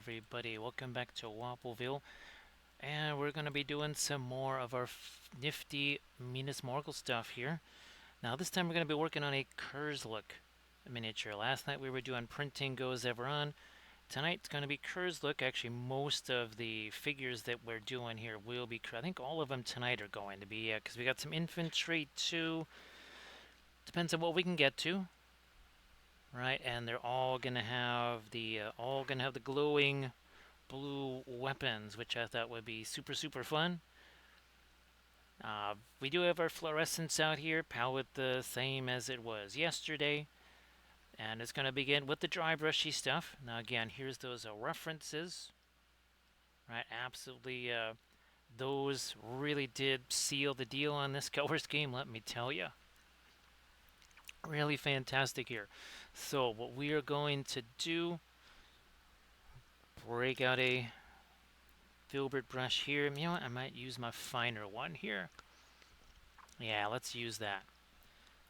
everybody, welcome back to Wappleville, and we're going to be doing some more of our nifty Minas Morgul stuff here. Now this time we're going to be working on a Kurzlook miniature. Last night we were doing Printing Goes Ever On. Tonight it's going to be Kurzlook. Actually, most of the figures that we're doing here will be, I think all of them tonight are going to be, because we got some infantry too. Depends on what we can get to. Right, and they're all gonna have the glowing blue weapons, which I thought would be super fun. We do have our fluorescence out here, palette the same as it was yesterday, and it's gonna begin with the dry brushy stuff. Now again, here's those references. Right, absolutely. Those really did seal the deal on this color scheme. Let me tell you. Really fantastic here. So what we are going to do, break out a filbert brush here. You know what? I might use my finer one here. Yeah, let's use that.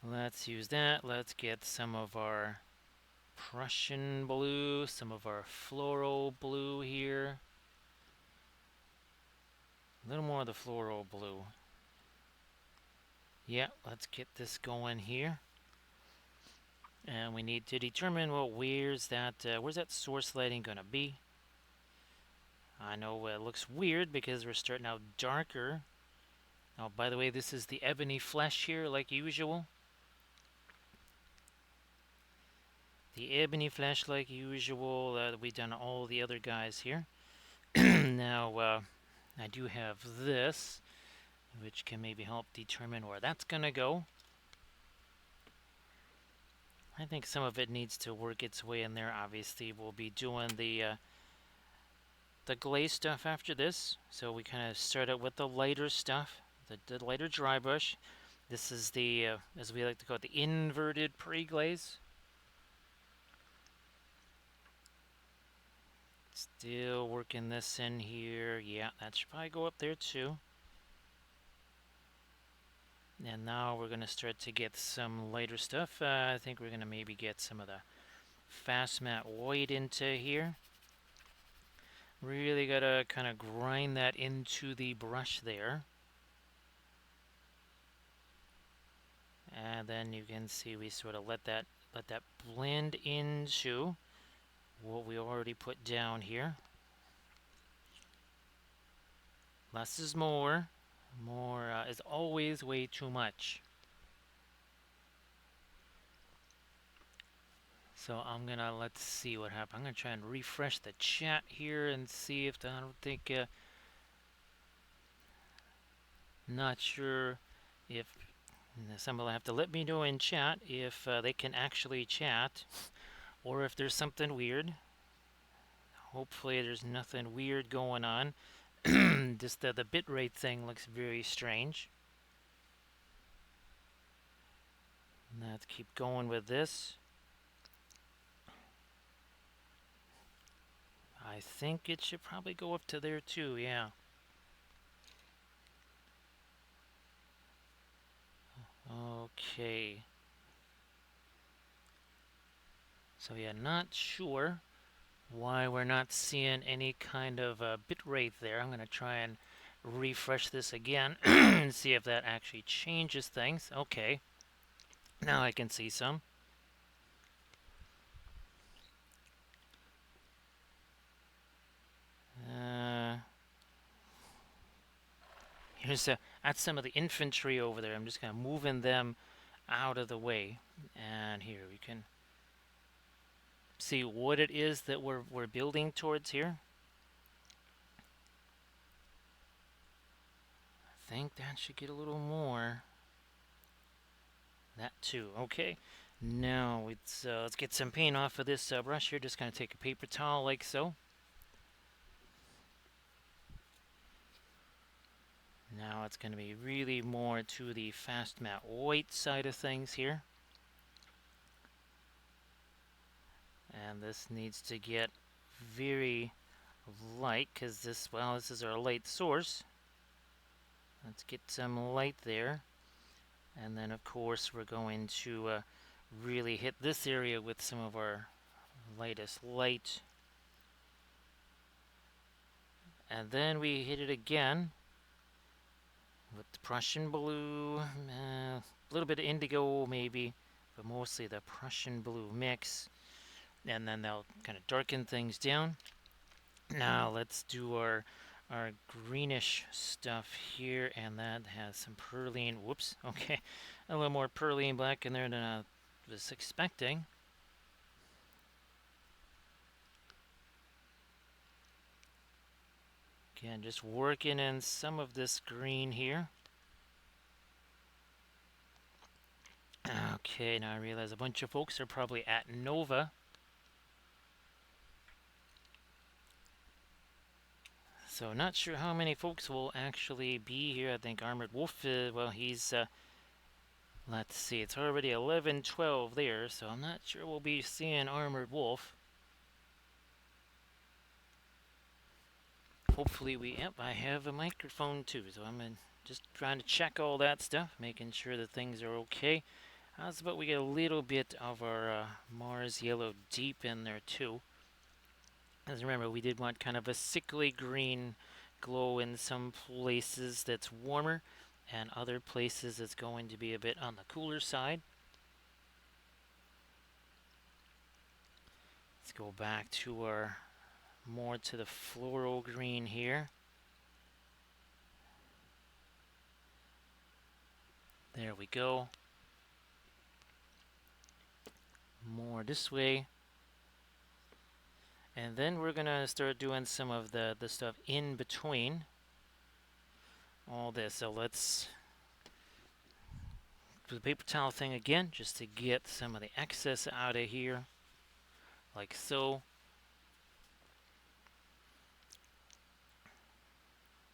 Let's use that. Let's get some of our Prussian blue, some of our floral blue here. A little more of the floral blue. Yeah, let's get this going here. And we need to determine, well, where's that source lighting gonna be? I know it looks weird because we're starting out darker. Oh, by the way, this is the ebony flesh here, like usual. The ebony flesh, like usual. We've done all the other guys here. Now, I do have this, which can maybe help determine where that's gonna go. I think some of it needs to work its way in there. Obviously, we'll be doing the glaze stuff after this. So we kind of start out with the lighter stuff, the lighter dry brush. This is the, as we like to call it, the inverted pre-glaze. Still working this in here. Yeah, that should probably go up there too. And now we're going to start to get some lighter stuff. I think we're going to maybe get some of the fast matte white into here. Really got to kind of grind that into the brush there. And then you can see we sort of let that blend into what we already put down here. Less is more. More is always way too much. So I'm gonna, let's see what happens. I'm gonna try and refresh the chat here and see if I don't think, not sure if somebody will have to let me know in chat if they can actually chat or if there's something weird. Hopefully there's nothing weird going on. Just the bitrate thing looks very strange. Let's keep going with this. I think it should probably go up to there too, yeah. Okay. So yeah, not sure why we're not seeing any kind of bitrate there. I'm going to try and refresh this again and see if that actually changes things. Okay. Now I can see some. That's some of the infantry over there. I'm just kind of moving them out of the way. And here we can see what it is that we're building towards here. I think that should get a little more. That too. Okay. Now let's get some paint off of this brush here. Just kind of take a paper towel like so. Now it's going to be really more to the fast matte white side of things here. And this needs to get very light because this is our light source. Let's get some light there. And then of course we're going to really hit this area with some of our lightest light. And then we hit it again with the Prussian blue, a little bit of indigo maybe, but mostly the Prussian blue mix. And then they'll kind of darken things down. Now let's do our greenish stuff here, and that has some perline. Whoops. Okay, a little more perline black in there than I was expecting. Again, just working in some of this green here. Okay, now I realize a bunch of folks are probably at Nova. So not sure how many folks will actually be here. I think Armored Wolf, well, he's, let's see, it's already 11:12 there, so I'm not sure we'll be seeing Armored Wolf. Hopefully yep, I have a microphone too, so I'm just trying to check all that stuff, making sure that things are okay. How's about we get a little bit of our Mars Yellow Deep in there too. As remember, we did want kind of a sickly green glow in some places that's warmer, and other places it's going to be a bit on the cooler side. Let's go back to our more to the floral green here. There we go. More this way. And then we're gonna start doing some of the stuff in between all this. So let's do the paper towel thing again, just to get some of the excess out of here, like so.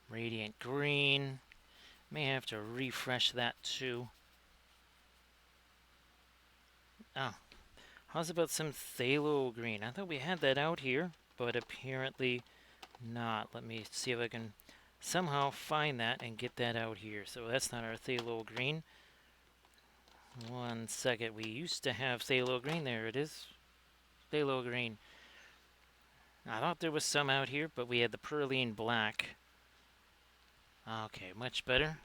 Radiant green. May have to refresh that too. Oh, how's about some phthalo green? I thought we had that out here, but apparently not. Let me see if I can somehow find that and get that out here. So that's not our phthalo green. One second. We used to have phthalo green. There it is. Phthalo green. I thought there was some out here, but we had the perline black. Okay, much better.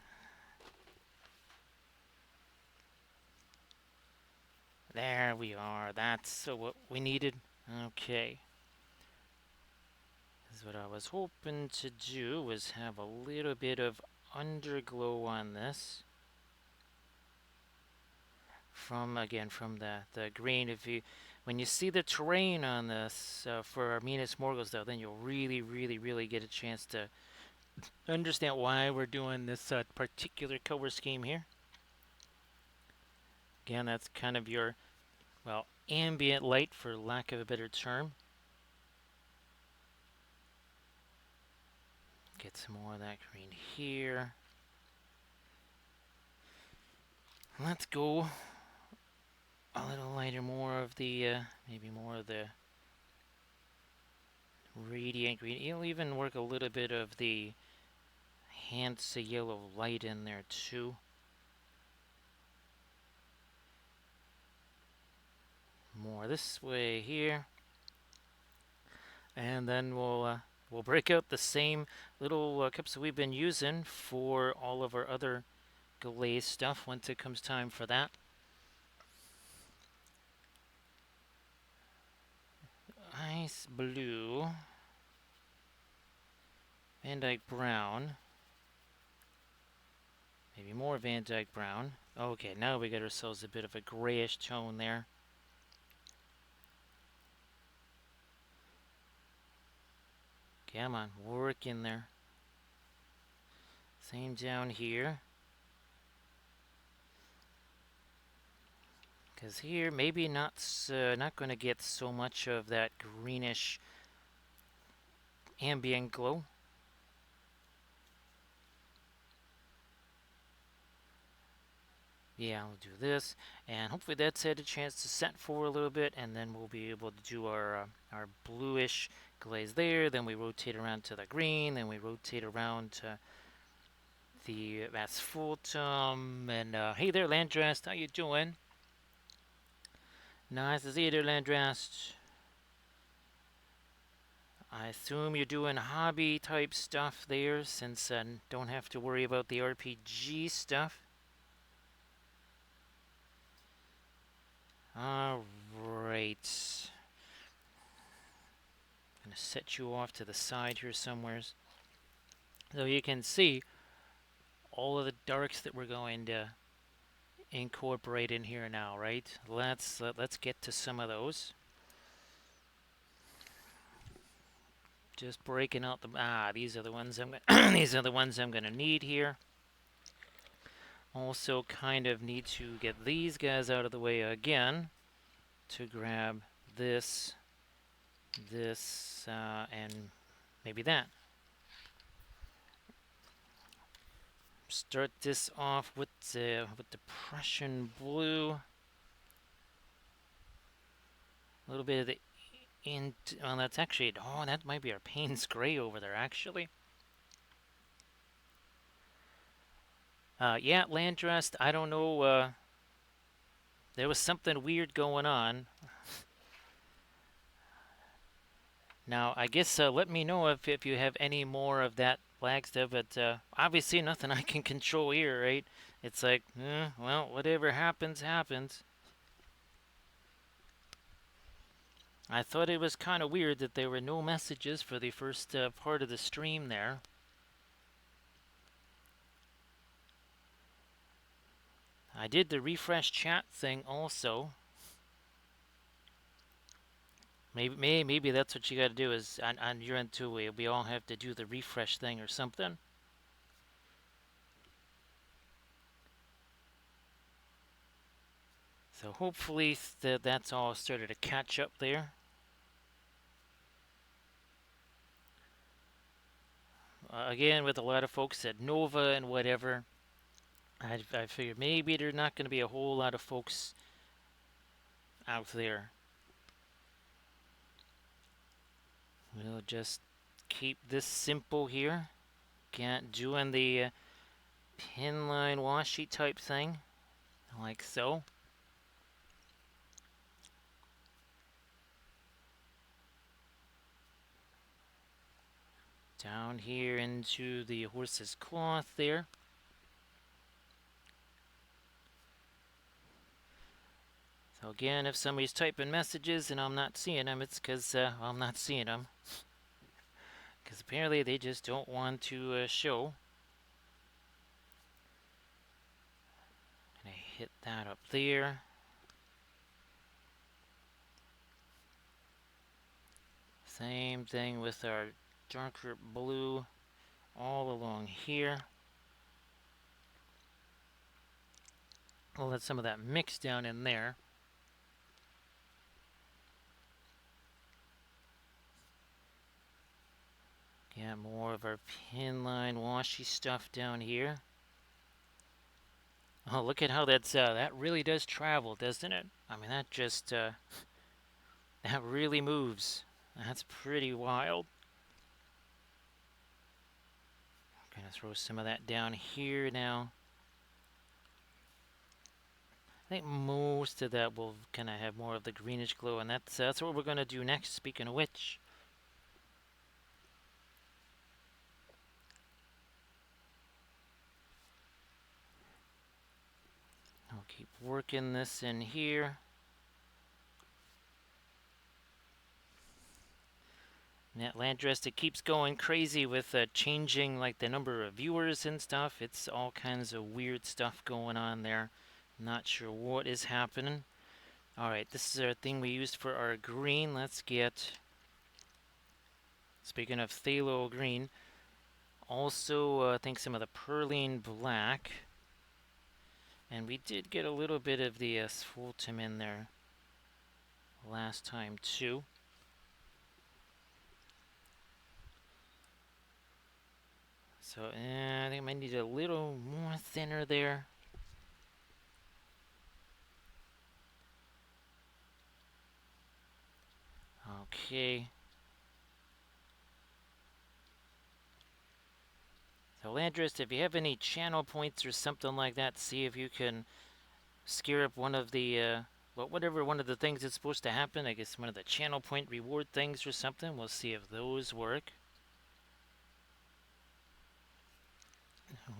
There we are. That's what we needed. Okay. This is what I was hoping to do, was have a little bit of underglow on this. From the green. When you see the terrain on this for our Minas Morguls, though, then you'll really get a chance to understand why we're doing this particular color scheme here. Again, that's kind of your, well, ambient light, for lack of a better term. Get some more of that green here. Let's go a little lighter, more of the, maybe more of the radiant green. You'll even work a little bit of the Hansa yellow light in there too. More this way here. And then we'll break out the same little cups that we've been using for all of our other glaze stuff once it comes time for that. Ice blue. Van Dyke brown. Maybe more Van Dyke brown. Okay, now we got ourselves a bit of a grayish tone there. Come on, work in there. Same down here. Because here, maybe not going to get so much of that greenish ambient glow. Yeah, I'll do this, and hopefully that's had a chance to set for a little bit, and then we'll be able to do our bluish glaze there. Then we rotate around to the green, then we rotate around to the asphaltum. And hey there, Landrast, how you doing? Nice to see you there, Landrast. I assume you're doing hobby type stuff there, since don't have to worry about the RPG stuff. Alright. Gonna set you off to the side here somewhere. So you can see all of the darks that we're going to incorporate in here now, right? Let's get to some of those. Just breaking out the these are the ones I'm gonna these are the ones I'm gonna need here. Also, kind of need to get these guys out of the way again to grab this, and maybe that. Start this off with the Prussian blue. A little bit of the well, that's actually, that might be our Payne's gray over there actually. Yeah, Landrest, I don't know, there was something weird going on. Now, I guess let me know if you have any more of that flag stuff, but obviously nothing I can control here, right? It's like, well, whatever happens, happens. I thought it was kind of weird that there were no messages for the first part of the stream there. I did the refresh chat thing also. Maybe that's what you got to do is on your end too. We all have to do the refresh thing or something. So hopefully that's all started to catch up there. Again, with a lot of folks at Nova and whatever, I figured maybe there's not going to be a whole lot of folks out there. We'll just keep this simple here. Can't doing the pin line washi type thing, like so. Down here into the horse's cloth there. So again, if somebody's typing messages and I'm not seeing them, it's because I'm not seeing them. Because apparently they just don't want to show. Gonna hit that up there. Same thing with our darker blue all along here. We'll let some of that mix down in there. Get more of our pin line washi stuff down here. Oh, look at how that really does travel, doesn't it? I mean, that just that really moves. That's pretty wild. Gonna throw some of that down here now. I think most of that will kind of have more of the greenish glow, and that's what we're gonna do next. Speaking of which, I'll keep working this in here. And that Landrest, it keeps going crazy with changing like the number of viewers and stuff. It's all kinds of weird stuff going on there. Not sure what is happening. Alright, this is our thing we used for our green. Let's get, speaking of phthalo green, also I think some of the perline black. And we did get a little bit of the asphaltum in there last time too. So I think I might need a little more thinner there. Okay. So Landrest, if you have any channel points or something like that, see if you can scare up one of the But whatever one of the things that's supposed to happen, I guess one of the channel point reward things or something. We'll see if those work.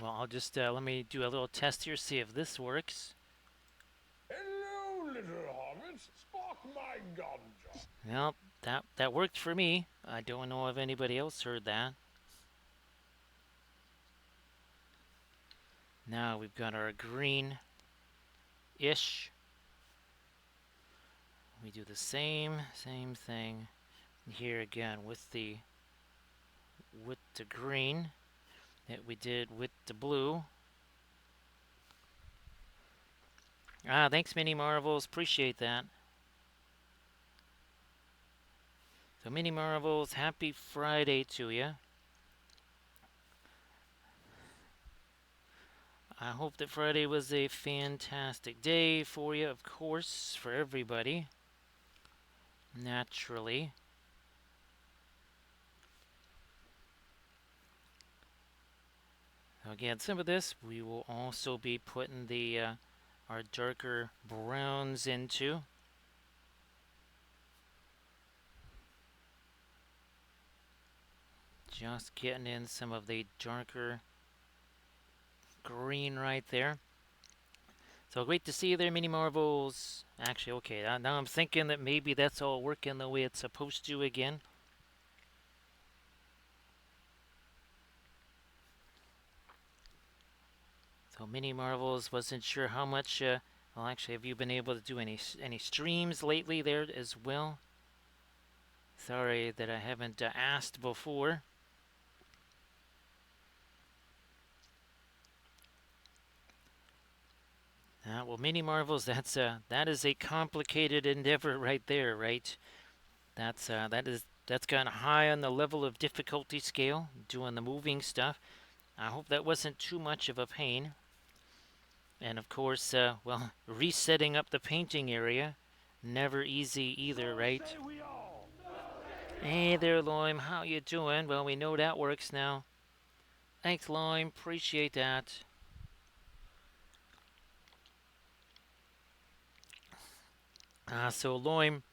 Well, I'll just let me do a little test here, see if this works. Hello, little hobbit. Spark my ganja. Well, that worked for me. I don't know if anybody else heard that. Now we've got our green-ish. We do the same thing here again with the green that we did with the blue. Thanks, Mini Marvels. Appreciate that. So, Mini Marvels, happy Friday to you. I hope that Friday was a fantastic day for you, of course, for everybody. Naturally. Again, some of this we will also be putting the our darker browns into. Just getting in some of the darker green right there. So great to see you there, Mini Marvels. Actually, okay, now I'm thinking that maybe that's all working the way it's supposed to again. So Mini Marvels, wasn't sure how much. Well, actually, have you been able to do any streams lately there as well? Sorry that I haven't asked before. Well, Mini Marvels, that is a complicated endeavor right there, right? That's kind of high on the level of difficulty scale, doing the moving stuff. I hope that wasn't too much of a pain. And of course, well, resetting up the painting area, never easy either, right? Hey there, Loim, how you doing? Well, we know that works now. Thanks, Loim, appreciate that. So Loim,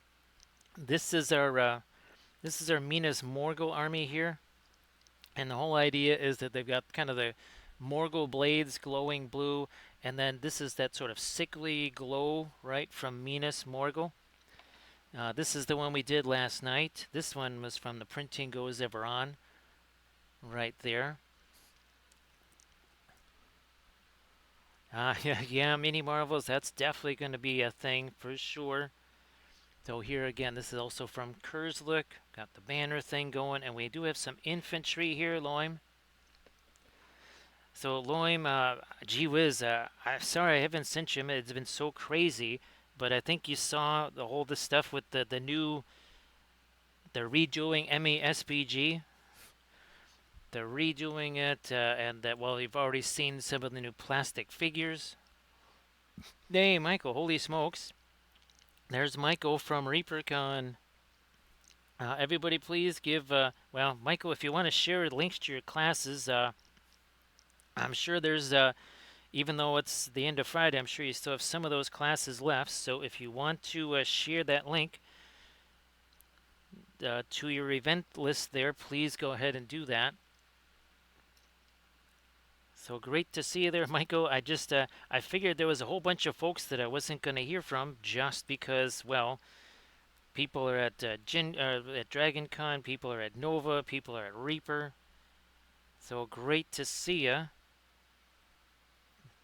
this is our Minas Morgul army here, and the whole idea is that they've got kind of the Morgul blades glowing blue, and then this is that sort of sickly glow, right, from Minas Morgul. This is the one we did last night. This one was from the Printing Goes Ever On, right there. Yeah, Mini Marvels, that's definitely going to be a thing for sure. So here again, this is also from Kurzlook. Got the banner thing going, and we do have some infantry here, Loim. So Loim, gee whiz, I'm sorry I haven't sent you. It's been so crazy, but I think you saw the this stuff with the redoing MESBG. They're redoing it, and that well, you've already seen some of the new plastic figures. Hey, Michael! Holy smokes! There's Michael from ReaperCon. Everybody, please give. Well, Michael, if you want to share links to your classes, I'm sure there's. Even though it's the end of Friday, I'm sure you still have some of those classes left. So if you want to share that link to your event list there, please go ahead and do that. So great to see you there, Michael. I figured there was a whole bunch of folks that I wasn't going to hear from just because, well, people are at at DragonCon, people are at Nova, people are at Reaper. So great to see you.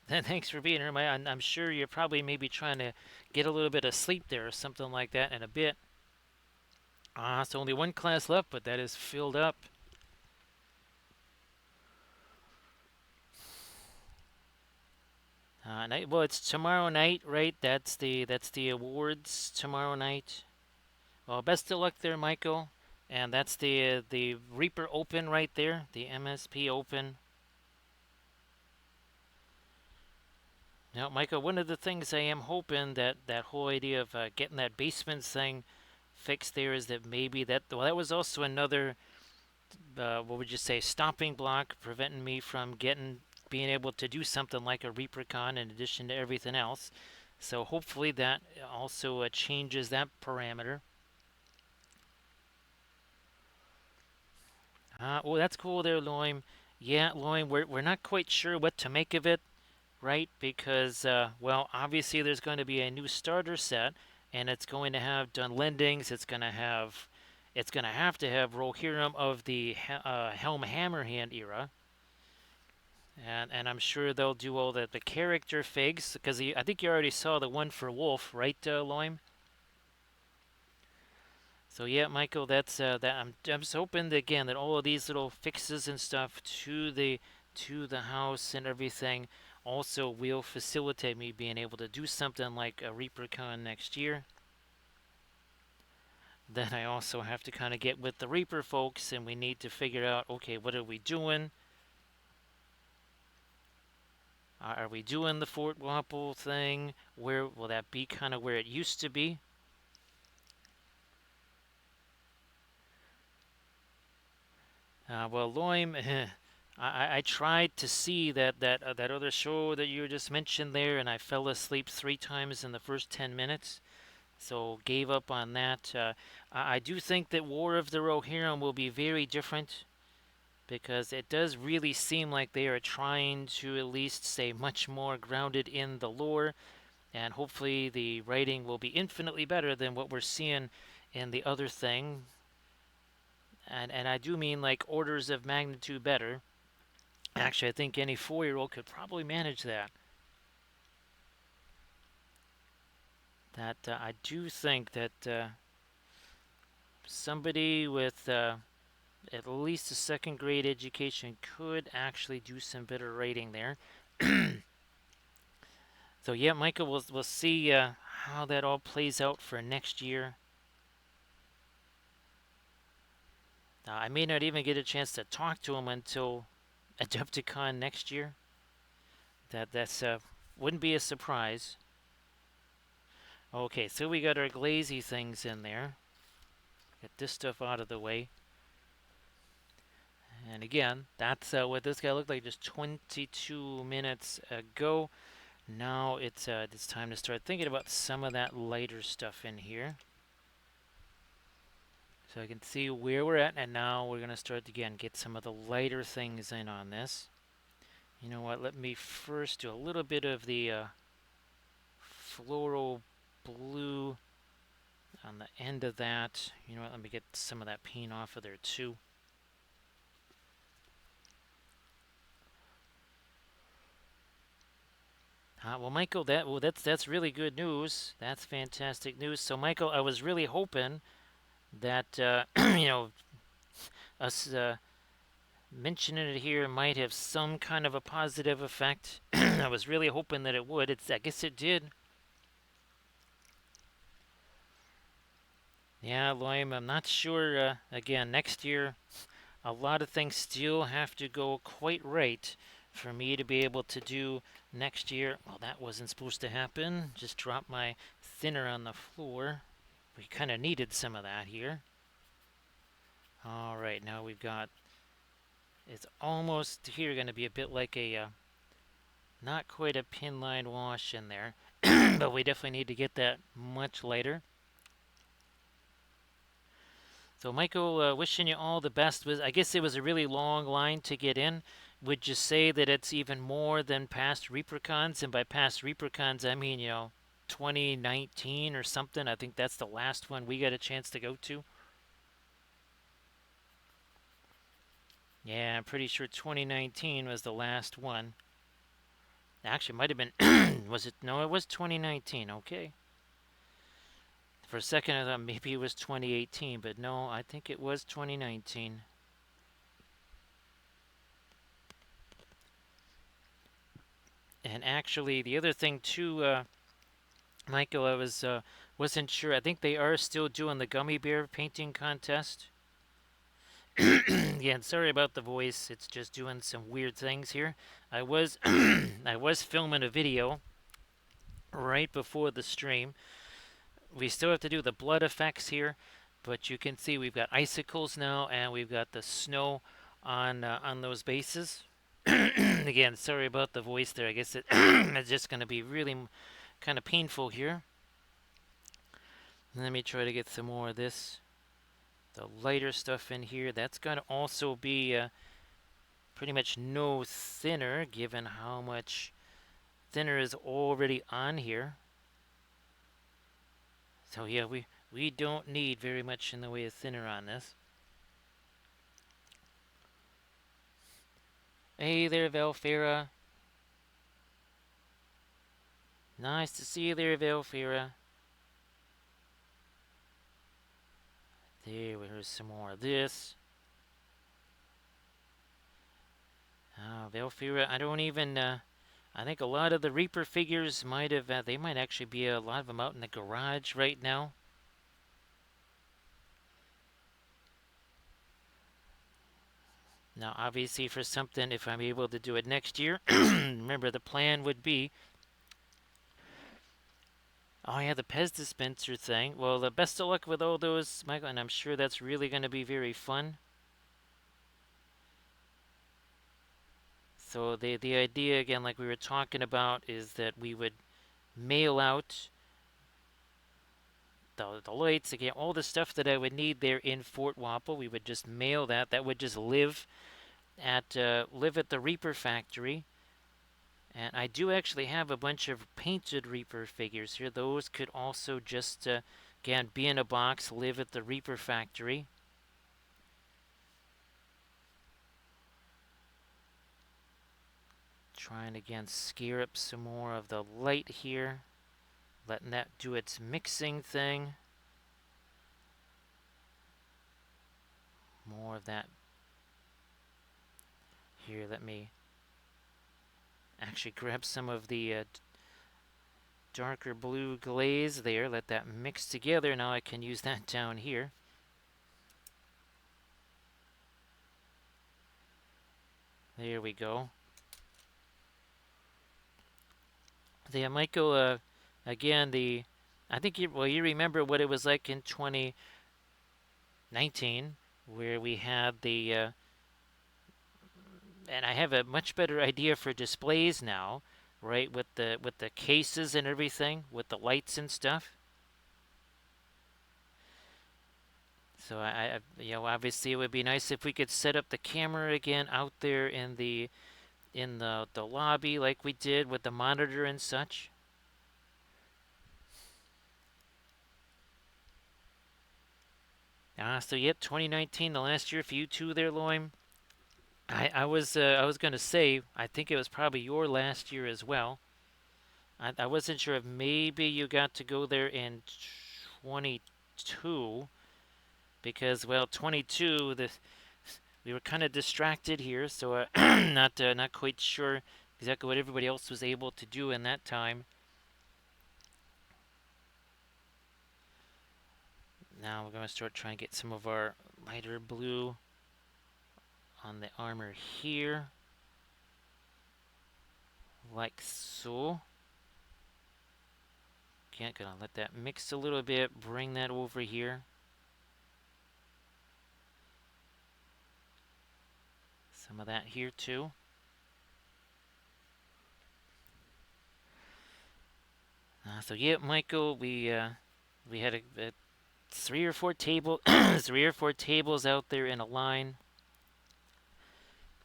Thanks for being here. I'm sure you're probably maybe trying to get a little bit of sleep there or something like that in a bit. So only one class left, but that is filled up. Well, it's tomorrow night, right? That's the awards tomorrow night. Well, best of luck there, Michael. And that's the Reaper Open right there, the MSP Open. Now, Michael, one of the things I am hoping that whole idea of getting that basements thing fixed there is that maybe that was also another what would you say stopping block preventing me from being able to do something like a ReaperCon in addition to everything else. So hopefully that also changes that parameter. Oh, that's cool there, Loim. Yeah, Loim, we're not quite sure what to make of it, right? Because, well, obviously there's going to be a new starter set, and it's going to have done lendings. It's going to have Rohirrim of the Helm Hammerhand era, and I'm sure they'll do all the character figs because I think you already saw the one for Wolf, right, Loim? So yeah, Michael, that's that. I'm just hoping that, again, that all of these little fixes and stuff to the house and everything also will facilitate me being able to do something like a ReaperCon next year. Then I also have to kind of get with the Reaper folks, and we need to figure out, okay, what are we doing? Are we doing the Fort Wapple thing? Where will that be? Kind of where it used to be? Well, Loim, I tried to see that other show that you just mentioned there, and I fell asleep 3 times in the first 10 minutes, so gave up on that. I do think that War of the Rohirrim will be very different because it does really seem like they are trying to at least stay much more grounded in the lore, and hopefully the writing will be infinitely better than what we're seeing in the other thing. And I do mean like orders of magnitude better. Actually, I think any 4-year-old could probably manage that. I do think that somebody with at least a second grade education could actually do some better writing there. So yeah, Michael, we'll see how that all plays out for next year. I may not even get a chance to talk to him until Adepticon next year. That's wouldn't be a surprise. Okay, so we got our glazy things in there. Get this stuff out of the way. And again, that's what this guy looked like just 22 minutes ago. Now it's time to start thinking about some of that lighter stuff in here. So I can see where we're at, and now we're going to start again, get some of the lighter things in on this. You know what, let me first do a little bit of the floral blue on the end of that. You know what, let me get some of that paint off of there too. Well, Michael, that's really good news. That's fantastic news. So, Michael, I was really hoping that you know, us mentioning it here might have some kind of a positive effect. I was really hoping that it would. I guess it did. Yeah, Loim, I'm not sure. Again, next year, a lot of things still have to go quite right for me to be able to do next year. Well, that wasn't supposed to happen. Just dropped my thinner on the floor. We kind of needed some of that here. All right, now we've got, it's almost here going to be a bit like a, not quite a pin line wash in there, but we definitely need to get that much lighter. So Michael, wishing you all the best. I guess it was a really long line to get in. Would you say that it's even more than past ReaperCons? And by past ReaperCons, I mean, 2019 or something. I think that's the last one we got a chance to go to. Yeah, I'm pretty sure 2019 was the last one. Actually, it might have been. Was it? No, it was 2019. Okay. For a second, I thought maybe it was 2018, but no, I think it was 2019. And actually, the other thing too, Michael, I wasn't sure. I think they are still doing the gummy bear painting contest. Yeah, sorry about the voice. It's just doing some weird things here. I was I was filming a video right before the stream. We still have to do the blood effects here, but you can see we've got icicles now, and we've got the snow on those bases. Again, sorry about the voice there. I guess it's just going to be really kind of painful here. Let me try to get some more of this. The lighter stuff in here. That's going to also be pretty much no thinner, given how much thinner is already on here. So yeah, we don't need very much in the way of thinner on this. Hey there, Velfira. Nice to see you there, Velfira. Here's some more of this. Velfira, I don't even, I think a lot of the Reaper figures might have, they might actually be a lot of them out in the garage right now. Now, obviously, for something, if I'm able to do it next year, remember the plan would be. Oh, yeah, the Pez dispenser thing. Well, the best of luck with all those, Michael, and I'm sure that's really going to be very fun. So, the idea, again, like we were talking about, is that we would mail out the lights, again, all the stuff that I would need there in Fort Wapple. We would just mail that. That would just live at the Reaper factory. And I do actually have a bunch of painted Reaper figures here. Those could also just, again, be in a box, live at the Reaper factory. Trying again, scare up some more of the light here. Letting that do its mixing thing. More of that. Here, let me actually grab some of the darker blue glaze there. Let that mix together. Now I can use that down here. There we go. I might go again. I think you remember what it was like in 2019, where we had and I have a much better idea for displays now, right? With the cases and everything, with the lights and stuff. So obviously it would be nice if we could set up the camera again out there in the lobby like we did with the monitor and such. So yep, 2019, the last year for you too there, Loim. I was gonna say I think it was probably your last year as well. I wasn't sure if maybe you got to go there in 22 because 22 we were kind of distracted here, so not quite sure exactly what everybody else was able to do in that time. Now we're going to start trying to get some of our lighter blue on the armor here, like so. Okay, gonna let that mix a little bit, bring that over here. Some of that here too. So yeah, Michael, we had a 3 or 4 tables out there in a line.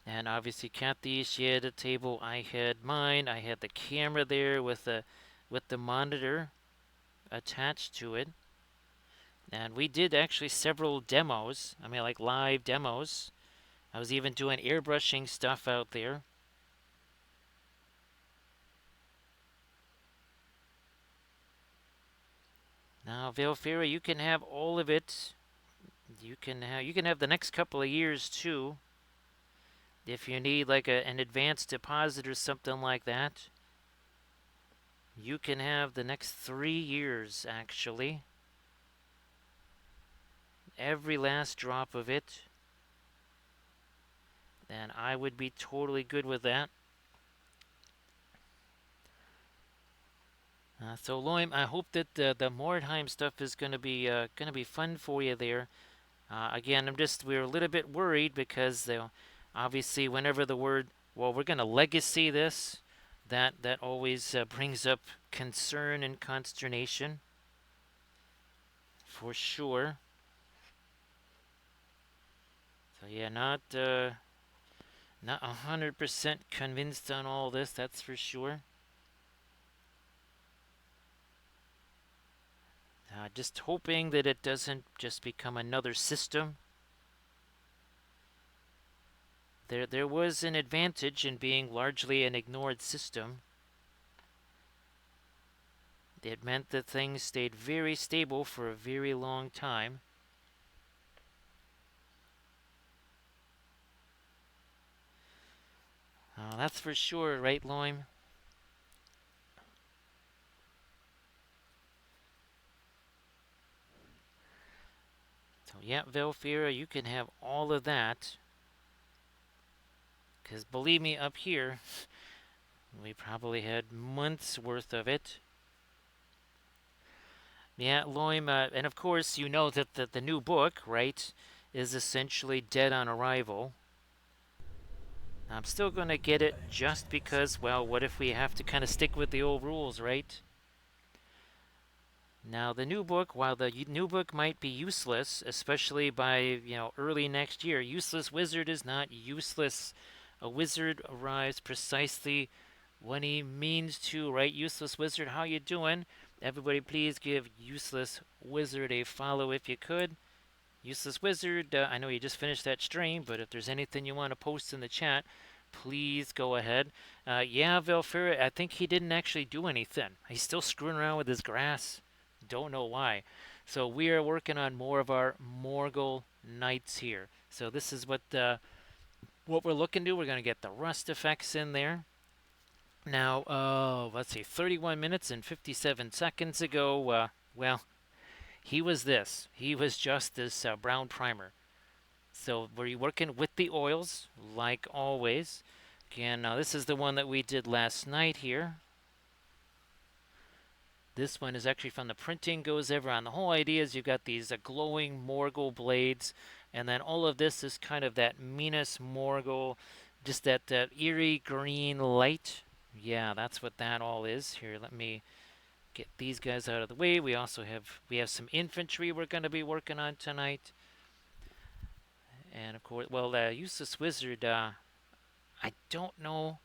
And obviously Kathy, she had a table, I had mine. I had the camera there with the monitor attached to it. And we did actually several demos. I mean, like live demos. I was even doing airbrushing stuff out there. Now, Velfira, you can have all of it. You can have the next couple of years too. If you need like an advance deposit or something like that, you can have the next 3 years actually. Every last drop of it. And I would be totally good with that. So Loim, I hope that the Mordheim stuff is going to be fun for you there. Again, we were a little bit worried because obviously whenever the word, well, we're going to legacy this, that always brings up concern and consternation, for sure. So yeah, not 100% convinced on all this, that's for sure. Just hoping that it doesn't just become another system. There was an advantage in being largely an ignored system. It meant that things stayed very stable for a very long time. That's for sure, right, Loim? So yeah, Velfira, you can have all of that. Because believe me, up here, we probably had months worth of it. Yeah, Loim, and of course, you know that the new book, right, is essentially dead on arrival. I'm still going to get it just because, well, what if we have to kind of stick with the old rules, right? Now, the new book, while the new book might be useless, especially by, early next year, useless wizard is not useless. A wizard arrives precisely when he means to, right? Useless wizard, how you doing? Everybody please give useless wizard a follow if you could. Useless Wizard, I know you just finished that stream, but if there's anything you want to post in the chat, please go ahead. Yeah, Velfira, I think he didn't actually do anything. He's still screwing around with his grass. Don't know why. So we are working on more of our Morgul Knights here. So this is what we're looking to. We're going to get the rust effects in there. Now, let's see, 31 minutes and 57 seconds ago, well, he was this. He was just this brown primer. So we're working with the oils, like always. Again, now this is the one that we did last night here. This one is actually from the printing goes ever on. The whole idea is you've got these glowing Morgul blades, and then all of this is kind of that Minas Morgul, just that eerie green light. Yeah, that's what that all is. Here, let me get these guys out of the way. We have some infantry we're going to be working on tonight. And of course, well, Useless Wizard, I don't know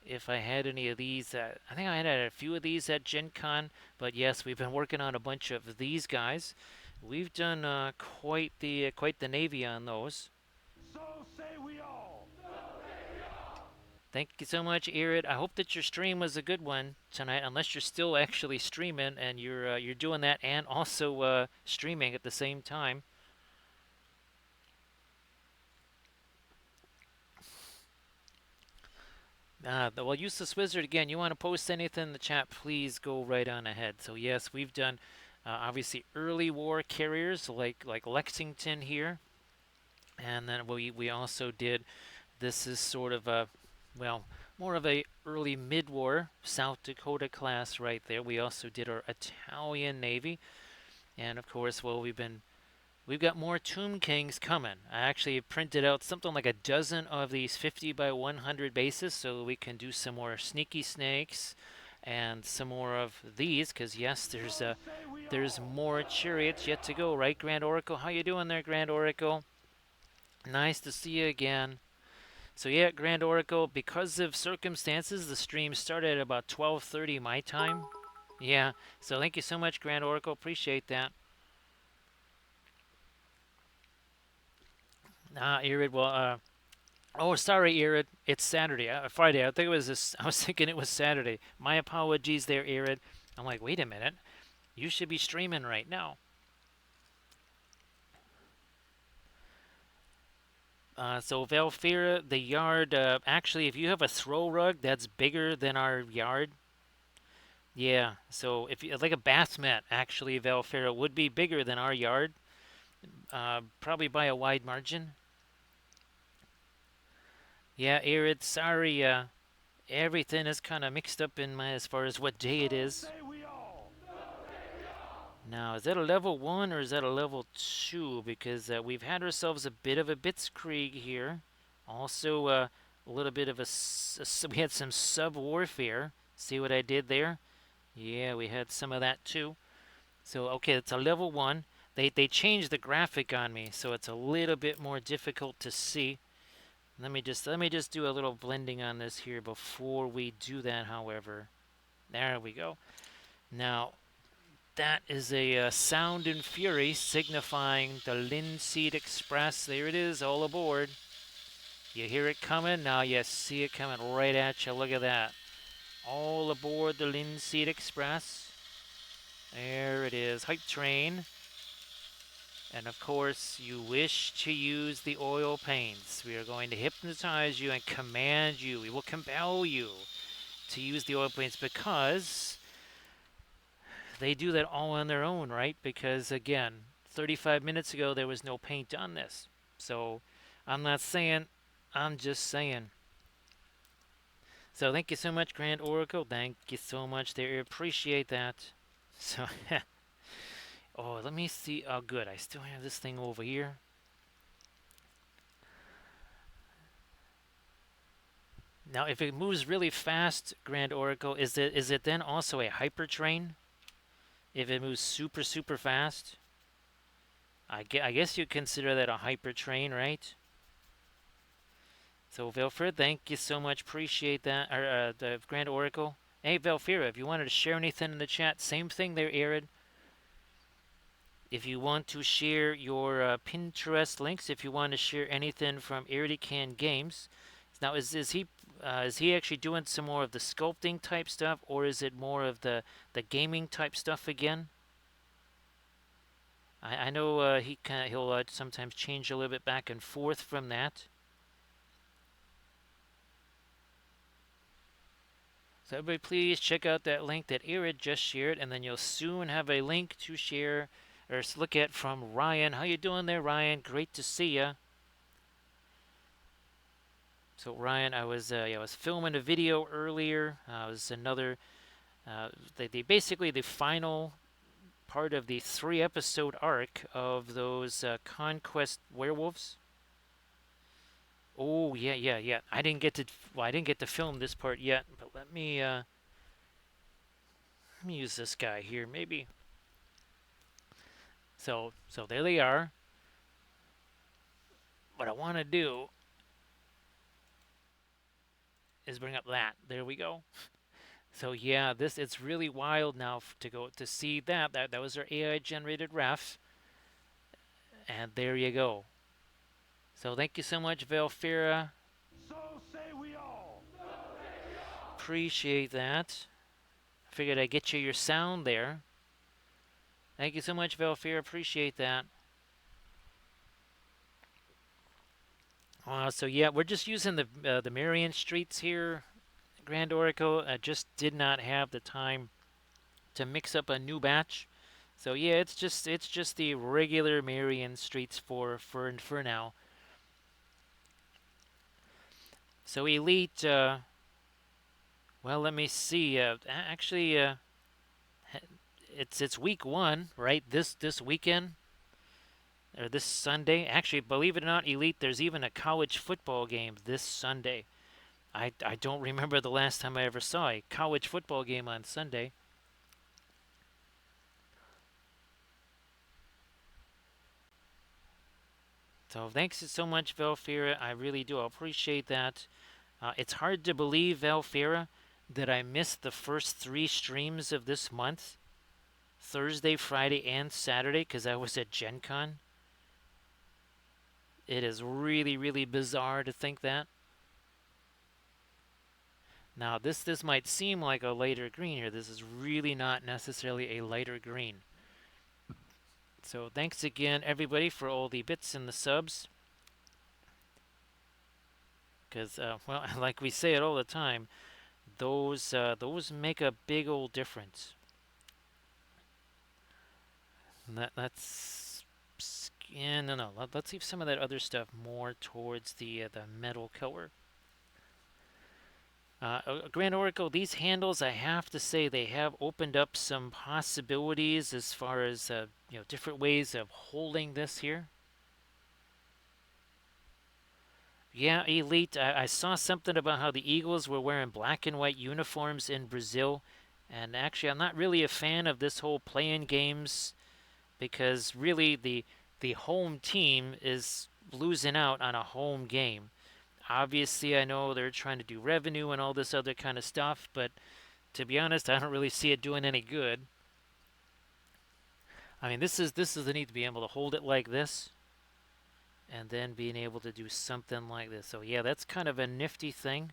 if I had any of these. I think I had a few of these at Gen Con, but yes, we've been working on a bunch of these guys. We've done quite the navy on those. So say we all. Thank you so much, Irid. I hope that your stream was a good one tonight. Unless you're still actually streaming and you're doing that and also streaming at the same time. Well, Useless Wizard, again, you want to post anything in the chat, please go right on ahead. So, yes, we've done obviously early war carriers like Lexington here. And then we also did, this is sort of well, more of a early mid-war South Dakota class right there. We also did our Italian Navy. And, of course, well, we've got more Tomb Kings coming. I actually printed out something like a dozen of these 50 by 100 bases so we can do some more Sneaky Snakes and some more of these because yes, there's more chariots yet to go, right, Grand Oracle? How you doing there, Grand Oracle? Nice to see you again. So yeah, Grand Oracle, because of circumstances, the stream started at about 12:30 my time. Yeah, so thank you so much, Grand Oracle. Appreciate that. Irid, well, oh, sorry, Irid. It's Saturday, Friday. I think it was this. I was thinking it was Saturday. My apologies there, Irid. I'm like, wait a minute. You should be streaming right now. So Valfira, the yard. Actually, if you have a throw rug that's bigger than our yard, yeah. So if you like a bath mat, actually, Valfira would be bigger than our yard, probably by a wide margin. Yeah, Irid. Sorry. Everything is kind of mixed up in my as far as what day it is. Now, is that a level 1 or is that a level 2? Because we've had ourselves a bit of a Blitzkrieg here. Also, a little bit of we had some sub-warfare. See what I did there? Yeah, we had some of that too. So okay, it's a level one. They changed the graphic on me, so it's a little bit more difficult to see. Let me just do a little blending on this here before we do that. However, there we go. Now that is a sound and fury signifying the Linseed Express. There it is, all aboard. You hear it coming. Now you see it coming right at you. Look at that. All aboard the Linseed Express. There it is, hype train. And of course, you wish to use the oil paints. We are going to hypnotize you and command you. We will compel you to use the oil paints because they do that all on their own, right? Because again, 35 minutes ago, there was no paint on this. So I'm not saying, I'm just saying. So thank you so much, Grand Oracle. Thank you so much. They appreciate that. So, oh, let me see. Oh, good. I still have this thing over here. Now, if it moves really fast, Grand Oracle, is it then also a hyper train? If it moves super super fast, I guess you consider that a hyper train, right? So Velfred, thank you so much. Appreciate that. Or the Grand Oracle. Hey Velfira, if you wanted to share anything in the chat, same thing there, Arid. If you want to share your Pinterest links, if you want to share anything from Iridican Games, now is he actually doing some more of the sculpting type stuff, or is it more of the gaming type stuff again? I know he'll sometimes change a little bit back and forth from that. So everybody, please check out that link that Irid just shared, and then you'll soon have a link to share or look at from Ryan. How you doing there, Ryan? Great to see ya. So Ryan, I was filming a video earlier. It was another. They basically the final part of the 3 episode arc of those conquest werewolves. Oh yeah, yeah, yeah. I didn't get to film this part yet, but let me use this guy here maybe. So there they are. What I want to do is bring up that. There we go. So yeah, this it's really wild now to go to see that was our AI generated ref, and there you go. So thank you so much, Velfira. So say we all. Appreciate that. Figured I'd get you your sound there. Thank you so much, Velfira. Appreciate that. So yeah, we're just using the Marion streets here, Grand Oracle. I just did not have the time to mix up a new batch. So yeah, it's just the regular Marion streets for now. So Elite, well, let me see. Actually, it's week one, right? This weekend or this Sunday. Actually, believe it or not, Elite, there's even a college football game this Sunday. I don't remember the last time I ever saw a college football game on Sunday. So thanks so much, Velfira. I really do appreciate that. It's hard to believe, Velfira, that I missed the first 3 streams of this month, Thursday, Friday, and Saturday, because I was at Gen Con. It is really, really bizarre to think that. Now, this might seem like a lighter green here. This is really not necessarily a lighter green. So thanks again, everybody, for all the bits and the subs. Because, well, like we say it all the time, those make a big old difference. That's skin. No, no. Let's leave some of that other stuff more towards the metal color. Grand Oracle, these handles, I have to say, they have opened up some possibilities as far as different ways of holding this here. Yeah, Elite. I saw something about how the Eagles were wearing black and white uniforms in Brazil, And actually, I'm not really a fan of this whole playing games because really the home team is losing out on a home game. Obviously, I know they're trying to do revenue and all this other kind of stuff, but to be honest, I don't really see it doing any good. I mean, this is the need to be able to hold it like this and then being able to do something like this. So yeah, that's kind of a nifty thing.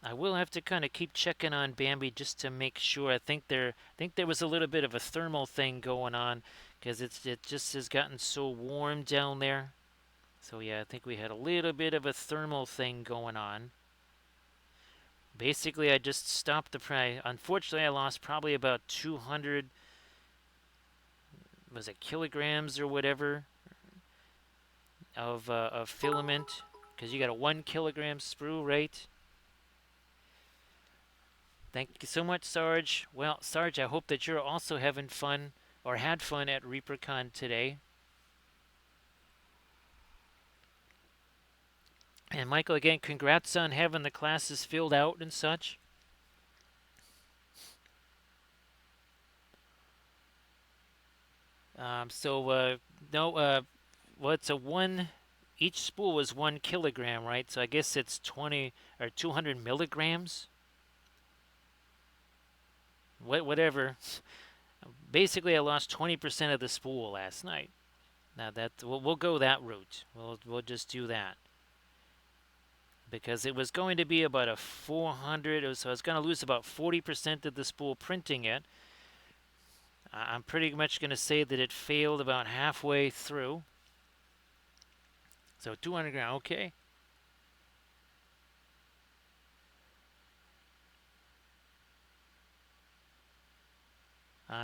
I will have to kind of keep checking on Bambi just to make sure. I think there was a little bit of a thermal thing going on because it just has gotten so warm down there. So yeah, I think we had a little bit of a thermal thing going on. Basically, I just stopped the prey. Unfortunately, I lost probably about 200, was it kilograms or whatever, of filament because you got a 1 kilogram sprue, right? Thank you so much, Sarge. Well, Sarge, I hope that you're also having fun or had fun at ReaperCon today. And Michael, again, congrats on having the classes filled out and such. So no, well, it's a one. Each spool was 1 kilogram, right? So I guess it's 20 or 200 milligrams. Whatever. Basically, I lost 20% of the spool last night. Now that we'll go that route. We'll just do that because it was going to be about a 400. So I was going to lose about 40% of the spool printing it. I'm pretty much going to say that it failed about halfway through. So 200 gram, okay.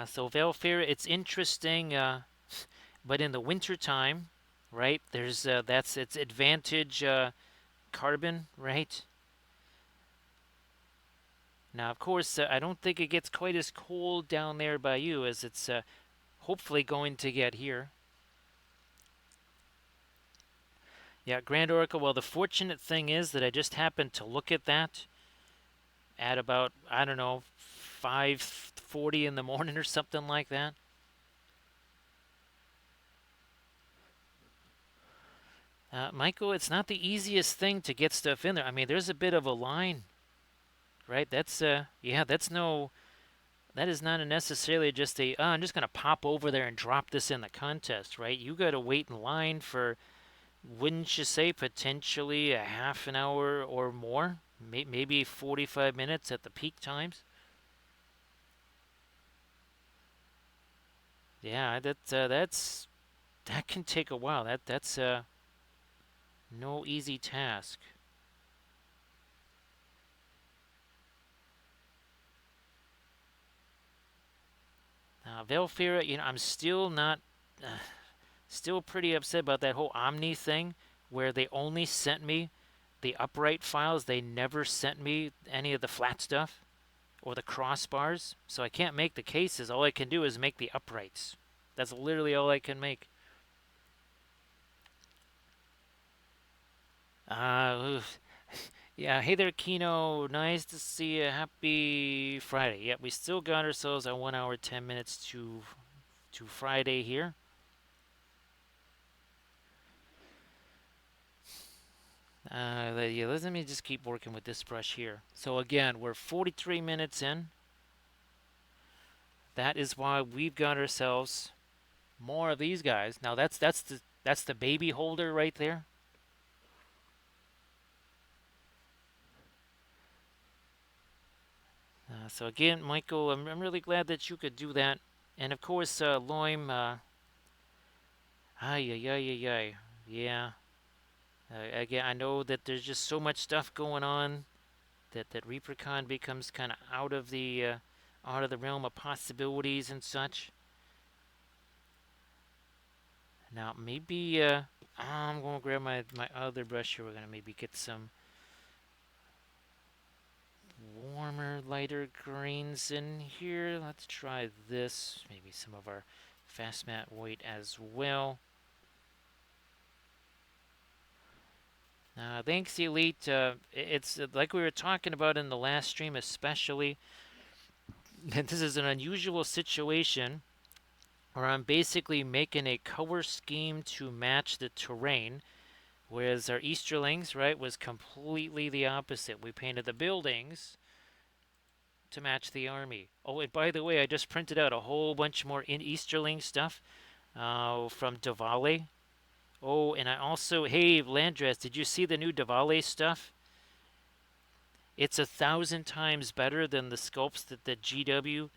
So Valfair, it's interesting, but in the winter time, right? There's that's its advantage carbon, right? Now, of course, I don't think it gets quite as cold down there by you as it's hopefully going to get here. Yeah, Grand Oracle. Well, the fortunate thing is that I just happened to look at that at about, I don't know, 5:40 in the morning or something like that. Michael, it's not the easiest thing to get stuff in there. I mean, there's a bit of a line, right? That's yeah, that is not necessarily just a, oh, I'm just going to pop over there and drop this in the contest, right? You got to wait in line for, wouldn't you say, potentially a half an hour or more, maybe 45 minutes at the peak times. Yeah, that can take a while. That's no easy task. Now, Velfira, I'm still not, still pretty upset about that whole Omni thing, where they only sent me the upright files. They never sent me any of the flat stuff or the crossbars. So I can't make the cases. All I can do is make the uprights. That's literally all I can make. Uh, yeah, hey there, Kino. Nice to see you. Happy Friday. Yep, we still got ourselves a 1 hour 10 minutes to Friday here. Yeah, let me just keep working with this brush here. So again, we're 43 minutes in. That is why we've got ourselves more of these guys. Now that's the baby holder right there. So again, Michael, I'm really glad that you could do that. And of course, Loim, ay, ay, ay, ay, ay. Yeah. Again, I know that there's just so much stuff going on that ReaperCon becomes kind of out of the realm of possibilities and such. Now maybe I'm gonna grab my other brush here. We're gonna maybe get some warmer, lighter greens in here. Let's try this. Maybe some of our fast matte white as well. Thanks, Elite. It's like we were talking about in the last stream, especially. This is an unusual situation where I'm basically making a color scheme to match the terrain, whereas our Easterlings, right, was completely the opposite. We painted the buildings to match the army. Oh, and by the way, I just printed out a whole bunch more in Easterling stuff from Diwali. Oh, and I also, hey, Landress, did you see the new Diwali stuff? It's 1,000 times better than the sculpts that the GW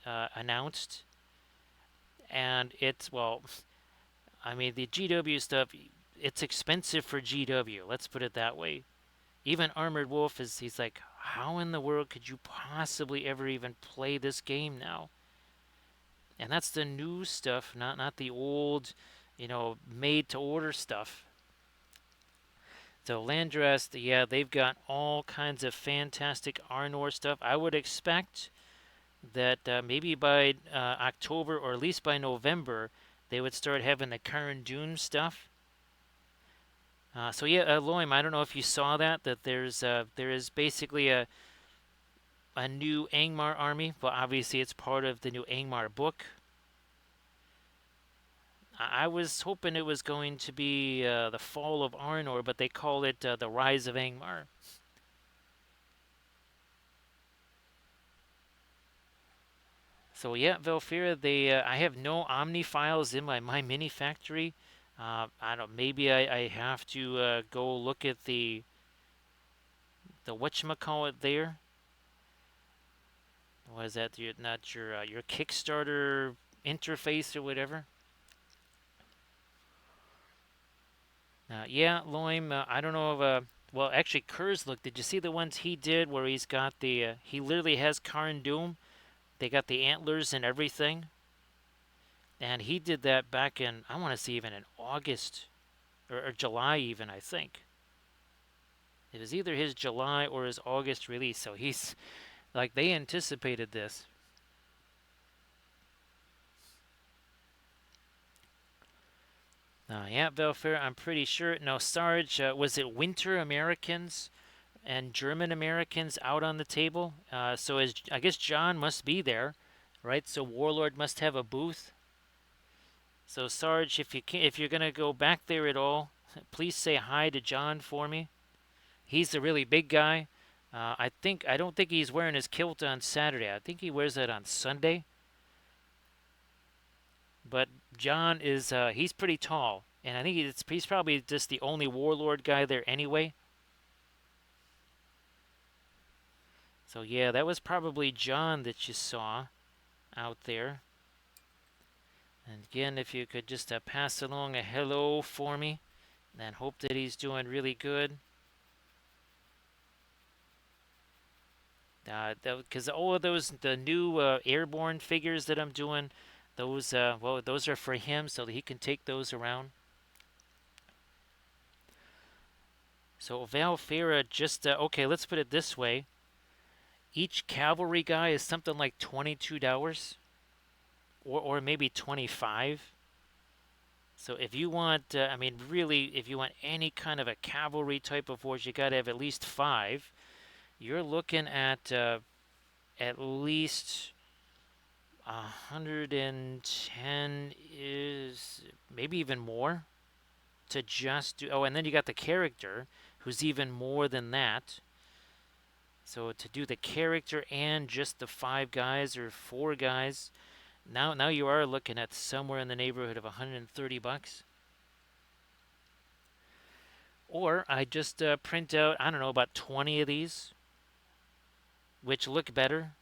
announced. And it's, well, I mean, the GW stuff, it's expensive for GW. Let's put it that way. Even Armored Wolf he's like, how in the world could you possibly ever even play this game now? And that's the new stuff, not the old, made to order stuff. So Landrest, yeah, they've got all kinds of fantastic Arnor stuff. I would expect that maybe by October or at least by November, they would start having the Current Dune stuff. So yeah, Loim, I don't know if you saw that there is basically a new Angmar army. Well, obviously it's part of the new Angmar book. I was hoping it was going to be the Fall of Arnor, but they call it the Rise of Angmar. So yeah, Velfira, I have no Omni files in my mini factory. I don't. Maybe I have to go look at the whatchamacallit there. What is that? Not your Kickstarter interface or whatever. Yeah, Loim. I don't know if well, actually, Kurzlook. Did you see the ones he did where he's got he literally has Karn Doom. They got the antlers and everything, and he did that back in I want to say even in August or July even I think. It was either his July or his August release, so he's like they anticipated this. Yeah, Belfair, I'm pretty sure. No, Sarge, was it Winter Americans and German Americans out on the table? So as I guess John must be there, right? So Warlord must have a booth. So Sarge, if you're gonna go back there at all, please say hi to John for me. He's the really big guy. I don't think he's wearing his kilt on Saturday. I think he wears that on Sunday. But John is he's pretty tall, and I think he's probably just the only warlord guy there anyway. So yeah, that was probably John that you saw out there. And again, if you could just pass along a hello for me, and hope that he's doing really good. Because all of those the new airborne figures that I'm doing, those well, those are for him, so that he can take those around. So Valfera just okay. Let's put it this way: each cavalry guy is something like $22, or maybe 25. So if you want, I mean, really, if you want any kind of a cavalry type of horse, you got to have at least five. You're looking at least 110 is maybe even more to just do. Oh, and then you got the character who's even more than that. So to do the character and just the five guys or four guys, now you are looking at somewhere in the neighborhood of $130. Or I just print out, I don't know, about 20 of these, which look better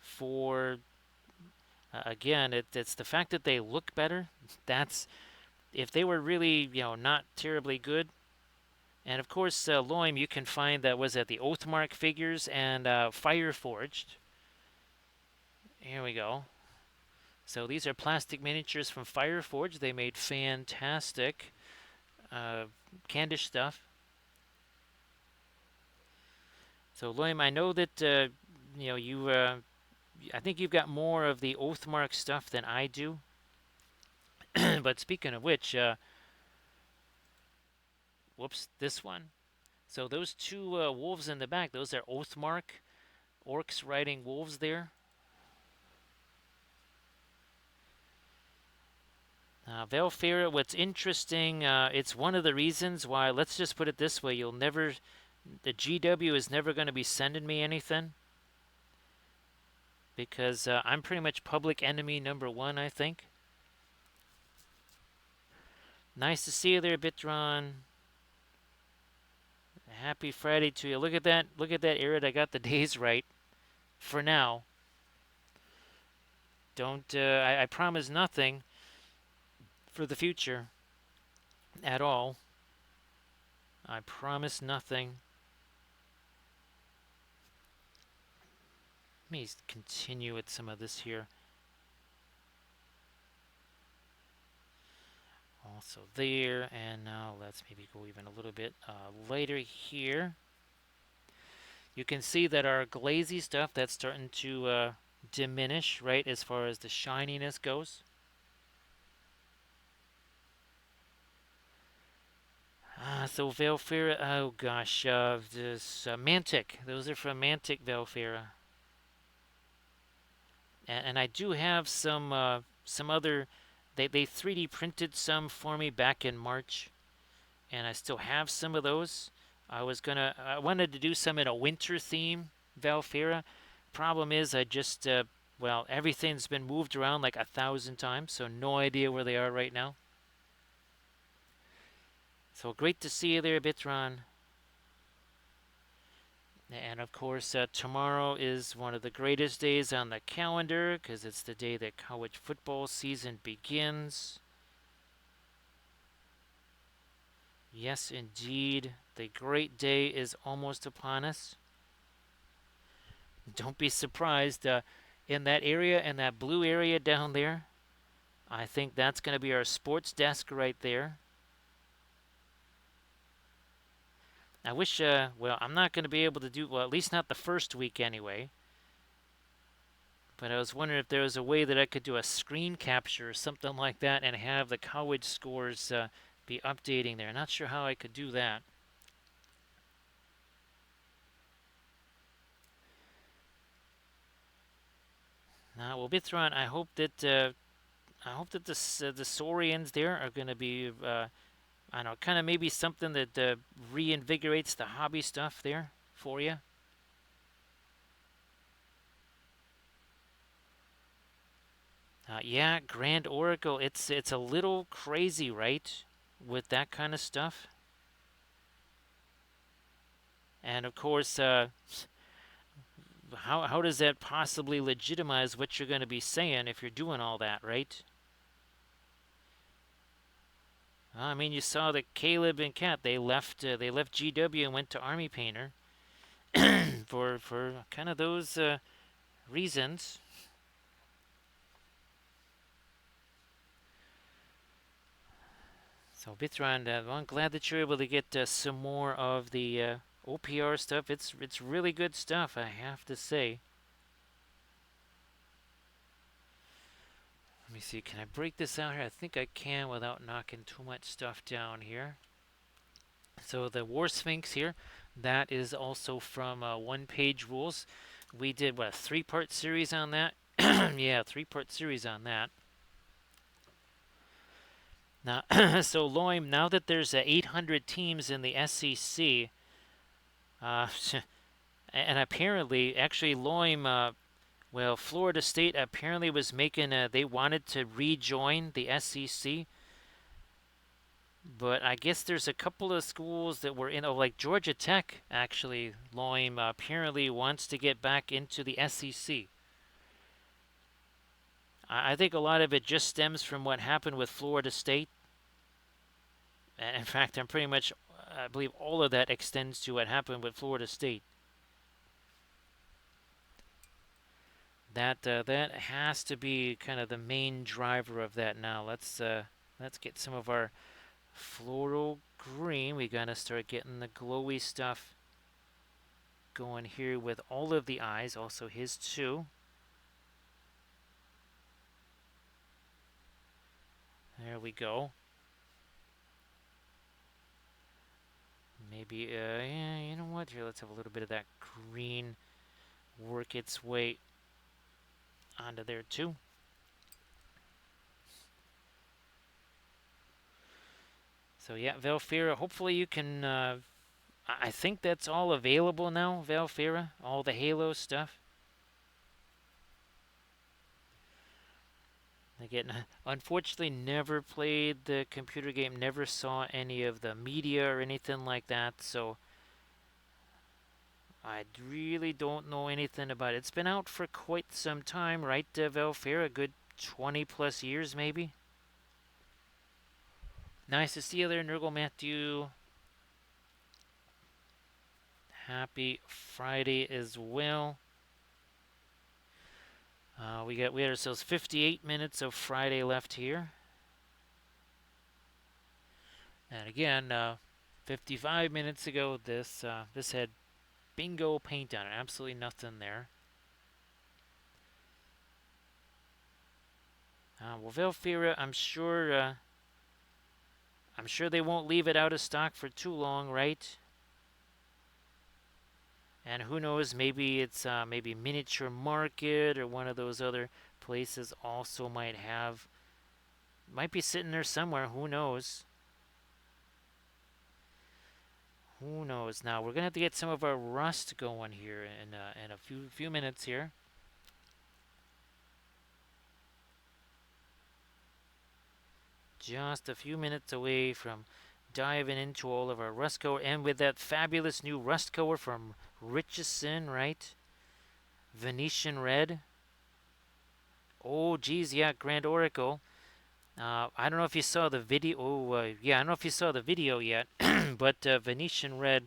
for, again, it's the fact that they look better. That's, if they were really, not terribly good. And of course, Loim, you can find that was at the Oathmark figures and Fireforged. Here we go. So these are plastic miniatures from Fireforge. They made fantastic uh, Candish stuff. So Loim, I know that you. I think you've got more of the Oathmark stuff than I do. But speaking of which, Whoops, this one. So those two wolves in the back, those are Oathmark orcs riding wolves there. Velfira, what's interesting, it's one of the reasons why, let's just put it this way, the GW is never going to be sending me anything because I'm pretty much public enemy number one, I think. Nice to see you there, Bitron. Happy Friday to you. Look at that. Look at that, Arid. I got the days right for now. Don't. I promise nothing for the future at all. I promise nothing. Let me continue with some of this here. Also there, and now let's maybe go even a little bit later here. You can see that our glazy stuff, that's starting to diminish, right, as far as the shininess goes. So Velfira, oh gosh, this Mantic. Those are from Mantic Velfira. And I do have some other, they 3D printed some for me back in March, and I still have some of those. I wanted to do some in a winter theme, Valfira. Problem is, well, everything's been moved around like 1,000 times, so no idea where they are right now. So great to see you there, Bitron. And of course, tomorrow is one of the greatest days on the calendar because it's the day that college football season begins. Yes, indeed. The great day is almost upon us. Don't be surprised. In that area, in that blue area down there, I think that's going to be our sports desk right there. I wish, well, I'm not going to be able to do, well, at least not the first week anyway. But I was wondering if there was a way that I could do a screen capture or something like that and have the college scores be updating there. Not sure how I could do that. Now, well, Bithron, I hope that the Saurians there are going to be, I don't know, kind of maybe something that reinvigorates the hobby stuff there for you. Yeah, Grand Oracle. It's a little crazy, right, with that kind of stuff. And of course, how does that possibly legitimize what you're going to be saying if you're doing all that, right? I mean, you saw that Caleb and Kat they left GW and went to Army Painter for kind of those reasons. So Bithran, well, I'm glad that you're able to get some more of the OPR stuff. It's really good stuff, I have to say. Let me see. Can I break this out here? I think I can without knocking too much stuff down here. So the War Sphinx here, that is also from One Page Rules. We did what, a 3-part series on that? Yeah, 3-part series on that. Now, so Loim, now that there's 800 teams in the SEC, uh, and apparently, actually, Loim, well, Florida State apparently was making they wanted to rejoin the SEC, but I guess there's a couple of schools that were in, oh, like Georgia Tech, actually, Loim apparently wants to get back into the SEC. I think a lot of it just stems from what happened with Florida State. In fact, I believe all of that extends to what happened with Florida State. That has to be kind of the main driver of that. Now let's get some of our floral green. We gotta start getting the glowy stuff going here with all of the eyes. Also his too. There we go. Maybe, yeah, you know what? Here, let's have a little bit of that green work its way onto there too. So yeah, Valfira, hopefully you can, I think that's all available now, Valfira, all the Halo stuff. Again, unfortunately, never played the computer game, never saw any of the media or anything like that, so I really don't know anything about it. It's been out for quite some time, right, Valfira? A good 20 plus years, maybe? Nice to see you there, Nurgle Matthew. Happy Friday as well. We had ourselves 58 minutes of Friday left here, and again, 55 minutes ago, this had bingo paint on it. Absolutely nothing there. Well, Velfira, I'm sure they won't leave it out of stock for too long, right? And who knows? Maybe it's maybe Miniature Market or one of those other places also might be sitting there somewhere. Who knows? Who knows? Now we're gonna have to get some of our rust going here in a few minutes here. Just a few minutes away from diving into all of our rust color, and with that fabulous new rust color from Richardson, right? Venetian red. Oh, geez, yeah, Grand Oracle. I don't know if you saw the video. Oh, yeah, I don't know if you saw the video yet, but Venetian red.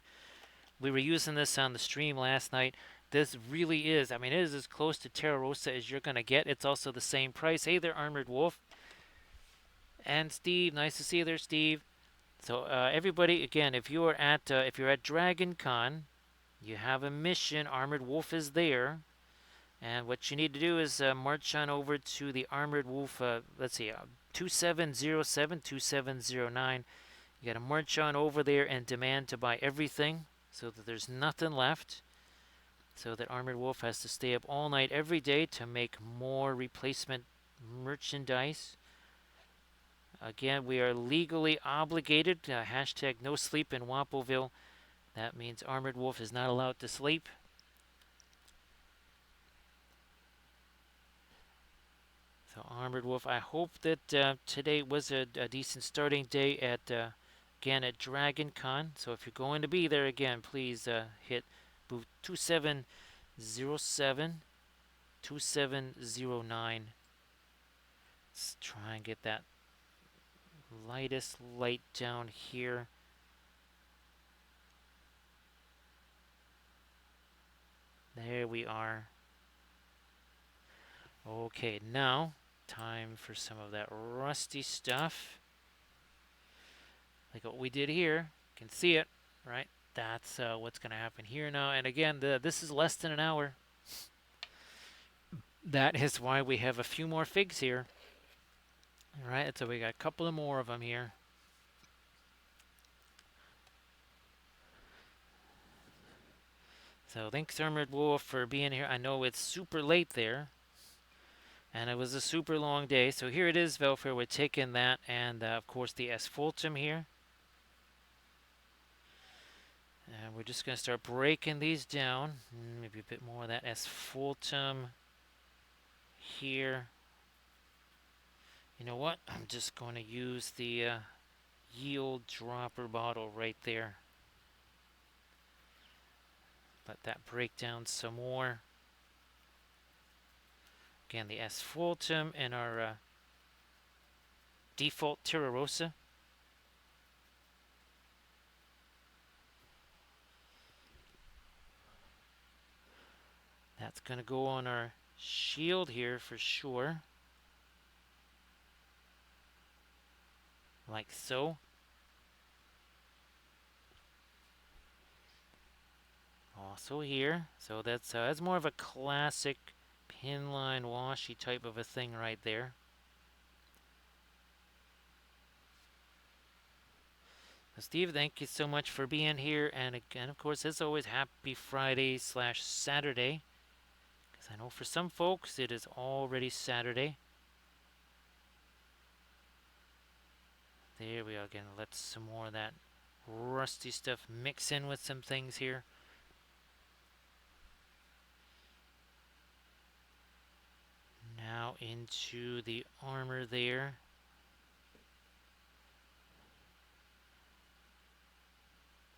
We were using this on the stream last night. This really is. I mean, it is as close to Terra Rosa as you're gonna get. It's also the same price. Hey there, Armored Wolf and Steve. Nice to see you there, Steve. So everybody, again, if you're at Dragon Con, you have a mission. Armored Wolf is there, and what you need to do is march on over to the Armored Wolf. Let's see, 2707, 2709. You got to march on over there and demand to buy everything, so that there's nothing left. So that Armored Wolf has to stay up all night every day to make more replacement merchandise. Again, we are legally obligated. Hashtag no sleep in Wampoville. That means Armored Wolf is not allowed to sleep. So Armored Wolf, I hope that today was a decent starting day again at Dragon Con. So if you're going to be there again, please hit booth 2707, 2709. Let's try and get that lightest light down here. There we are. Okay, now time for some of that rusty stuff. Like what we did here. You can see it, right? That's what's going to happen here now. And again, this is less than an hour. That is why we have a few more figs here. All right, so we got a couple of more of them here. So thanks, Armored Wolf, for being here. I know it's super late there, and it was a super long day. So here it is, Velfair. We're taking that, and of course the asphaltum here. And we're just going to start breaking these down. Maybe a bit more of that asphaltum here. You know what? I'm just going to use the yield dropper bottle right there. Let that break down some more. Again, the asphaltum and our default Terra Rosa. That's going to go on our shield here for sure. Like so. Also here. So that's more of a classic pinline washi type of a thing right there. Steve, thank you so much for being here. And again, of course, as always, happy Friday/Saturday. Because I know for some folks it is already Saturday. There we go again. Let some more of that rusty stuff mix in with some things here. Now into the armor there.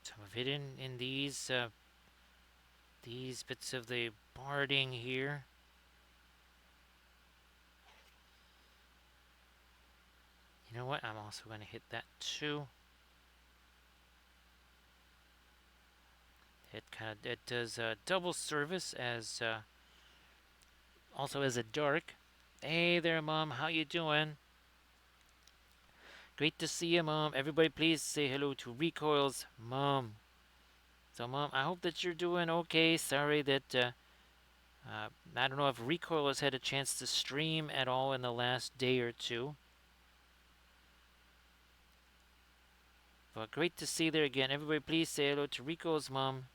Some of it in these bits of the barding here. You know what? I'm also going to hit that too. It does double service as also as a dark. Hey there, Mom. How you doing? Great to see you, Mom. Everybody, please say hello to Recoil's Mom. So, Mom, I hope that you're doing okay. Sorry that I don't know if Recoil has had a chance to stream at all in the last day or two. But great to see you there again. Everybody, please say hello to Recoil's Mom.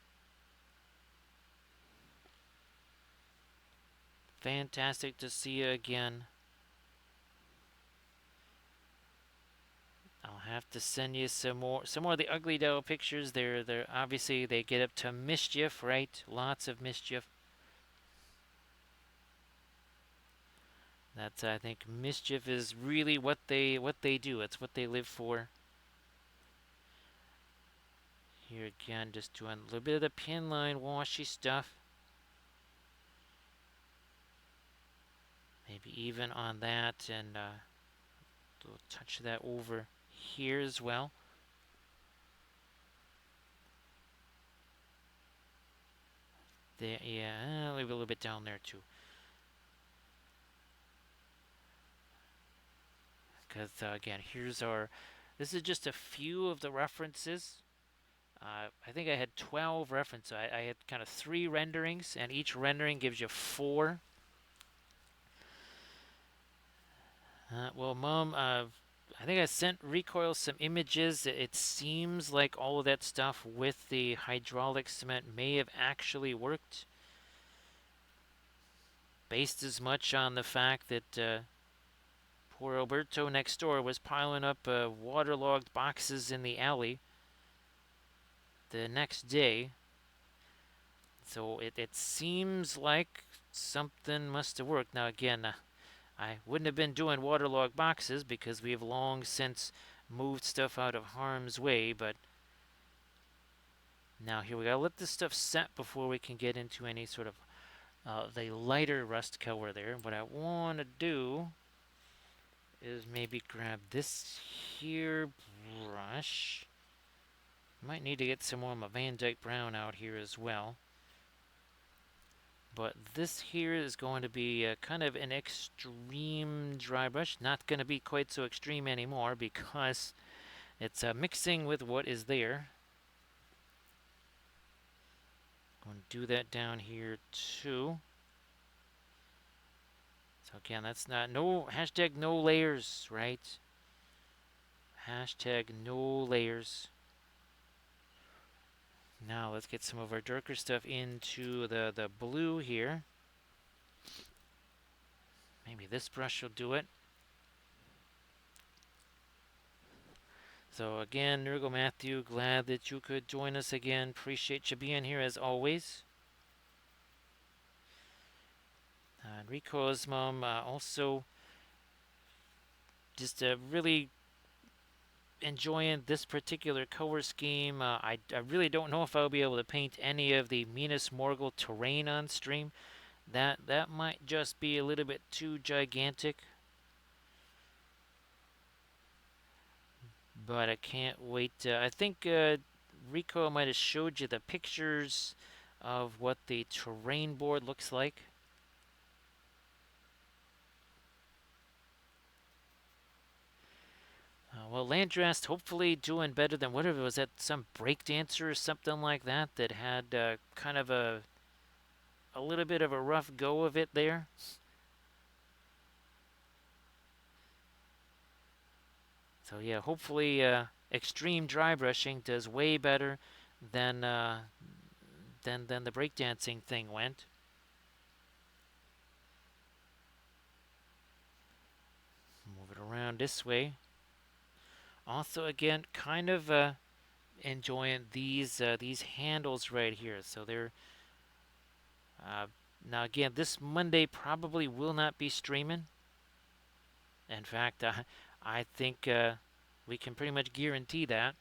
Fantastic to see you again. I'll have to send you some more of the ugly doll pictures. They're obviously they get up to mischief, right? Lots of mischief. That's I think mischief is really what they do. It's what they live for. Here again, just doing a little bit of the pin line washy stuff. Maybe even on that, and we'll touch that over here as well. There, yeah, leave a little bit down there too. Because again, here's our. This is just a few of the references. I think I had 12 references. I had kind of 3 renderings, and each rendering gives you 4. Well, Mom, I think I sent Recoil some images. It seems like all of that stuff with the hydraulic cement may have actually worked. Based as much on the fact that poor Alberto next door was piling up waterlogged boxes in the alley the next day. So it seems like something must have worked. Now, again, I wouldn't have been doing waterlogged boxes because we have long since moved stuff out of harm's way, but now here we gotta let this stuff set before we can get into any sort of the lighter rust color there. What I want to do is maybe grab this here brush. Might need to get some more of my Van Dyke Brown out here as well. But this here is going to be kind of an extreme dry brush. Not going to be quite so extreme anymore because it's mixing with what is there. I'm going to do that down here too. So again, that's not no hashtag no layers, right? Hashtag no layers. Now let's get some of our darker stuff into the blue here. Maybe this brush will do it. So again, Nurgle Matthew, glad that you could join us again. Appreciate you being here as always. Enrico's mom also just really enjoying this particular color scheme. I really don't know if I'll be able to paint any of the Minas Morgul terrain on stream. That might just be a little bit too gigantic. But I can't wait. I think Rico might have showed you the pictures of what the terrain board looks like. Well, Landrast hopefully doing better than whatever was that, some breakdancer or something like that that had kind of a little bit of a rough go of it there. So yeah, hopefully extreme dry brushing does way better than than the breakdancing thing went. Move it around this way. Also, again, kind of enjoying these handles right here. So they're uh, now again, this Monday probably will not be streaming. In fact, I think we can pretty much guarantee that.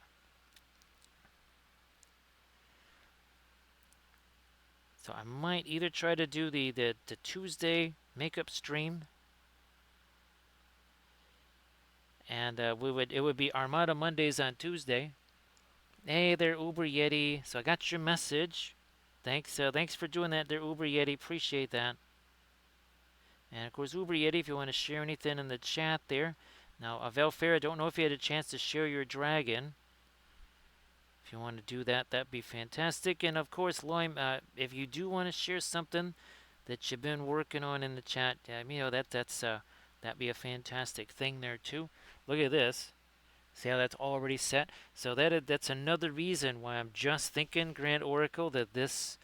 So I might either try to do the Tuesday makeup stream, and it would be Armada Mondays on Tuesday. Hey there, Uber Yeti. So I got your message. Thanks for doing that there, Uber Yeti. Appreciate that. And of course, Uber Yeti, if you want to share anything in the chat there. Now, Velfair, I don't know if you had a chance to share your dragon. If you want to do that, that'd be fantastic. And of course, Loim, if you do want to share something that you've been working on in the chat, that'd be a fantastic thing there too. Look at this. See how that's already set? So that's another reason why I'm just thinking, Grand Oracle, that this,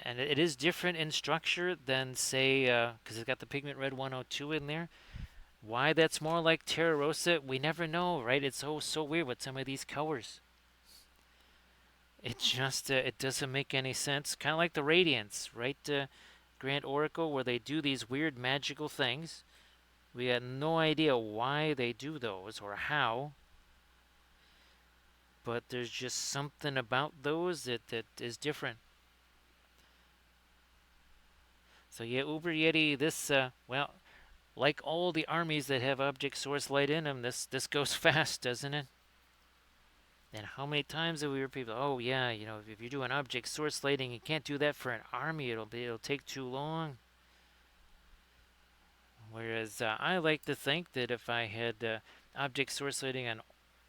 and it is different in structure than, say, because it's got the Pigment Red 102 in there. Why that's more like Terra Rosa, we never know, right? It's so weird with some of these colors. It just it doesn't make any sense. Kind of like the Radiance, right? Grand Oracle, where they do these weird magical things. We had no idea why they do those or how, but there's just something about those that is different. So yeah, Uber Yeti, this well, like all the armies that have object source light in them, this goes fast, doesn't it? And how many times have we heard people, oh yeah, if you're doing object source lighting, you can't do that for an army. It'll take too long. Whereas I like to think that if I had object source lighting on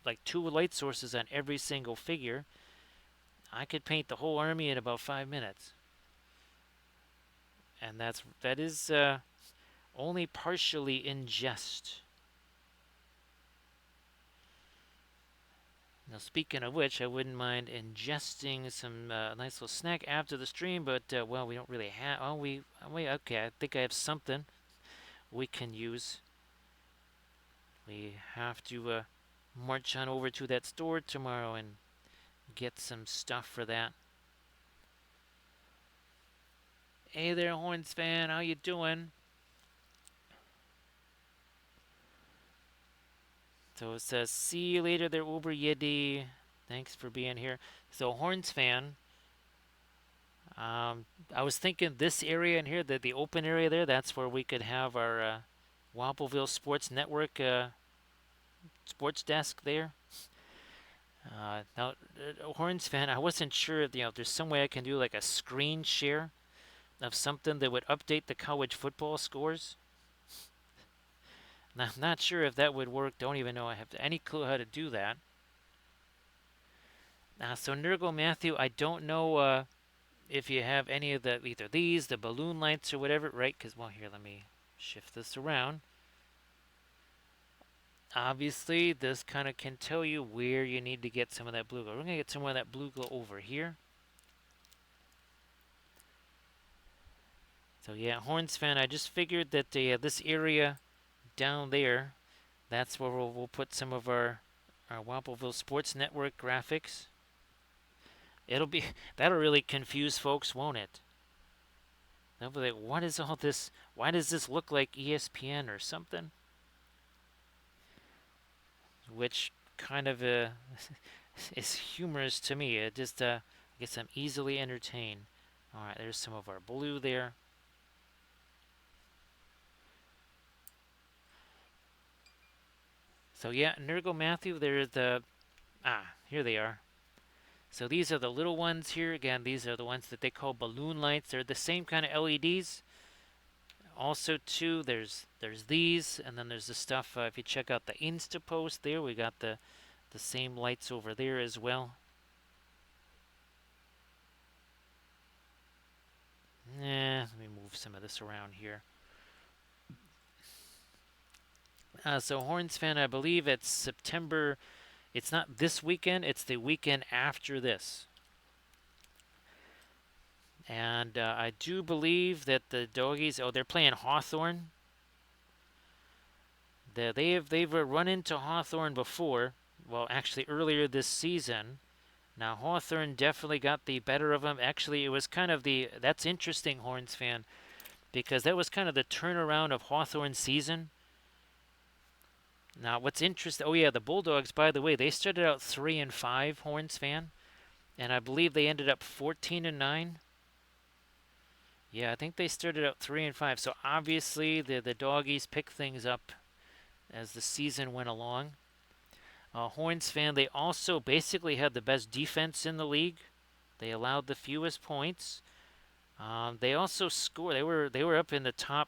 like 2 light sources on every single figure, I could paint the whole army in about 5 minutes. And that is only partially in jest. Now, speaking of which, I wouldn't mind ingesting some nice little snack after the stream, but well, we don't really have. Oh, okay. I think I have something we can use. We have to march on over to that store tomorrow and get some stuff for that. Hey there, Horns fan. How you doing? So it says, see you later there, Uber Yeti. Thanks for being here. So Horns fan, I was thinking this area in here, the open area there, that's where we could have our Wappleville Sports Network sports desk there. Now, Horns fan, I wasn't sure if there's some way I can do like a screen share of something that would update the college football scores. Now, I'm not sure if that would work. Don't even know I have any clue how to do that. So Nurgle Matthew, I don't know if you have any of either these, the balloon lights or whatever, right? Because, well, here, let me shift this around. Obviously, this kind of can tell you where you need to get some of that blue glow. We're going to get some of that blue glow over here. So yeah, Horns fan, I just figured that this area down there, that's where we'll put some of our Wappleville Sports Network graphics. That'll really confuse folks, won't it? They'll be like, what is all this? Why does this look like ESPN or something? Which kind of is humorous to me. It just I guess I'm easily entertained. All right, there's some of our blue there. So yeah, Nurgle Matthew, there's here they are. So these are the little ones here. Again, these are the ones that they call balloon lights. They're the same kind of LEDs. Also, too, there's these, and then there's the stuff. If you check out the Insta post there, we got the same lights over there as well. Let me move some of this around here. So Horns fan, I believe it's September It's not this weekend, it's the weekend after this. And I do believe that the doggies, oh, they're playing Hawthorne. They've run into Hawthorne before. Well, actually earlier this season. Now Hawthorne definitely got the better of them. Actually, it was kind of that's interesting, Horns fan, because that was kind of the turnaround of Hawthorne's season. Now, what's interesting? Oh yeah, the Bulldogs. By the way, they started out 3-5, Horns fan, and I believe they ended up 14-9. Yeah, I think they started out 3-5. So obviously the doggies picked things up as the season went along. Horns fan, they also basically had the best defense in the league. They allowed the fewest points. They also scored. They were up in the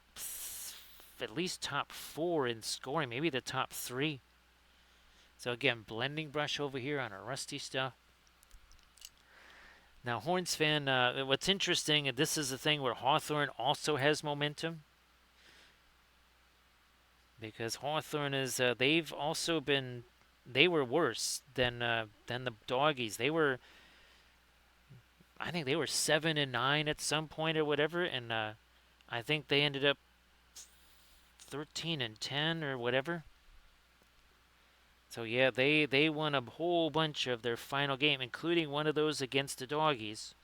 at least top four in scoring, maybe the top three. So again, blending brush over here on our rusty stuff. Now, Horns fan, what's interesting, and this is the thing where Hawthorne also has momentum, because Hawthorne is they've also been they were worse than the doggies. I think they were 7-9 at some point or whatever, and I think they ended up 13-10 or whatever. So yeah, they won a whole bunch of their final game, including one of those against the doggies.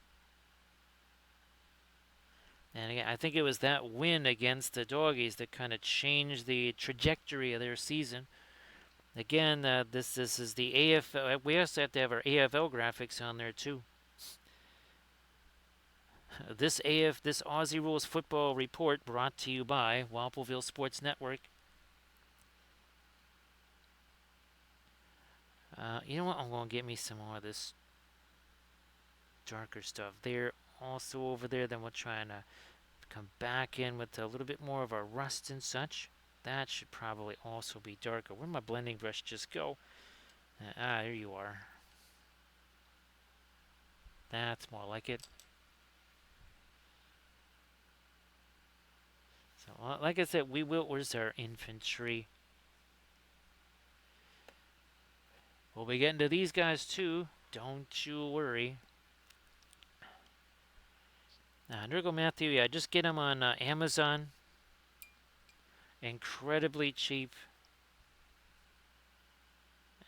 And again, I think it was that win against the doggies that kind of changed the trajectory of their season. Again, this is the AFL. We also have to have our AFL graphics on there too. This Aussie Rules Football Report brought to you by Walpleville Sports Network. You know what? I'm going to get me some more of this darker stuff. They're also over there. Then we'll try and come back in with a little bit more of our rust and such. That should probably also be darker. Where'd my blending brush just go? There you are. That's more like it. So, like I said, where's our infantry? We'll be getting to these guys too. Don't you worry. Nurgle Matthew, yeah, just get him on Amazon. Incredibly cheap.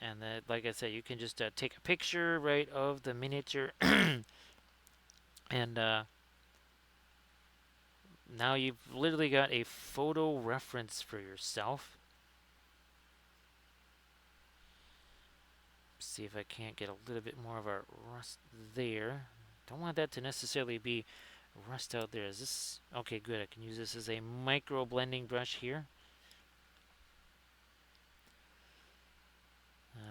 And like I said, you can just take a picture, right, of the miniature. And now you've literally got a photo reference for yourself. See if I can't get a little bit more of our rust there. Don't want that to necessarily be rust out there. Is this okay? Good. I can use this as a micro blending brush here.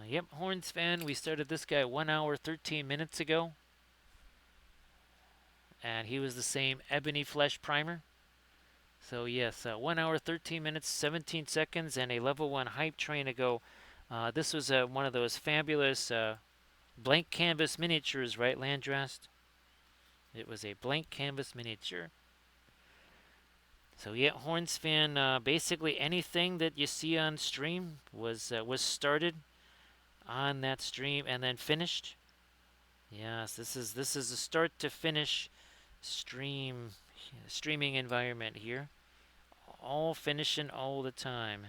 Yep, Horns fan. We started this guy 1 hour 13 minutes ago, and he was the same ebony flesh primer. So yes, 1 hour 13 minutes 17 seconds, and a level 1 hype train ago. This was one of those fabulous blank canvas miniatures, right, Landrast? It was a blank canvas miniature. So yeah, Horns fan. Basically anything that you see on stream was started on that stream and then finished. Yes, this is a start to finish streaming environment here. All finishing all the time.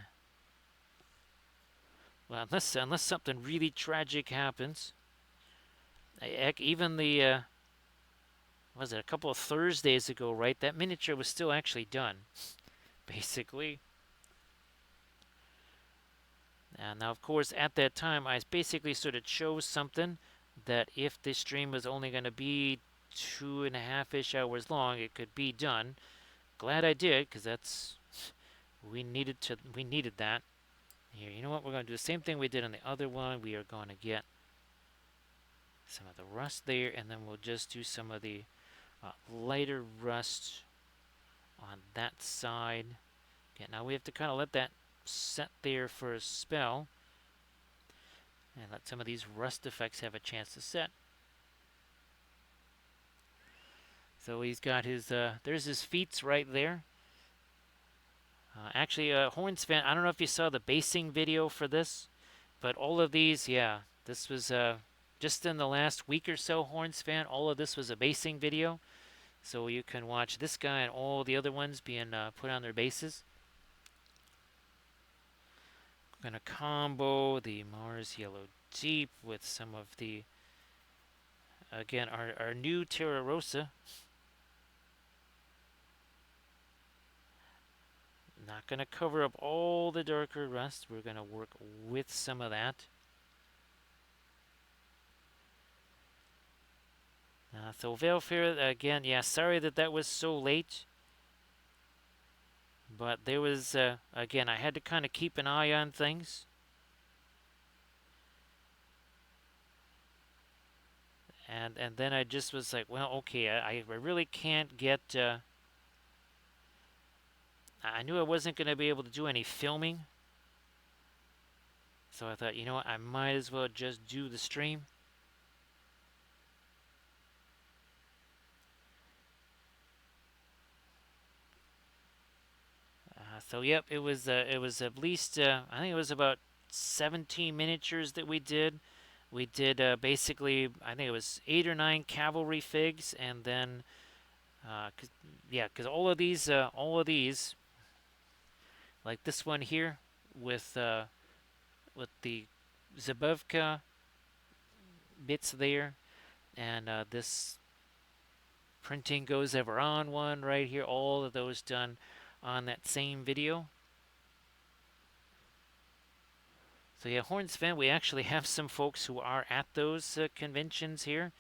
Well, unless something really tragic happens. Even the was it a couple of Thursdays ago, right? That miniature was still actually done, basically. And now, of course, at that time, I basically sort of chose something that if this stream was only going to be 2.5-ish hours long, it could be done. Glad I did, because we needed that. Here, you know what? We're going to do the same thing we did on the other one. We are going to get some of the rust there, and then we'll just do some of the lighter rust on that side. Okay, now we have to kind of let that set there for a spell, and let some of these rust effects have a chance to set. So he's got his, there's his feats right there. Actually, Horns fan, I don't know if you saw the basing video for this, But all of these, yeah, this was just in the last week or so, Horns fan. All of this was a basing video, so you can watch this guy and all the other ones being put on their bases. I'm gonna combo the Mars Yellow Deep with some of the, again, our new Terra Rosa. Not gonna cover up all the darker rust. We're gonna work with some of that. So Veilfair, again, yeah, sorry that that was so late. But there was, again, I had to kind of keep an eye on things. And then I just was like, well, okay, I really can't get, I knew I wasn't going to be able to do any filming. So I thought, you know what, I might as well just do the stream. So yep, it was at least I think it was about 17 miniatures that we did. We did basically I think it was 8 or 9 cavalry figs, and then yeah, because all of these, like this one here, with the Zabevka bits there, and this printing goes ever on one right here. All of those done on that same video. So yeah, Horns fan, we actually have some folks who are at those conventions here.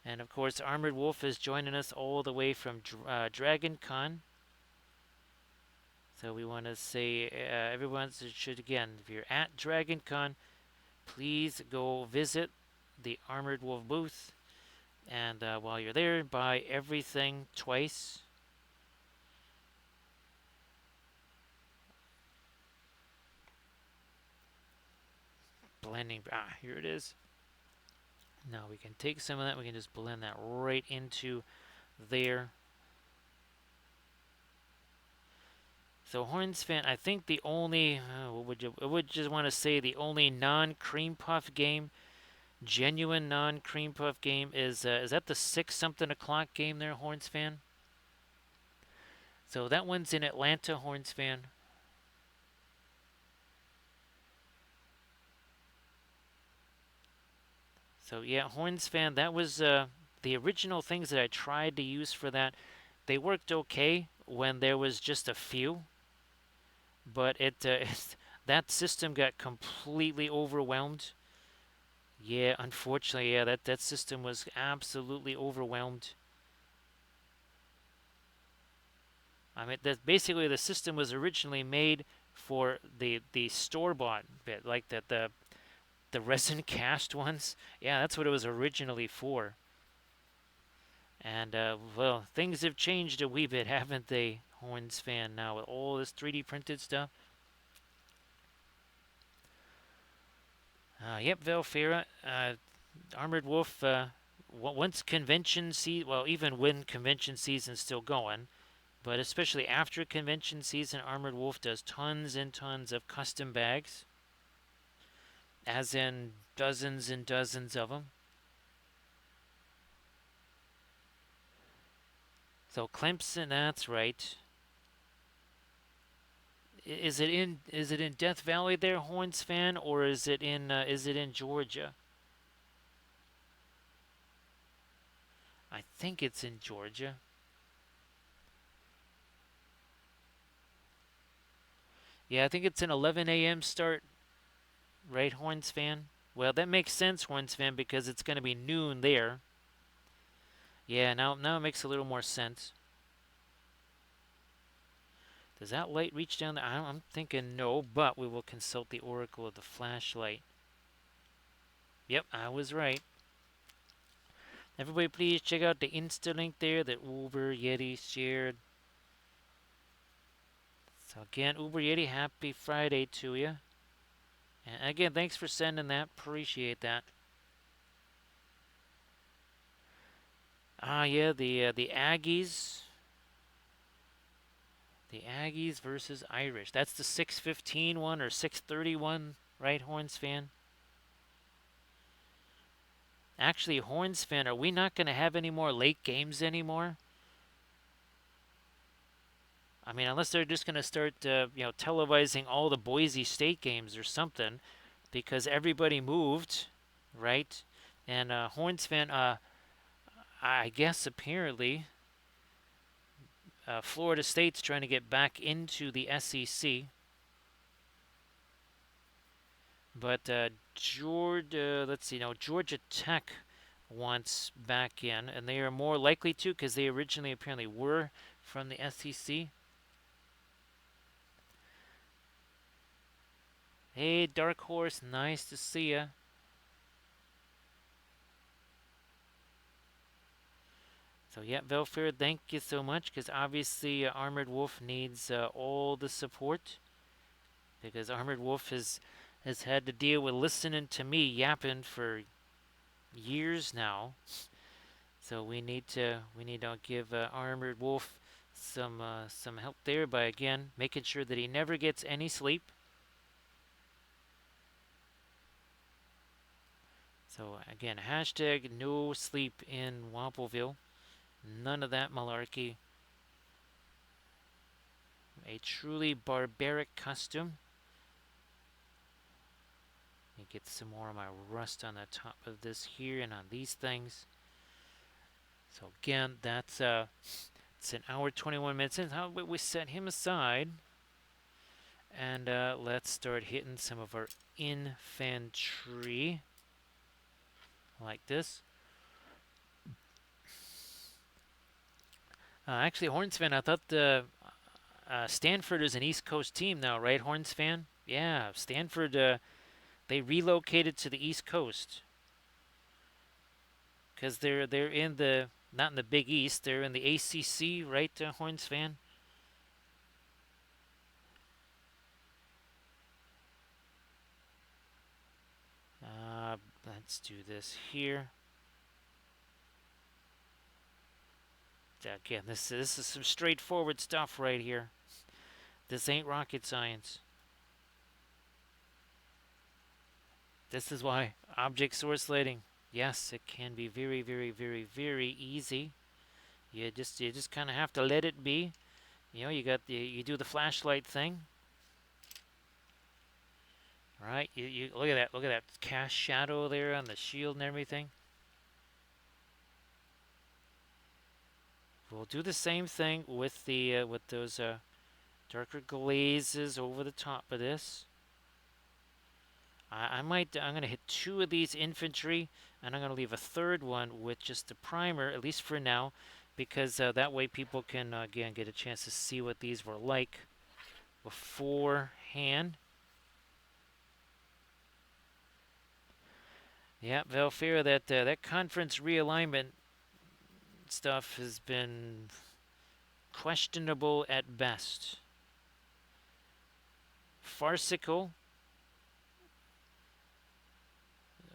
And of course, Armored Wolf is joining us all the way from Dragon Con. So we want to say everyone should, again, if you're at Dragon Con, please go visit the Armored Wolf booth. And while you're there, buy everything twice. Blending, here it is. Now we can take some of that, we can just blend that right into there. So Horns fan, I think the only, I would just want to say the only non-cream puff game, genuine non-cream puff game is that the 6 something o'clock game there, Horns fan? So that one's in Atlanta, Horns fan. So yeah, Horns fan, that was the original things that I tried to use for that. They worked okay when there was just a few, but that system got completely overwhelmed. Yeah, unfortunately, yeah, that system was absolutely overwhelmed. I mean, that basically the system was originally made for the store bought bit, like the resin cast ones. Yeah, that's what it was originally for. And well, things have changed a wee bit, haven't they, Horns fan? Now with all this 3D printed stuff. Yep, Velfera, Armored Wolf. Once convention season, well, even when convention season's still going, but especially after convention season, Armored Wolf does tons and tons of custom bags, as in dozens and dozens of them. So Clemson, that's right. Is it in Death Valley there, Horns fan, or is it in Georgia? I think it's in Georgia. Yeah, I think it's an 11 a.m. start, right, Horns fan? Well, that makes sense, Horns fan, because it's going to be noon there. Yeah, now it makes a little more sense. Does that light reach down there? I'm thinking no, but we will consult the oracle of the flashlight. Yep, I was right. Everybody, please check out the Insta link there that Uber Yeti shared. So again, Uber Yeti, happy Friday to you. And again, thanks for sending that. Appreciate that. Yeah, the Aggies. The Aggies versus Irish. That's the 6:15 one or 6:30 one, right, Horns fan? Actually, Horns fan, are we not going to have any more late games anymore? I mean, unless they're just going to start, televising all the Boise State games or something, because everybody moved, right? And Horns fan, I guess apparently, Florida State's trying to get back into the SEC, but Georgia, let's see, no, Georgia Tech wants back in, and they are more likely to because they originally apparently were from the SEC. Hey, Dark Horse, nice to see ya. So yeah, Velfair, thank you so much, because obviously Armored Wolf needs all the support, because Armored Wolf has had to deal with listening to me yapping for years now. So we need to give Armored Wolf some help there by again making sure that he never gets any sleep. So again, hashtag no sleep in Wampleville. None of that malarkey. A truly barbaric custom. Let me get some more of my rust on the top of this here and on these things. So again, that's it's an hour 21 minutes in. How about we set him aside and let's start hitting some of our infantry like this. Actually, Horns fan, I thought the Stanford is an East Coast team now, right? Horns fan, yeah. Stanford, they relocated to the East Coast because they're in the not in the Big East. They're in the ACC, right? Horns fan. Let's do this here. Again, this is some straightforward stuff right here. This ain't rocket science. This is why object source lighting. Yes, it can be very, very, very, very easy. You just kind of have to let it be. You do the flashlight thing, right? You look at that cast shadow there on the shield and everything. We'll do the same thing with the with those darker glazes over the top of this. I'm gonna hit two of these infantry, and I'm gonna leave a third one with just the primer, at least for now, because that way people can again get a chance to see what these were like beforehand. Yeah, Valfira, that conference realignment stuff has been questionable at best. Farcical,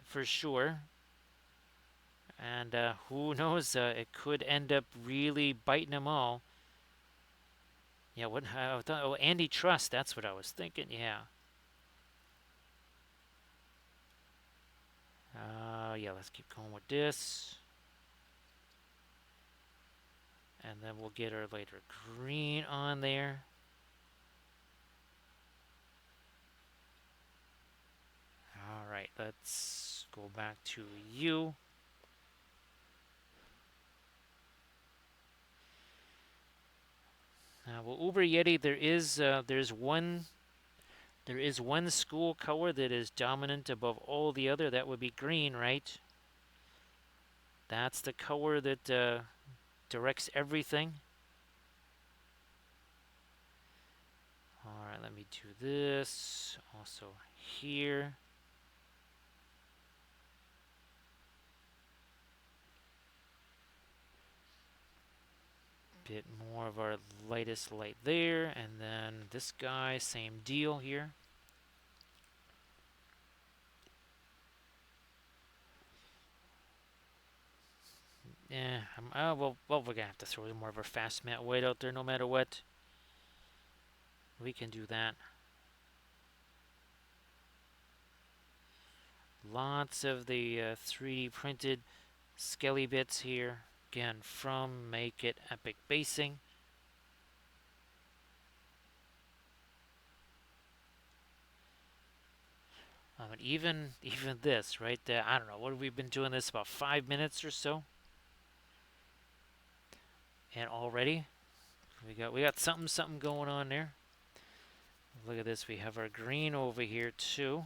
for sure. And who knows, it could end up really biting them all. Yeah, what? I thought, oh, antitrust, that's what I was thinking, yeah. Yeah, let's keep going with this. And then we'll get our later green on there. All right, let's go back to you. Well, Uber Yeti, there is one school color that is dominant above all the other. That would be green, right? That's the color that directs everything. All right, let me do this also here. Bit more of our lightest light there, and then this guy, same deal here. Yeah, well, we're gonna have to throw more of our fast matte white out there, no matter what. We can do that. Lots of the 3D printed skelly bits here. Again, from Make It Epic Basing. And even this right there, I don't know what have we been doing this about 5 minutes or so, and already we got something going on there. Look at this, we have our green over here too.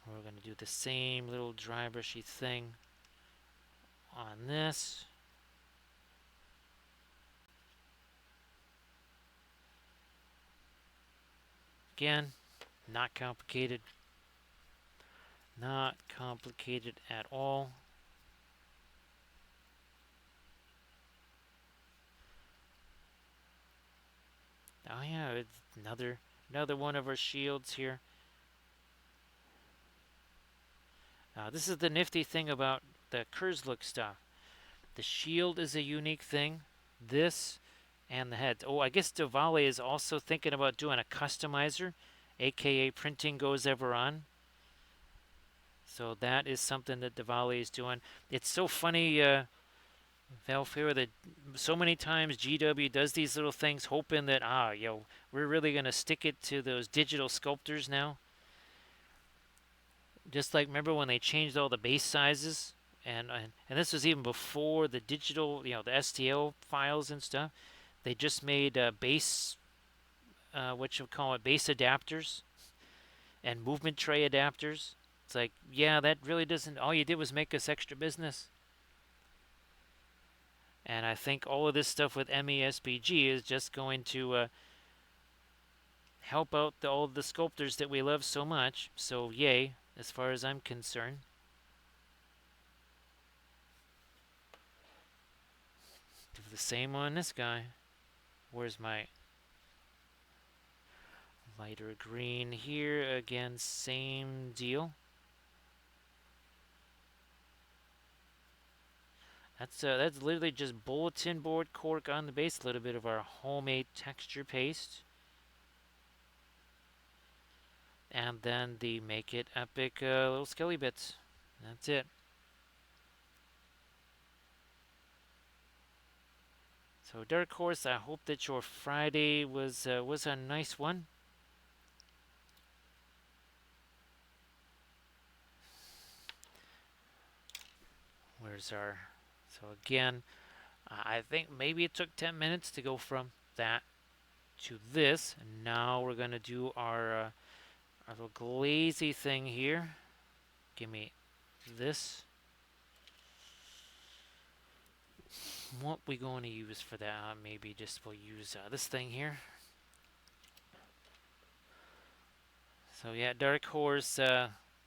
We're going to do the same little dry brushy thing on this. Again, not complicated. Not complicated at all. Oh yeah, it's another one of our shields here. This is the nifty thing about the Kurzlook stuff. The shield is a unique thing. This and the head. Oh, I guess Diwali is also thinking about doing a customizer, aka printing goes ever on. So that is something that Diwali is doing. It's so funny, Valfair, that so many times GW does these little things hoping that, we're really going to stick it to those digital sculptors now. Just like, remember when they changed all the base sizes? And this was even before the digital, the STL files and stuff. They just made base, what you call it, base adapters and movement tray adapters. It's like, yeah, that really doesn't. All you did was make us extra business. And I think all of this stuff with MESBG is just going to help out all the sculptors that we love so much. So, yay, as far as I'm concerned. Do the same on this guy. Where's my lighter green here? Again, same deal. That's literally just bulletin board cork on the base. A little bit of our homemade texture paste. And then the Make It Epic little skelly bits. That's it. So Dark Horse, I hope that your Friday was a nice one. Where's our? So again, I think maybe it took 10 minutes to go from that to this. And now we're gonna do our little glazy thing here. Give me this. What we going to use for that? Maybe just we'll use this thing here. So yeah, Dark Horse.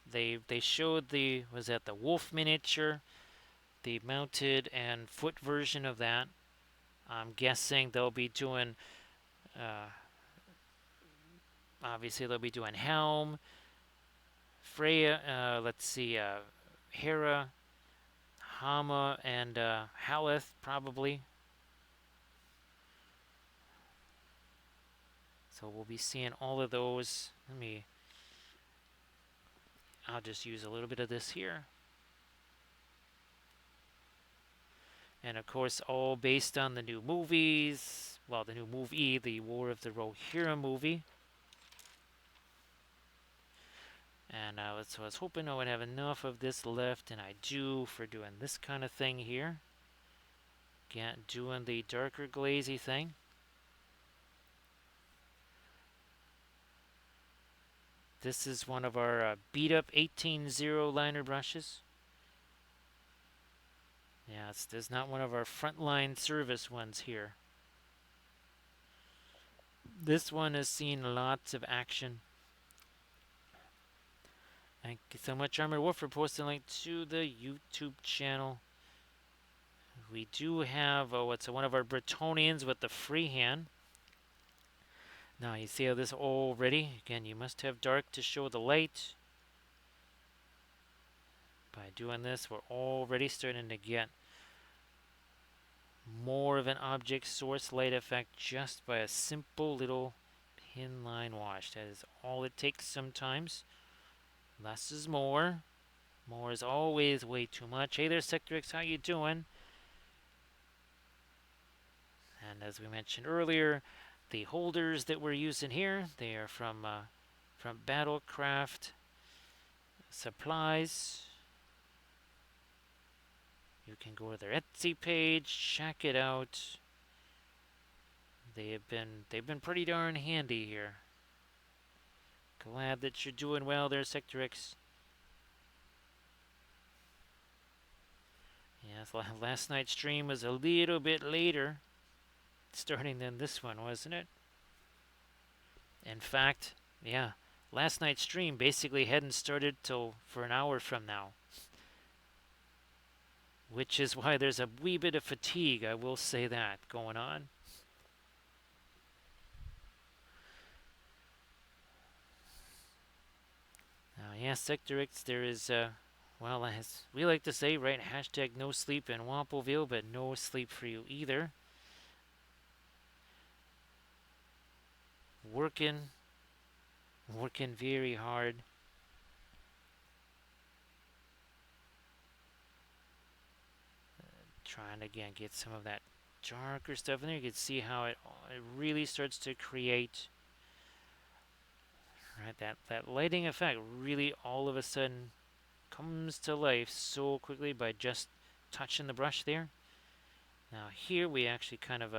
They showed the the wolf miniature, the mounted and foot version of that. I'm guessing they'll be doing. Obviously, they'll be doing Helm, Freya. Let's see, Hera, Hama, and Haleth probably. So we'll be seeing all of those. I'll just use a little bit of this here. And of course, all based on the new movies. Well, the new movie, the War of the Rohirrim movie. And so I was hoping I would have enough of this left, and I do, for doing this kind of thing here. Again, doing the darker glazy thing. This is one of our beat up 18-0 liner brushes. Yeah, it's not one of our frontline service ones here. This one has seen lots of action. Thank you so much, Armored Wolf, for posting a link to the YouTube channel. We do have one of our Bretonians with the freehand. Now you see how this already, again, you must have dark to show the light. By doing this, we're already starting to get more of an object source light effect just by a simple little inline wash. That is all it takes sometimes. Less is more. More is always way too much. Hey there, Sector X, how you doing? And as we mentioned earlier, the holders that we're using here, they are from Battlecraft Supplies. You can go to their Etsy page, check it out. They've been pretty darn handy here. Glad that you're doing well there, Sector X. Yes, last night's stream was a little bit later starting than this one, wasn't it? In fact, yeah, last night's stream basically hadn't started till for an hour from now, which is why there's a wee bit of fatigue, I will say that, going on. Yeah, Sector X, there is, well, as we like to say, right, hashtag no sleep in Wampleville, but no sleep for you either. Working, working very hard. Trying to, again, get some of that darker stuff in there. You can see how it really starts to create, right, that lighting effect really all of a sudden comes to life so quickly by just touching the brush there. Now here we actually kind of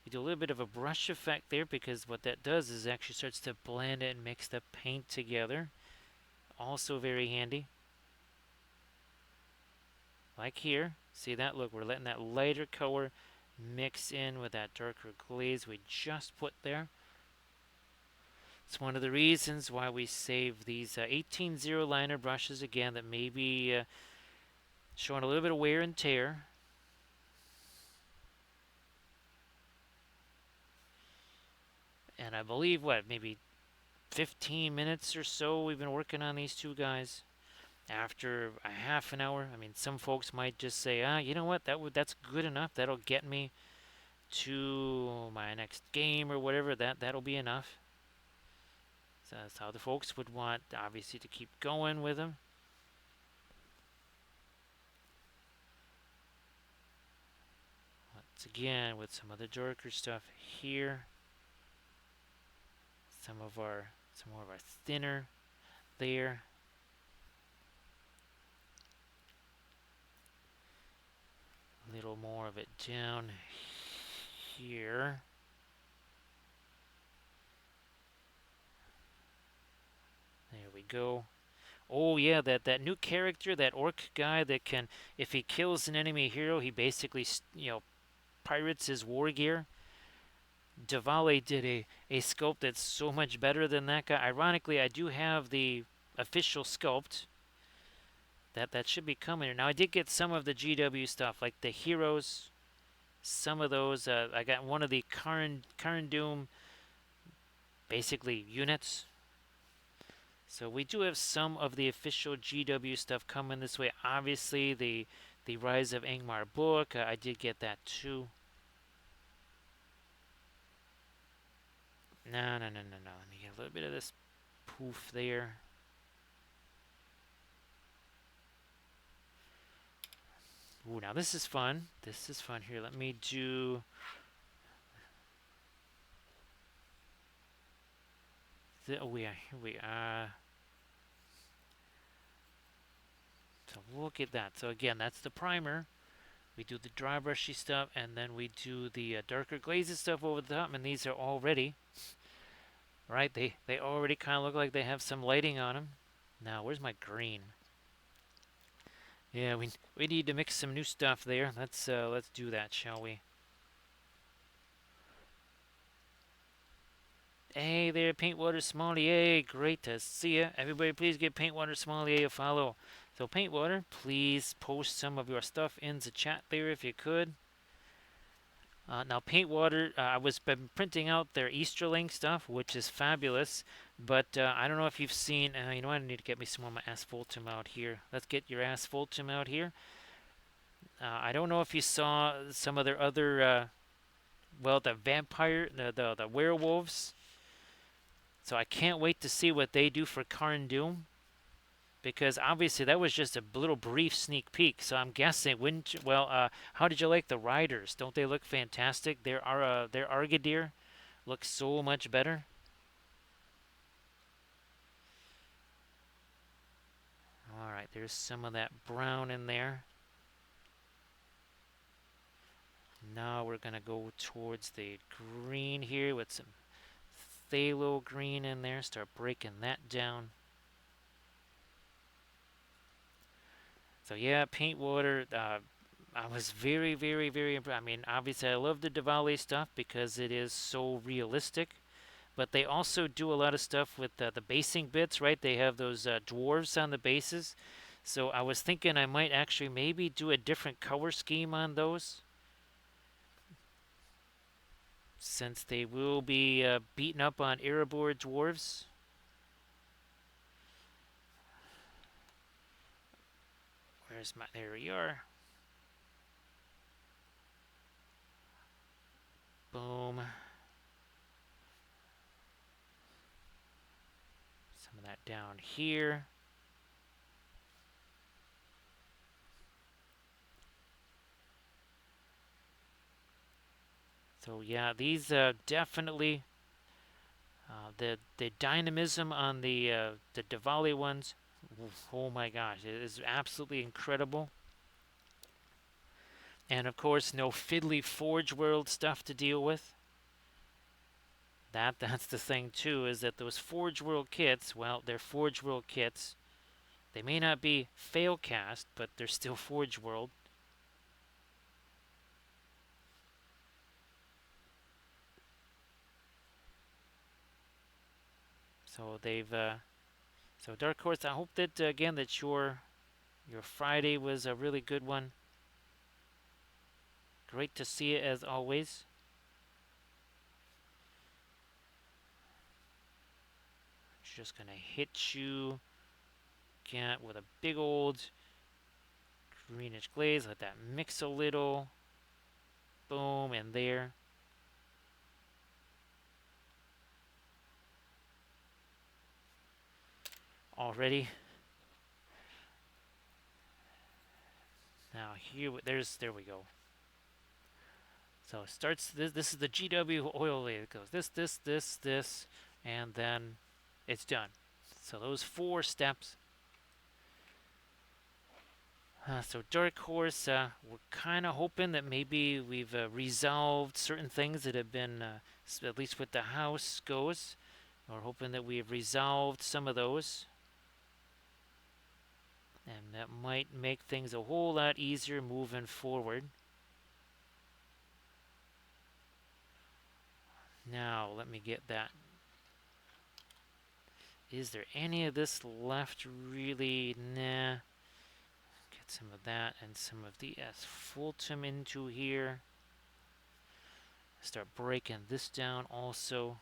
we do a little bit of a brush effect there, because what that does is actually starts to blend it and mix the paint together. Also very handy. Like here, see that? Look, we're letting that lighter color mix in with that darker glaze we just put there. It's one of the reasons why we save these 18-0 liner brushes, again, that may be showing a little bit of wear and tear. And I believe, what, maybe 15 minutes or so we've been working on these two guys. After a half an hour, I mean, some folks might just say, you know what, that's good enough. That'll get me to my next game or whatever. That'll be enough. So that's how the folks would want, obviously, to keep going with them. Once again, with some of the darker stuff here, some more of our thinner there. A little more of it down here. There we go. Oh yeah, that new character, that orc guy that can, if he kills an enemy hero, he basically, pirates his war gear. Davale did a sculpt that's so much better than that guy. Ironically, I do have the official sculpt. That should be coming. Now I did get some of the GW stuff, like the heroes. Some of those, I got one of the Karn Doom, basically units. So we do have some of the official GW stuff coming this way. Obviously, the Rise of Angmar book, I did get that too. No. Let me get a little bit of this poof there. Ooh, now this is fun. This is fun here. Let me do. Oh yeah, here we are. So look at that. So again, that's the primer. We do the dry brushy stuff, and then we do the darker glazes stuff over the top, and these are all ready. Right? They already kind of look like they have some lighting on them. Now, where's my green? Yeah, we need to mix some new stuff there. Let's do that, shall we? Hey there, Paintwater Sommelier. Great to see you. Everybody, please give Paintwater Sommelier a follow. So, Paintwater, please post some of your stuff in the chat there if you could. Now, Paintwater, I was been printing out their Easterling stuff, which is fabulous. But I don't know if you've seen. You know what? I need to get me some of my asphaltum out here. Let's get your asphaltum out here. I don't know if you saw some of their other well, the vampire, the werewolves. So I can't wait to see what they do for Karn Doom, because obviously that was just a little brief sneak peek. So I'm guessing, wouldn't you, well, how did you like the riders? Don't they look fantastic? Their Argadir looks so much better. All right, there's some of that brown in there. Now we're gonna go towards the green here with some phthalo green in there. Start breaking that down. So yeah, paint water. I was very, very, very impressed. I mean, obviously, I love the Diwali stuff because it is so realistic. But they also do a lot of stuff with the basing bits, right? They have those dwarves on the bases. So I was thinking I might actually maybe do a different color scheme on those, since they will be beaten up on Erebor dwarves. Where's my? There we are. Boom. Some of that down here. So yeah, these definitely the dynamism on the Diwali ones. Oh my gosh, it is absolutely incredible. And of course, no fiddly Forge World stuff to deal with. That's the thing too, is that those Forge World kits, well, they're Forge World kits. They may not be fail cast, but they're still Forge World. So they've so Dark Horse. I hope that again that your Friday was a really good one. Great to see it as always. Just gonna hit you again with a big old greenish glaze. Let that mix a little. Boom, and there. Already. Now here, there we go. So it starts. This is the GW oil layer. It goes this, and then it's done. So those 4 steps. So Dark Horse, we're kind of hoping that maybe we've resolved certain things that have been, at least with the house goes. We're hoping that we have resolved some of those. And that might make things a whole lot easier moving forward. Now, let me get that. Is there any of this left really? Nah. Get some of that and some of the asphaltum into here. Start breaking this down also.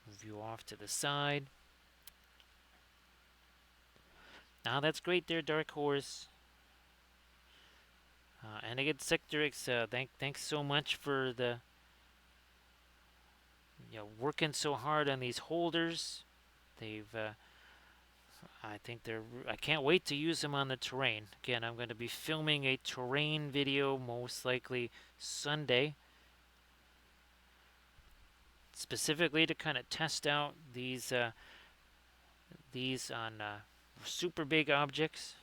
Move you off to the side. Now that's great there, Dark Horse. And again, Sectorix, thanks so much for the working so hard on these holders. They've I think they're. I can't wait to use them on the terrain. Again, I'm going to be filming a terrain video most likely Sunday, specifically to kind of test out these on super big objects.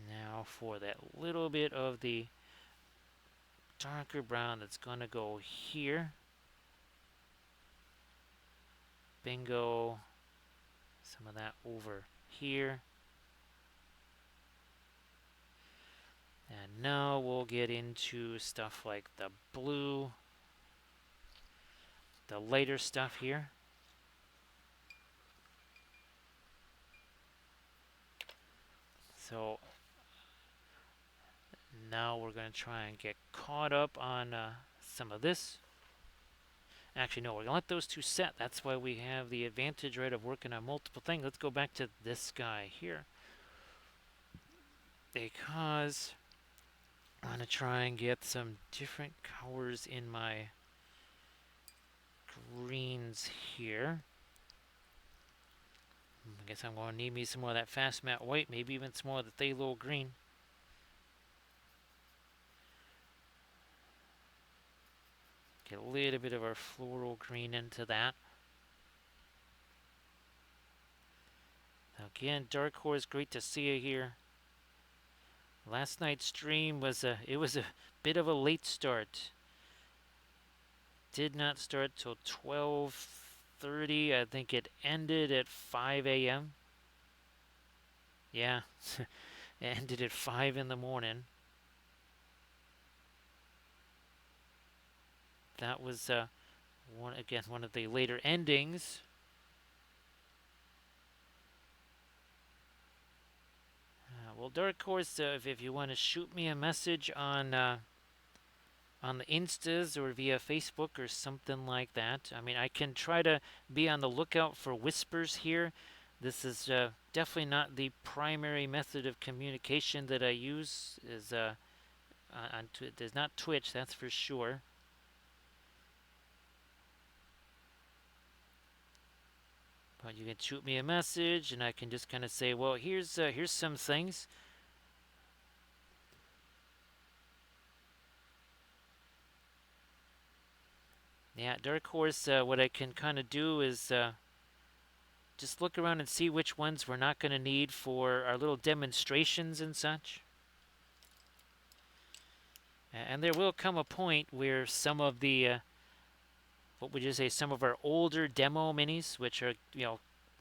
Now for that little bit of the darker brown that's going to go here. Bingo. Some of that over here. And now we'll get into stuff like the blue, the lighter stuff here. So now we're going to try and get caught up on some of this. Actually, no, we're going to let those two set. That's why we have the advantage, right, of working on multiple things. Let's go back to this guy here. Because I want to try and get some different colors in my greens here. I guess I'm going to need me some more of that fast matte white, maybe even some more of the phthalo green. Get a little bit of our floral green into that. Again, Dark Horse, great to see you here. Last night's stream was a bit of a late start. Did not start till 12:30. I think it ended at 5 a.m. Yeah, it ended at 5 in the morning. That was one of the later endings. Well, Dark Horse, if you want to shoot me a message on the Instas or via Facebook or something like that. I mean, I can try to be on the lookout for whispers here. This is definitely not the primary method of communication that I use. There's not Twitch, that's for sure. But you can shoot me a message, and I can just kind of say, well, here's some things. Yeah, Dark Horse. What I can kind of do is just look around and see which ones we're not going to need for our little demonstrations and such. And there will come a point where some of the, what would you say, some of our older demo minis, which are,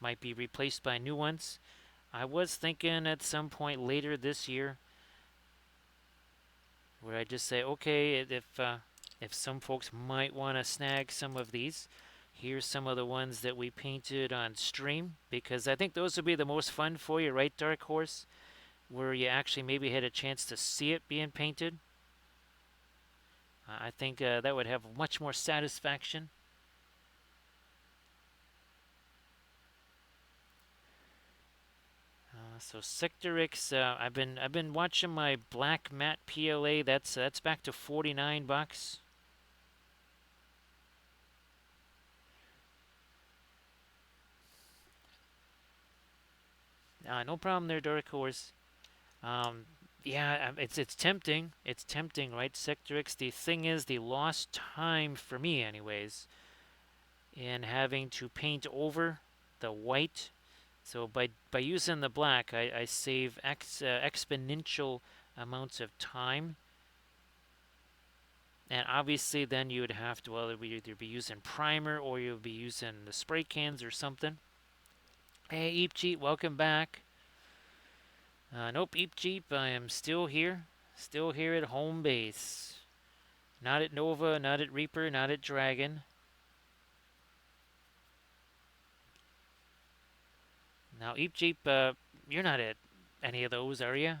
might be replaced by new ones. I was thinking at some point later this year where I just say, okay, if some folks might want to snag some of these, here's some of the ones that we painted on stream, because I think those would be the most fun for you, right, Dark Horse? Where you actually maybe had a chance to see it being painted. I think that would have much more satisfaction. So Sector X, I've been watching my black matte PLA. That's back to $49. No problem there, Dark Horse. Yeah, it's tempting. It's tempting, right? Sector X. The thing is, the lost time for me, anyways, in having to paint over the white. So by using the black, I save exponential amounts of time. And obviously, then you would have to, well, either be using primer or you'll be using the spray cans or something. Hey, Eep Jeep, welcome back. Nope, Eep Jeep, I am still here. Still here at home base. Not at Nova, not at Reaper, not at Dragon. Now, Eep Jeep, you're not at any of those, are you?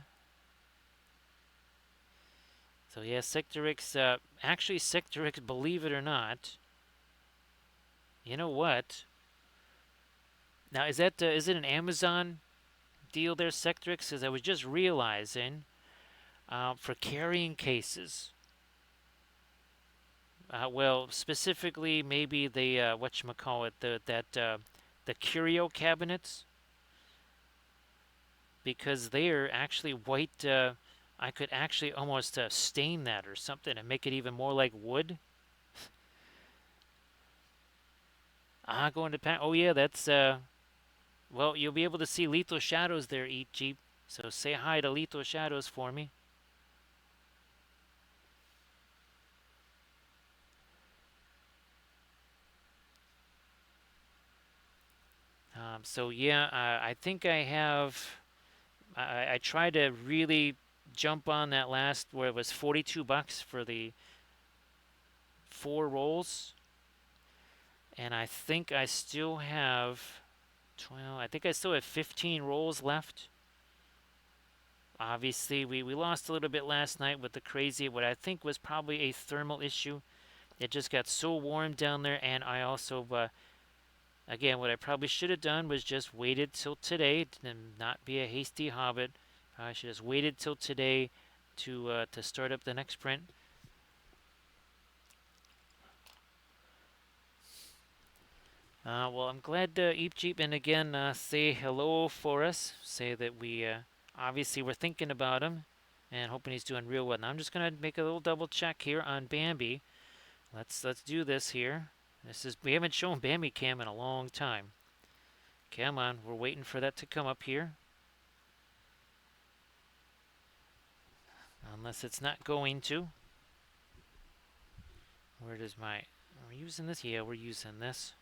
So yeah, Sector X, actually Sector X, believe it or not, you know what? Now, is it an Amazon deal there, Sector X? Because I was just realizing, for carrying cases, well, specifically maybe the whatchamacallit, the curio cabinets, because they're actually white. I could actually almost stain that or something and make it even more like wood. Going to pack. Oh yeah, that's well, you'll be able to see Lethal Shadows there, Eat Jeep. So say hi to Lethal Shadows for me. So yeah, I think I have. I tried to really jump on that last where it was $42 for the 4 rolls, and I think I still have 12. I think I still have 15 rolls left. Obviously, we lost a little bit last night with the crazy, what I think was probably a thermal issue. It just got so warm down there, and I also, again, what I probably should have done was just waited till today and not be a hasty hobbit. I should have waited till today to start up the next print. Well, I'm glad Eep Jeep and again say hello for us. Say that we obviously we're thinking about him and hoping he's doing real well. Now I'm just gonna make a little double check here on Bambi. Let's do this here. This is we haven't shown Bambi Cam in a long time. Come on, we're waiting for that to come up here. Unless it's not going to. Where does my... Are we using this? Yeah, we're using this.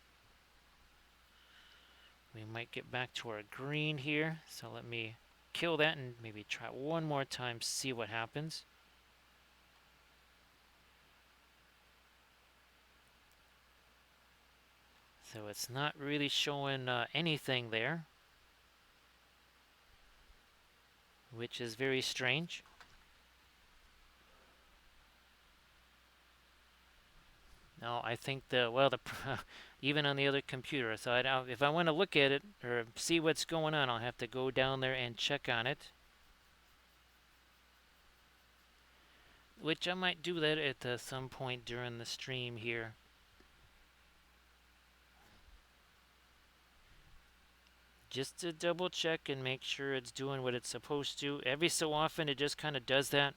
We might get back to our green here. So let me kill that and maybe try one more time, see what happens. So it's not really showing anything there, which is very strange. No, I think the even on the other computer. So if I want to look at it or see what's going on, I'll have to go down there and check on it. Which I might do that at some point during the stream here. Just to double check and make sure it's doing what it's supposed to. Every so often it just kind of does that.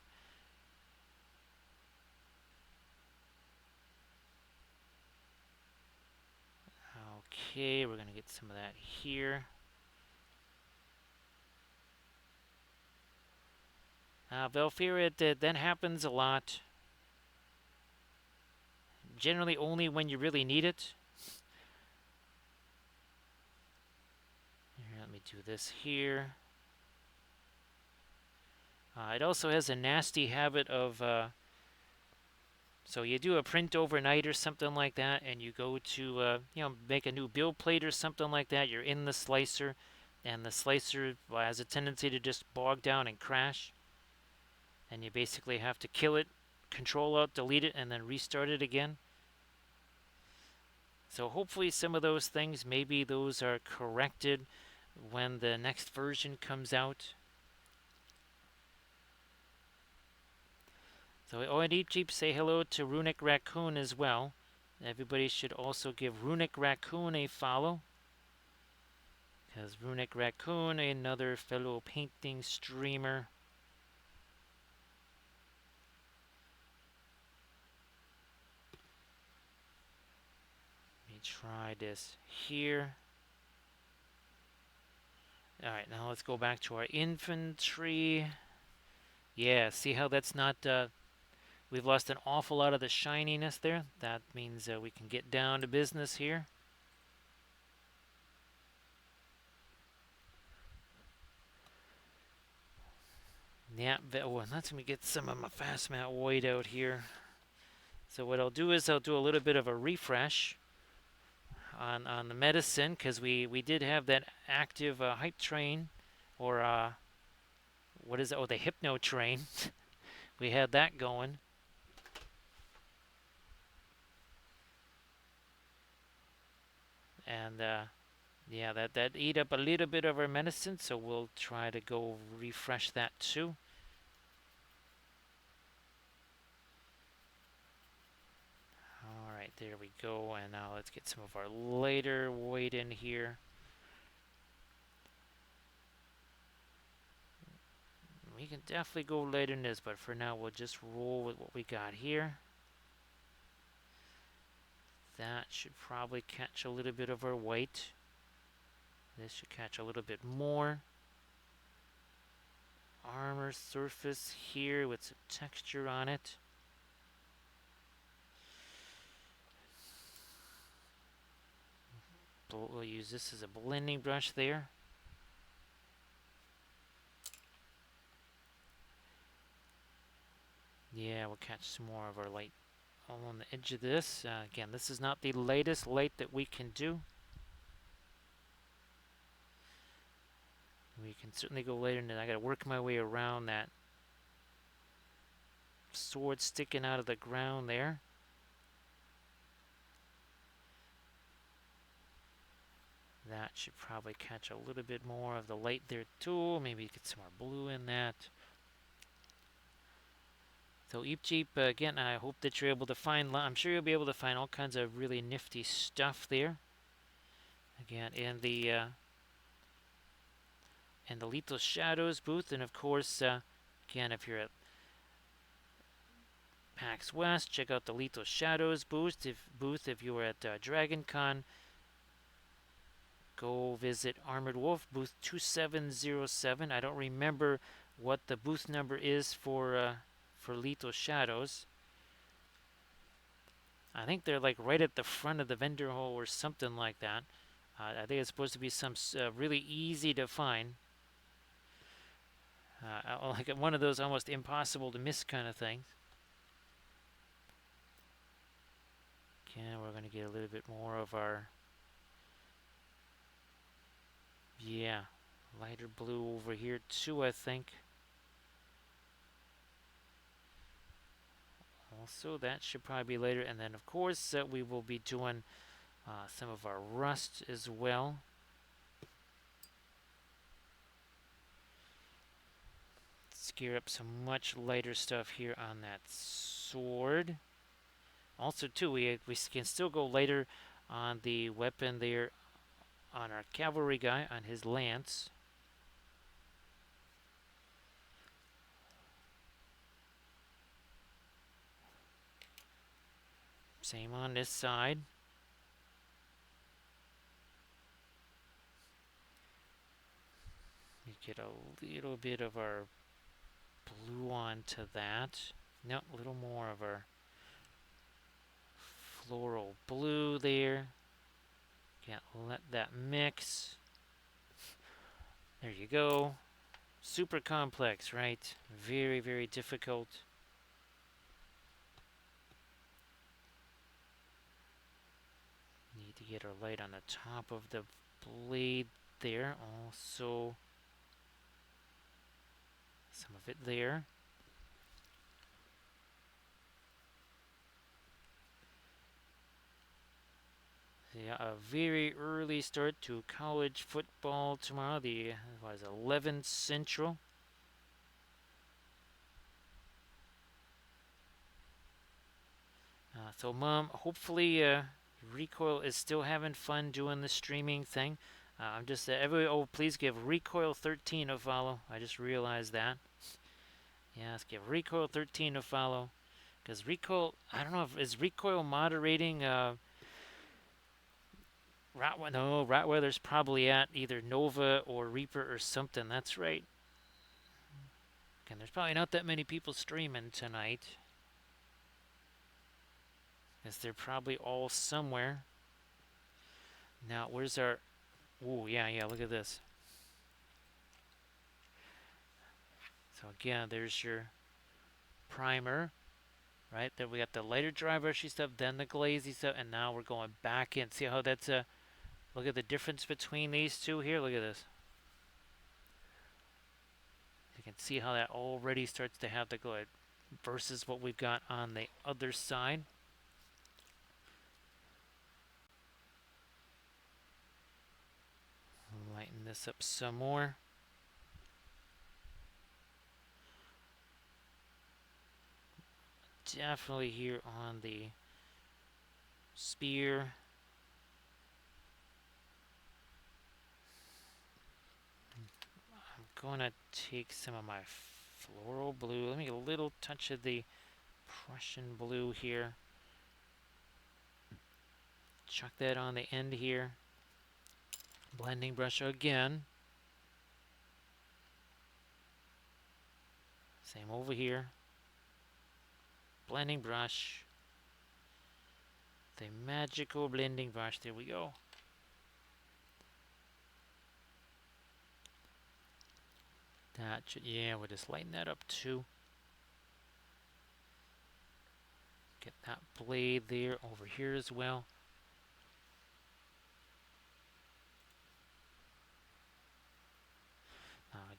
Okay, we're going to get some of that here. Valkyria, that happens a lot. Generally only when you really need it. Here, let me do this here. It also has a nasty habit of... so you do a print overnight or something like that, and you go to make a new build plate or something like that. You're in the slicer, and the slicer has a tendency to just bog down and crash. And you basically have to kill it, control out, delete it, and then restart it again. So hopefully some of those things, maybe those are corrected when the next version comes out. So Oedip Jeep, say hello to Runic Raccoon as well. Everybody should also give Runic Raccoon a follow. Because Runic Raccoon, another fellow painting streamer. Let me try this here. Alright, now let's go back to our infantry. Yeah, see how that's not... we've lost an awful lot of the shininess there. That means we can get down to business here. Yeah, let me get some of my fast mat white out here. So what I'll do is I'll do a little bit of a refresh on the medicine, because we did have that active hype train, or what is it? Oh, the hypno train. We had that going. And yeah, that ate up a little bit of our medicine, so we'll try to go refresh that too. Alright, there we go. And now let's get some of our lighter weight in here. We can definitely go later in this, but for now we'll just roll with what we got here. That should probably catch a little bit of our white. This should catch a little bit more. Armor surface here with some texture on it. We'll use this as a blending brush there. Yeah, we'll catch some more of our light along the edge of this. Again, this is not the lightest light that we can do. We can certainly go later, and then I got to work my way around that sword sticking out of the ground there. That should probably catch a little bit more of the light there too. Maybe get some more blue in that. So Eep Jeep, again, I hope that you're able to find, I'm sure you'll be able to find all kinds of really nifty stuff there. Again, in the Lethal Shadows booth, and of course, again, if you're at PAX West, check out the Lethal Shadows booth. If you were at Dragon Con, go visit Armored Wolf booth 2707. I don't remember what the booth number is for Lethal Shadows. I think they're like right at the front of the vendor hall or something like that. I think it's supposed to be some really easy to find, like one of those almost impossible to miss kind of things. Okay, we're going to get a little bit more of our, yeah, lighter blue over here too, I think. Also, that should probably be later. And then, of course, we will be doing some of our rust as well. Let's gear up some much lighter stuff here on that sword. Also, too, we can still go later on the weapon there on our cavalry guy, on his lance. Same on this side. We get a little bit of our blue onto that. No, a little more of our floral blue there. Can't let that mix. There you go. Super complex, right? Very, very difficult. Need to get our light on the top of the blade there. Also, some of it there. Yeah, a very early start to college football tomorrow. The was 11 Central. So, Mom, hopefully, Recoil is still having fun doing the streaming thing. I'm just please give Recoil 13 a follow. I just realized that. Yes, give Recoil 13 a follow, because Recoil, I don't know if is Recoil moderating. Rottweiler's probably at either Nova or Reaper or something. That's right. And there's probably not that many people streaming tonight, as they're probably all somewhere. Now, where's our... Ooh, yeah, look at this. So again, there's your primer, right? Then we got the lighter dry brushy stuff, then the glazy stuff, and now we're going back in. See how that's a... Look at the difference between these two here. Look at this. You can see how that already starts to have the glow versus what we've got on the other side. Lighten this up some more. Definitely here on the spear. I'm going to take some of my floral blue. Let me get a little touch of the Prussian blue here. Chuck that on the end here. Blending brush again. Same over here. Blending brush. The magical blending brush. There we go. That should, yeah, we'll just lighten that up too. Get that blade there over here as well.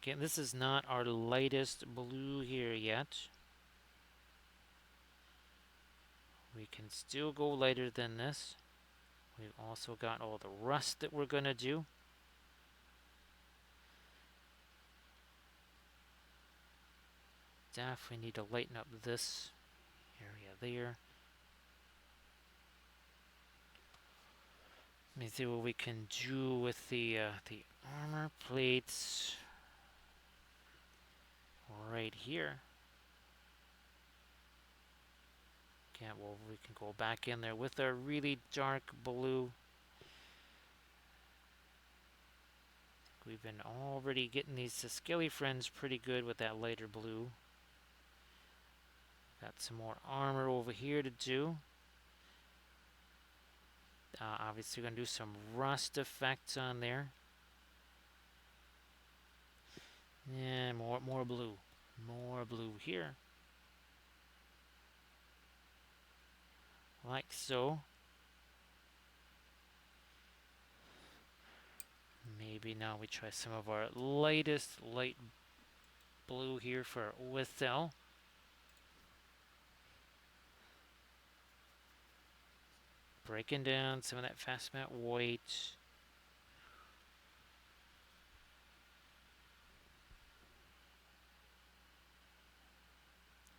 Again, this is not our lightest blue here yet. We can still go lighter than this We've also got all the rust that we're going to do. Definitely need to lighten up this area there. Let me see what we can do with the armor plates right here. Yeah, well, we can go back in there with a really dark blue. We've been already getting these Skelly friends pretty good with that lighter blue. Got some more armor over here to do. Obviously, we're going to do some rust effects on there. Yeah, more blue. More blue here. Like so. Maybe now we try some of our lightest light blue here for OSL. Breaking down some of that fast matte white.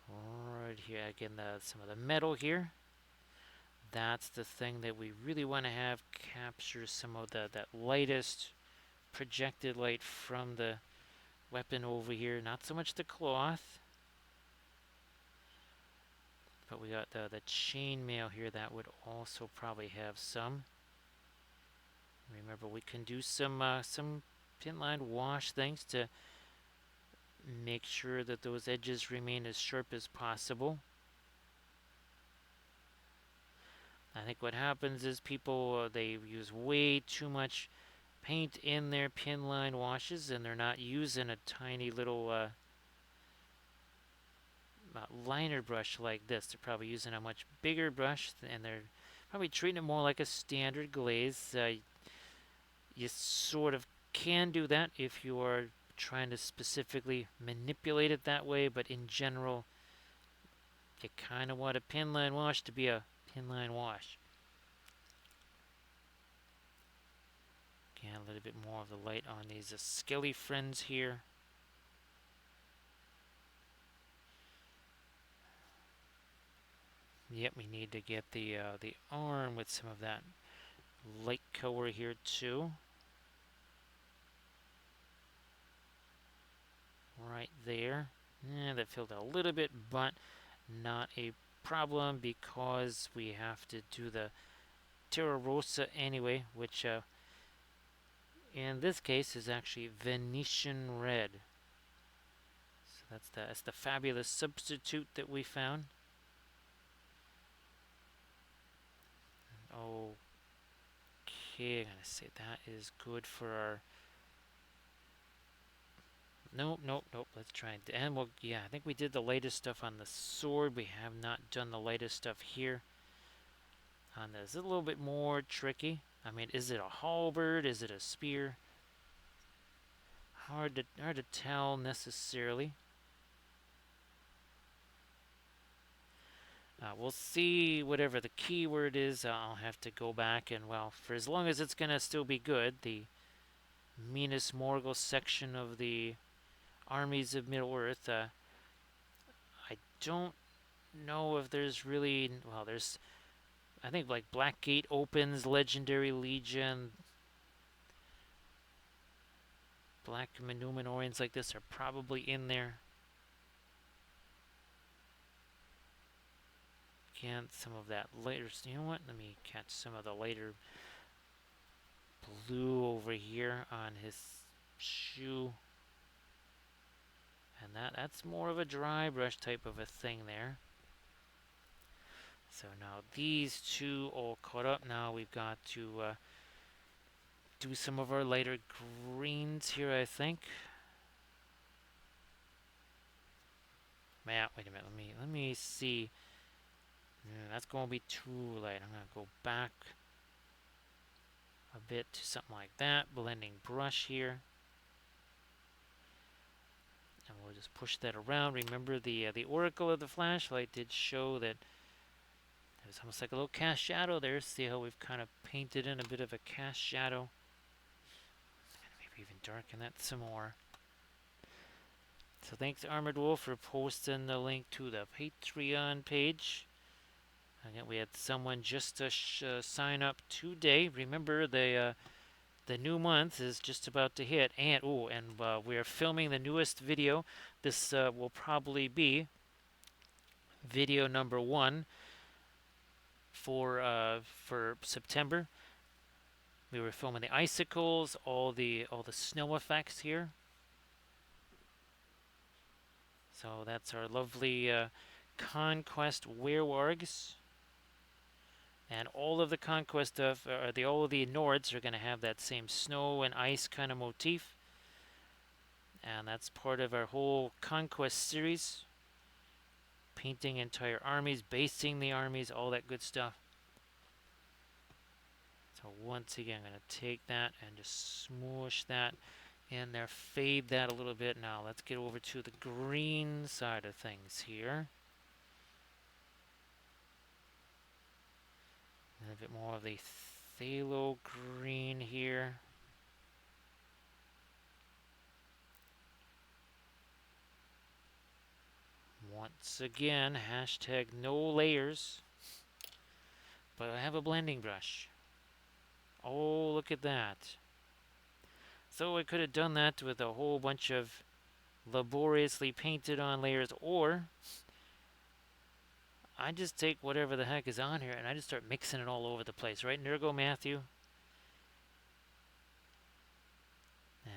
Right here, again, some of the metal here. That's the thing that we really want to have capture some of that lightest projected light from the weapon over here. Not so much the cloth, but we got the chainmail here. That would also probably have some. Remember, we can do some pin line wash things to make sure that those edges remain as sharp as possible. I think what happens is people, they use way too much paint in their pin line washes, and they're not using a tiny little liner brush like this. They're probably using a much bigger brush, and they're probably treating it more like a standard glaze. You sort of can do that if you are trying to specifically manipulate it that way, but in general, you kind of want a pin line wash to be a pin line wash. Again, a little bit more of the light on these skelly friends here. Yep, we need to get the arm with some of that light color here too. Right there. Yeah, that filled a little bit, but not a problem because we have to do the Terra Rosa anyway, which in this case is actually Venetian red. So that's the fabulous substitute that we found. Okay, I'm gonna say that is good for our. Nope, nope, nope. Let's try and yeah, I think we did the latest stuff on the sword. We have not done the latest stuff here. On this, it's a little bit more tricky. I mean, is it a halberd? Is it a spear? Hard to tell necessarily. We'll see whatever the keyword is. I'll have to go back and, well, for as long as it's gonna still be good, the Minas Morgul section of the armies of Middle Earth. I don't know if there's really, well, there's, I think like Blackgate opens, Legendary Legion, Black Numenorians like this are probably in there. Again, some of that later, you know what, let me catch some of the later blue over here on his shoe. And that's more of a dry brush type of a thing there. So now these two all caught up. Now we've got to do some of our lighter greens here, I think. Man, wait a minute. Let me see. That's going to be too light. I'm going to go back a bit to something like that. Blending brush here. And we'll just push that around. Remember the Oracle of the flashlight did show that it's almost like a little cast shadow there. See how we've kind of painted in a bit of a cast shadow. Maybe even darken that some more. So thanks Armored Wolf for posting the link to the Patreon page. Again, we had someone just sign up today. Remember, the new month is just about to hit, and we are filming the newest video. This will probably be video number 1 for September. We were filming the icicles, all the snow effects here. So that's our lovely conquest werewargs. And all of the conquest of all of the Nords are going to have that same snow and ice kind of motif, and that's part of our whole conquest series. Painting entire armies, basing the armies, all that good stuff. So once again, I'm going to take that and just smoosh that in there, fade that a little bit. Now let's get over to the green side of things here. A little bit more of the phthalo green here. Once again, hashtag no layers. But I have a blending brush. Oh, look at that. So I could have done that with a whole bunch of laboriously painted on layers, or I just take whatever the heck is on here and I just start mixing it all over the place, right, Nurgle Matthew?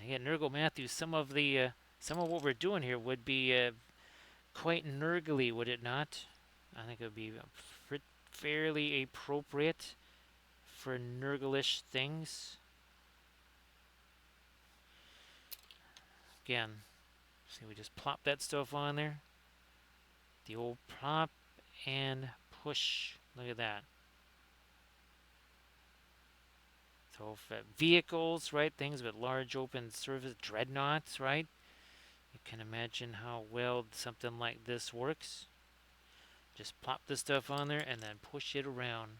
Yeah, Nurgle Matthew, some of what we're doing here would be quite nurgly, would it not? I think it would be fairly appropriate for nurglish things. Again, see, we just plop that stuff on there. The old plop and push. Look at that. So vehicles, right, things with large open surface, dreadnoughts, right? You can imagine how well something like this works. Just plop the stuff on there and then push it around.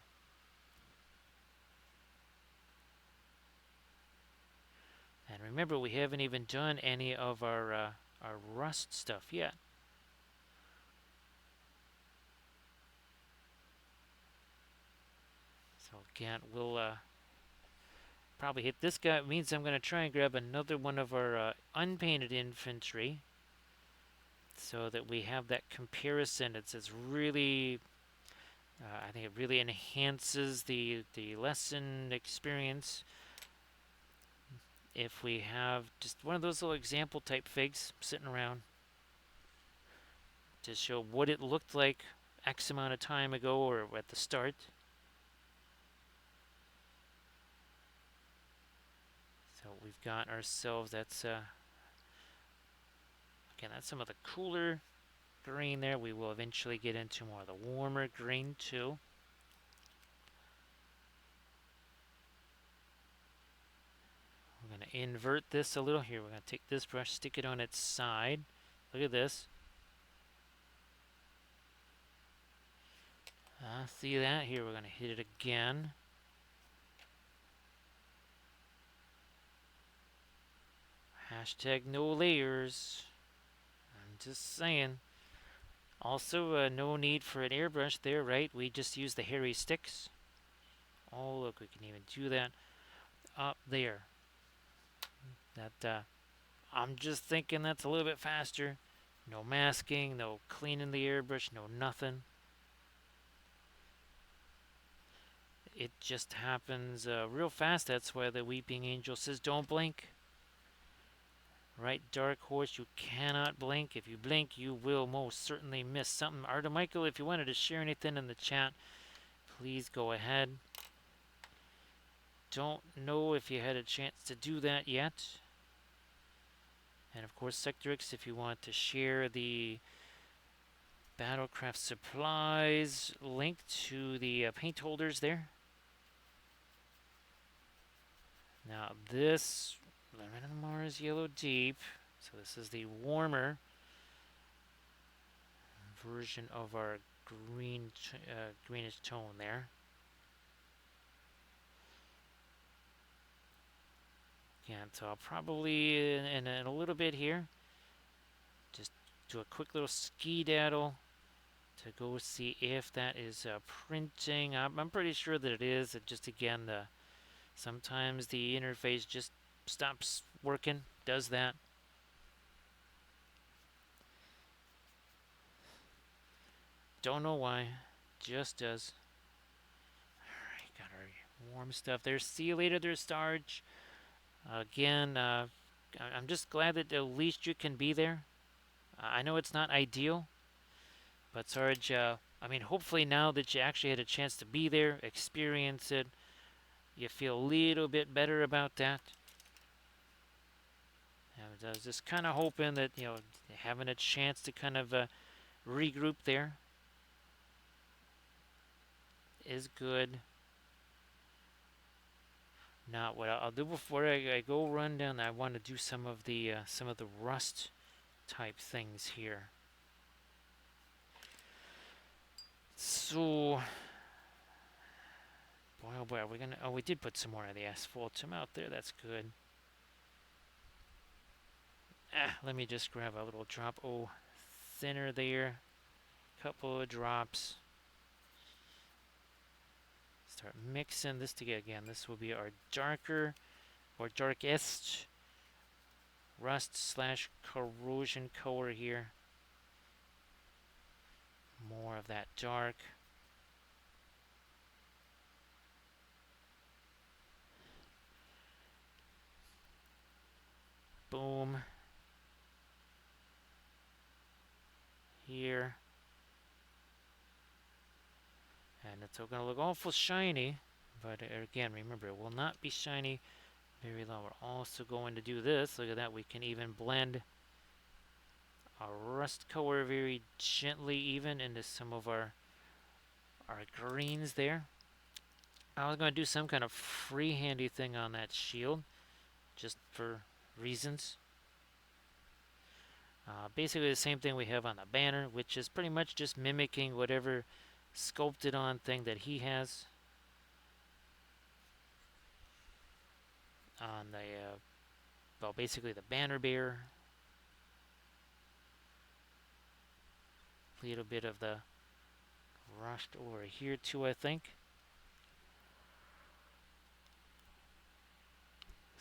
And remember, we haven't even done any of our rust stuff yet. So again, we'll probably hit this guy. It means I'm going to try and grab another one of our unpainted infantry, so that we have that comparison. It's really, I think it really enhances the lesson experience if we have just one of those little example type figs sitting around to show what it looked like X amount of time ago or at the start. So we've got ourselves, that's again, that's some of the cooler green there. We will eventually get into more of the warmer green too. We're going to invert this a little here. We're going to take this brush, stick it on its side. Look at this. See that? Here we're going to hit it again. Hashtag no layers. I'm just saying. Also, no need for an airbrush there, right? We just use the hairy sticks. Oh, look, we can even do that up there. That I'm just thinking that's a little bit faster. No masking, no cleaning the airbrush, no nothing. It just happens real fast. That's why the Weeping Angel says don't blink. Right, Dark Horse, you cannot blink. If you blink, you will most certainly miss something. Artemichael, if you wanted to share anything in the chat, please go ahead. Don't know if you had a chance to do that yet. And of course, Sectorix, if you want to share the Battlecraft supplies link to the paint holders there. Now this Lemon of Mars Yellow Deep, so this is the warmer version of our greenish tone there. Yeah, so I'll probably in a little bit here just do a quick little ski-daddle to go see if that is printing. I'm pretty sure that it is. It just again, sometimes the interface just stops working, does that. Don't know why, just does. Alright, got our warm stuff there. See you later there, Starge. Again, I'm just glad that at least you can be there. I know it's not ideal, but Sarge, I mean, hopefully now that you actually had a chance to be there, experience it, you feel a little bit better about that. And I was just kind of hoping that, having a chance to kind of regroup there is good. Now, what I'll do before I go run down, I want to do some of the rust type things here. So, boy, oh boy, are we gonna? Oh, we did put some more of the asphaltum out there. That's good. Let me just grab a little drop. Oh, thinner there. Couple of drops. Start mixing this together again. This will be our darker or darkest rust slash corrosion color here. More of that dark. Boom. Here. And it's going to look awful shiny. But again, remember, it will not be shiny very long. We're also going to do this. Look at that. We can even blend our rust color very gently even into some of our greens there. I was going to do some kind of freehandy thing on that shield, just for reasons. Basically the same thing we have on the banner, which is pretty much just mimicking whatever sculpted on thing that he has on the, well, basically the banner bearer. A little bit of the rust over here too, I think.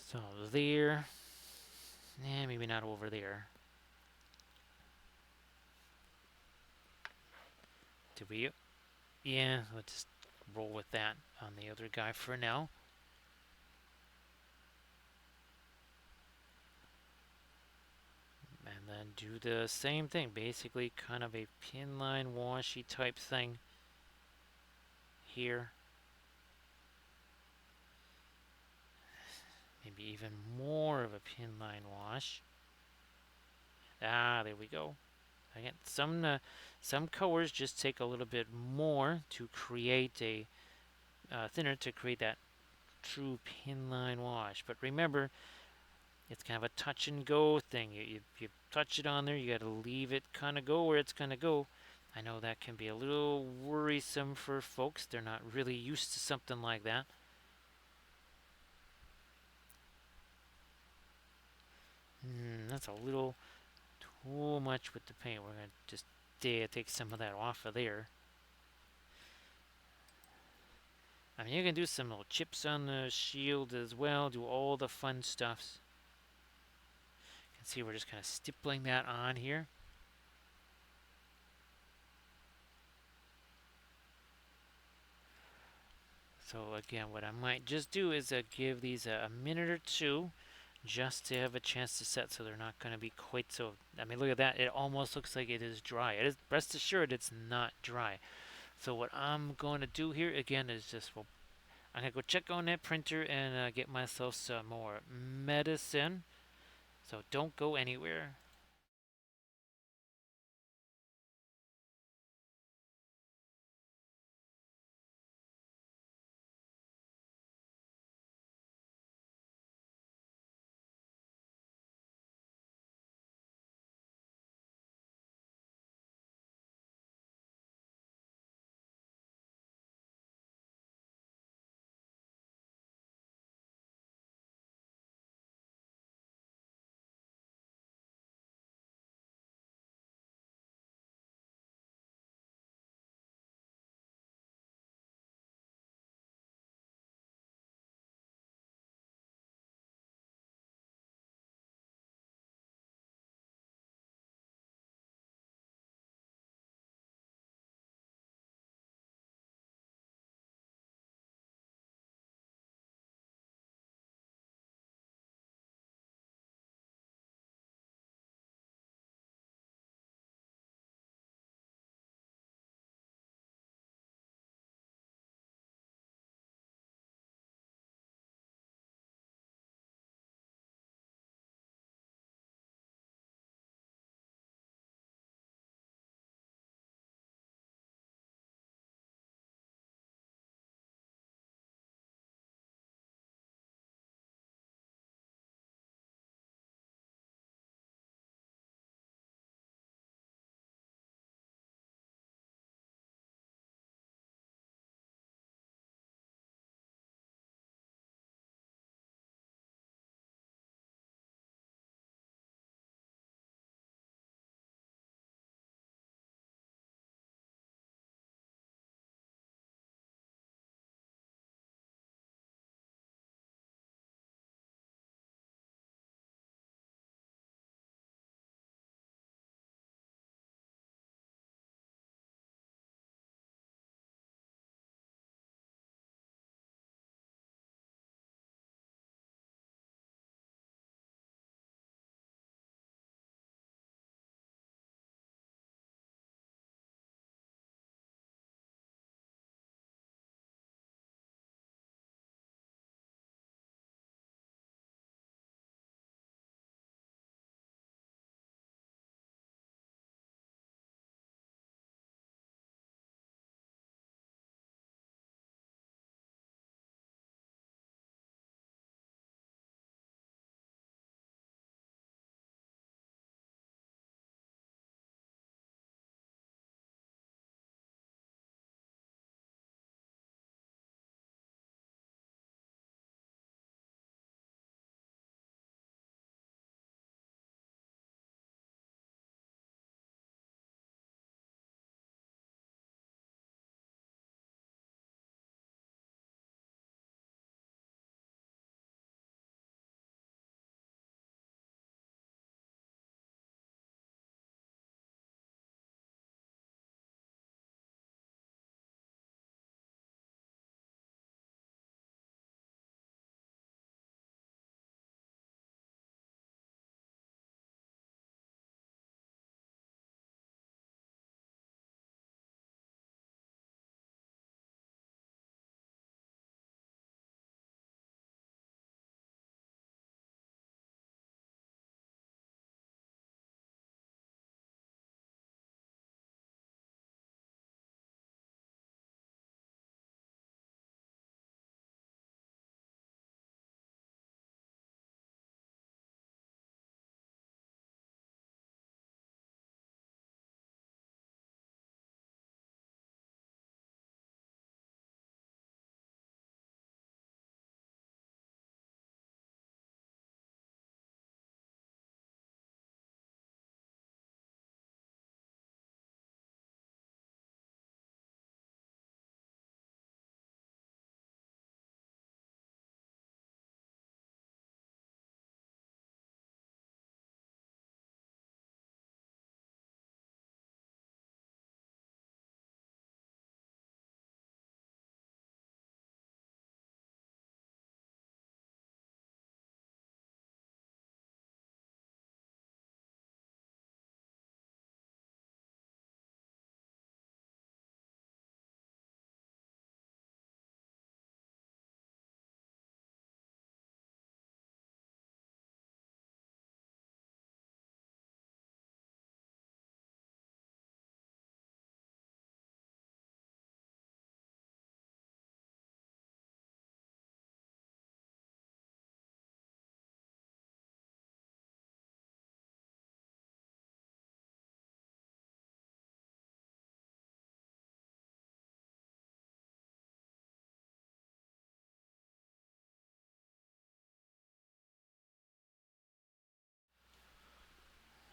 So there. Maybe not over there. Did we? Yeah, let's just roll with that on the other guy for now. And then do the same thing, basically kind of a pin line washy type thing here. Maybe even more of a pin line wash. There we go. Again, some colors just take a little bit more to create a thinner to create that true pin line wash. But remember, it's kind of a touch and go thing. You touch it on there, you got to leave it kind of go where it's going to go. I know that can be a little worrisome for folks. They're not really used to something like that. That's a little too much with the paint. We're going to just take some of that off of there. I mean, you can do some little chips on the shield as well. Do all the fun stuffs. You can see we're just kind of stippling that on here. So again, what I might just do is give these a minute or two just to have a chance to set, so they're not going to be quite so. I mean, look at that. It almost looks like it is dry. It is. Rest assured, it's not dry. So what I'm going to do here again is just, well, I'm going to go check on that printer and get myself some more medicine. So don't go anywhere.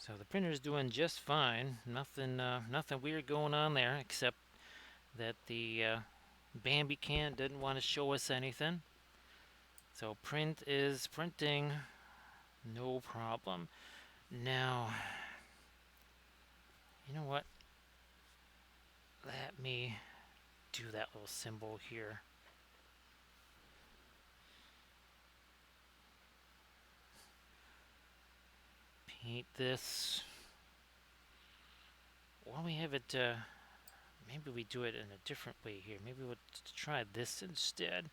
So the printer's doing just fine. Nothing weird going on there, except that the Bambi can didn't want to show us anything. So print is printing, no problem. Now, you know what? Let me do that little symbol here. Paint this. While we have it, maybe we do it in a different way here. Maybe we'll try this instead.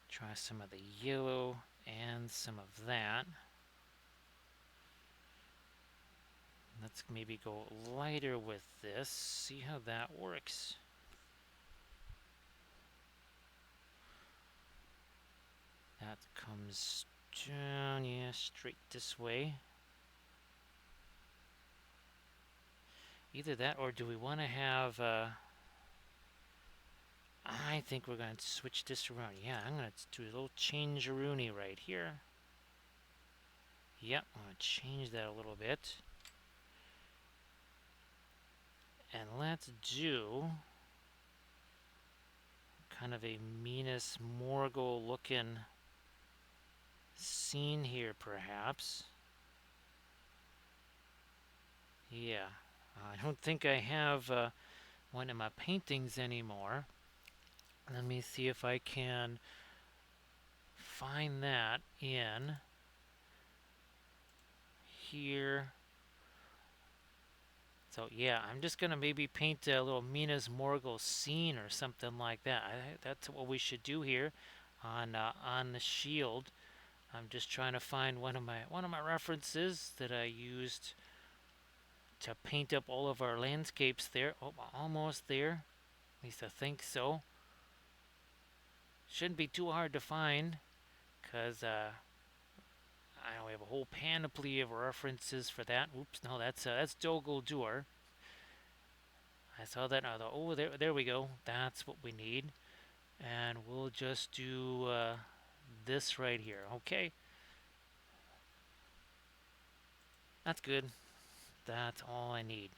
Try some of the yellow and some of that. Let's maybe go lighter with this. See how that works. That comes down, yeah, straight this way. Either that or do we want to have, I think we're going to switch this around. Yeah, I'm going to do a little change-a-rooney right here. Yep, I'm going to change that a little bit. And let's do kind of a Minas Morgul looking scene here, perhaps. Yeah, I don't think I have one of my paintings anymore. Let me see if I can find that in here. So yeah, I'm just gonna maybe paint a little Minas Morgul scene or something like that. That's what we should do here on the shield. I'm just trying to find one of my references that I used to paint up all of our landscapes there. Oh, almost there. At least I think so. Shouldn't be too hard to find, because I know we have a whole panoply of references for that. Oops, no, that's Dogol Dur. I saw that. I thought, oh, there we go. That's what we need, and we'll just do this right here. Okay, that's good. That's all I need.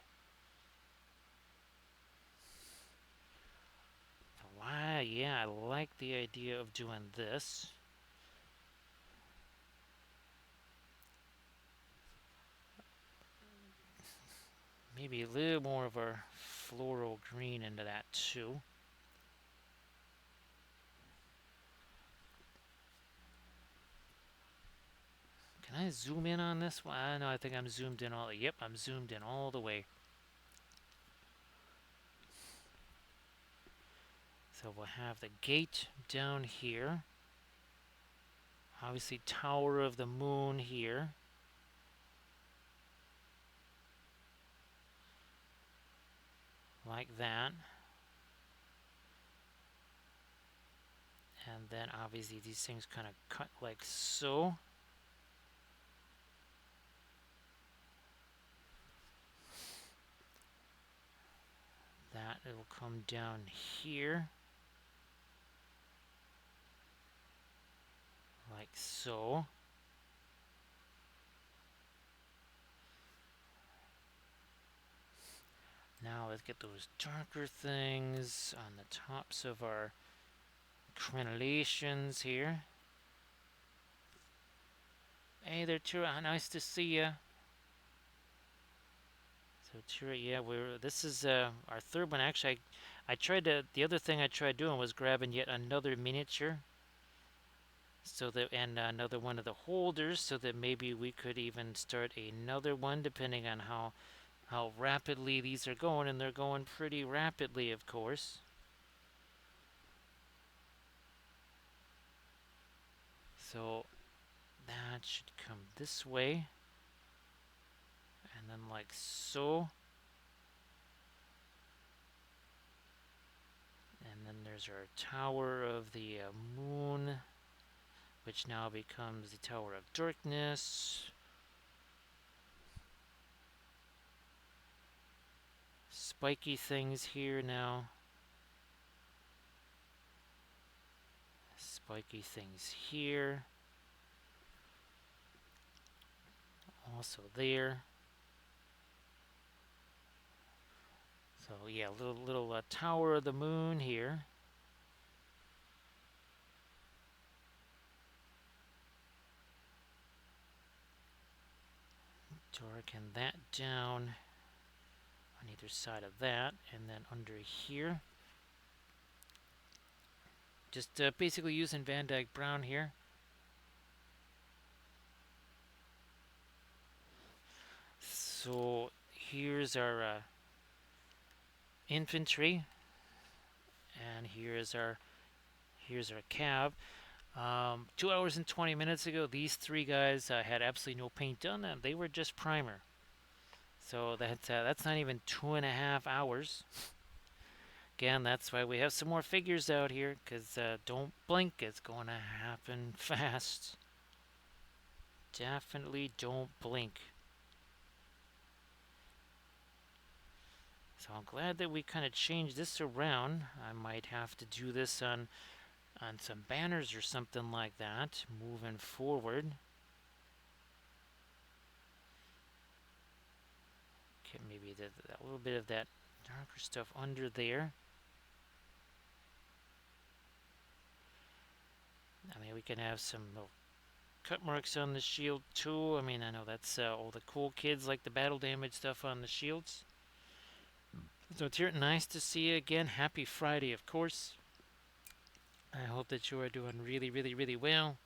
Why? Yeah, I like the idea of doing this. Maybe a little more of our floral green into that too. Can I zoom in on this one? I know, I think I'm zoomed in all. Yep, I'm zoomed in all the way. So we'll have the gate down here. Obviously, Tower of the Moon here. Like that. And then obviously these things kind of cut like so. That it will come down here. Like so. Now let's get those darker things on the tops of our crenellations here. Hey there, Tira. Nice to see you. So Tira, yeah, this is our third one. Actually, I tried to. The other thing I tried doing was grabbing yet another miniature, so that and another one of the holders, so that maybe we could even start another one, depending on how rapidly these are going, and they're going pretty rapidly, of course. So that should come this way, and then like so. And then there's our Tower of the Moon, which now becomes the Tower of Darkness. Spiky things here now. Spiky things here. also there. So yeah, little tower of the moon here. Darken that down on either side of that, and then under here, just basically using Van Dyke Brown here. So here's our infantry, and here's our cab. 2 hours and 20 minutes ago, these three guys had absolutely no paint on them. They were just primer. So that's not even 2.5 hours. Again, that's why we have some more figures out here, because don't blink, it's going to happen fast. Definitely don't blink. So I'm glad that we kind of changed this around. I might have to do this on some banners or something like that moving forward. Okay, maybe a little bit of that darker stuff under there. I mean, we can have some little cut marks on the shield too. I mean, I know that's all the cool kids like the battle damage stuff on the shields. So it's here. Nice to see you again. Happy Friday, of course. I hope that you are doing really, really, really well.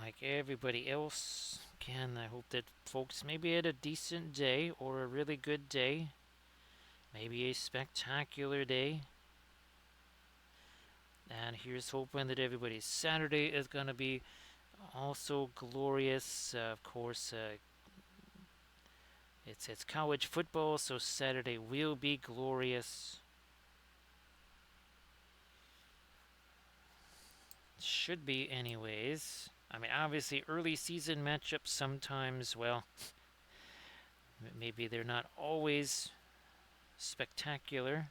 Like everybody else. Again, I hope that folks maybe had a decent day or a really good day. Maybe a spectacular day. And here's hoping that everybody's Saturday is going to be also glorious. Of course, it's college football, so Saturday will be glorious. Should be, anyways. I mean, obviously, early season matchups sometimes, well, maybe they're not always spectacular.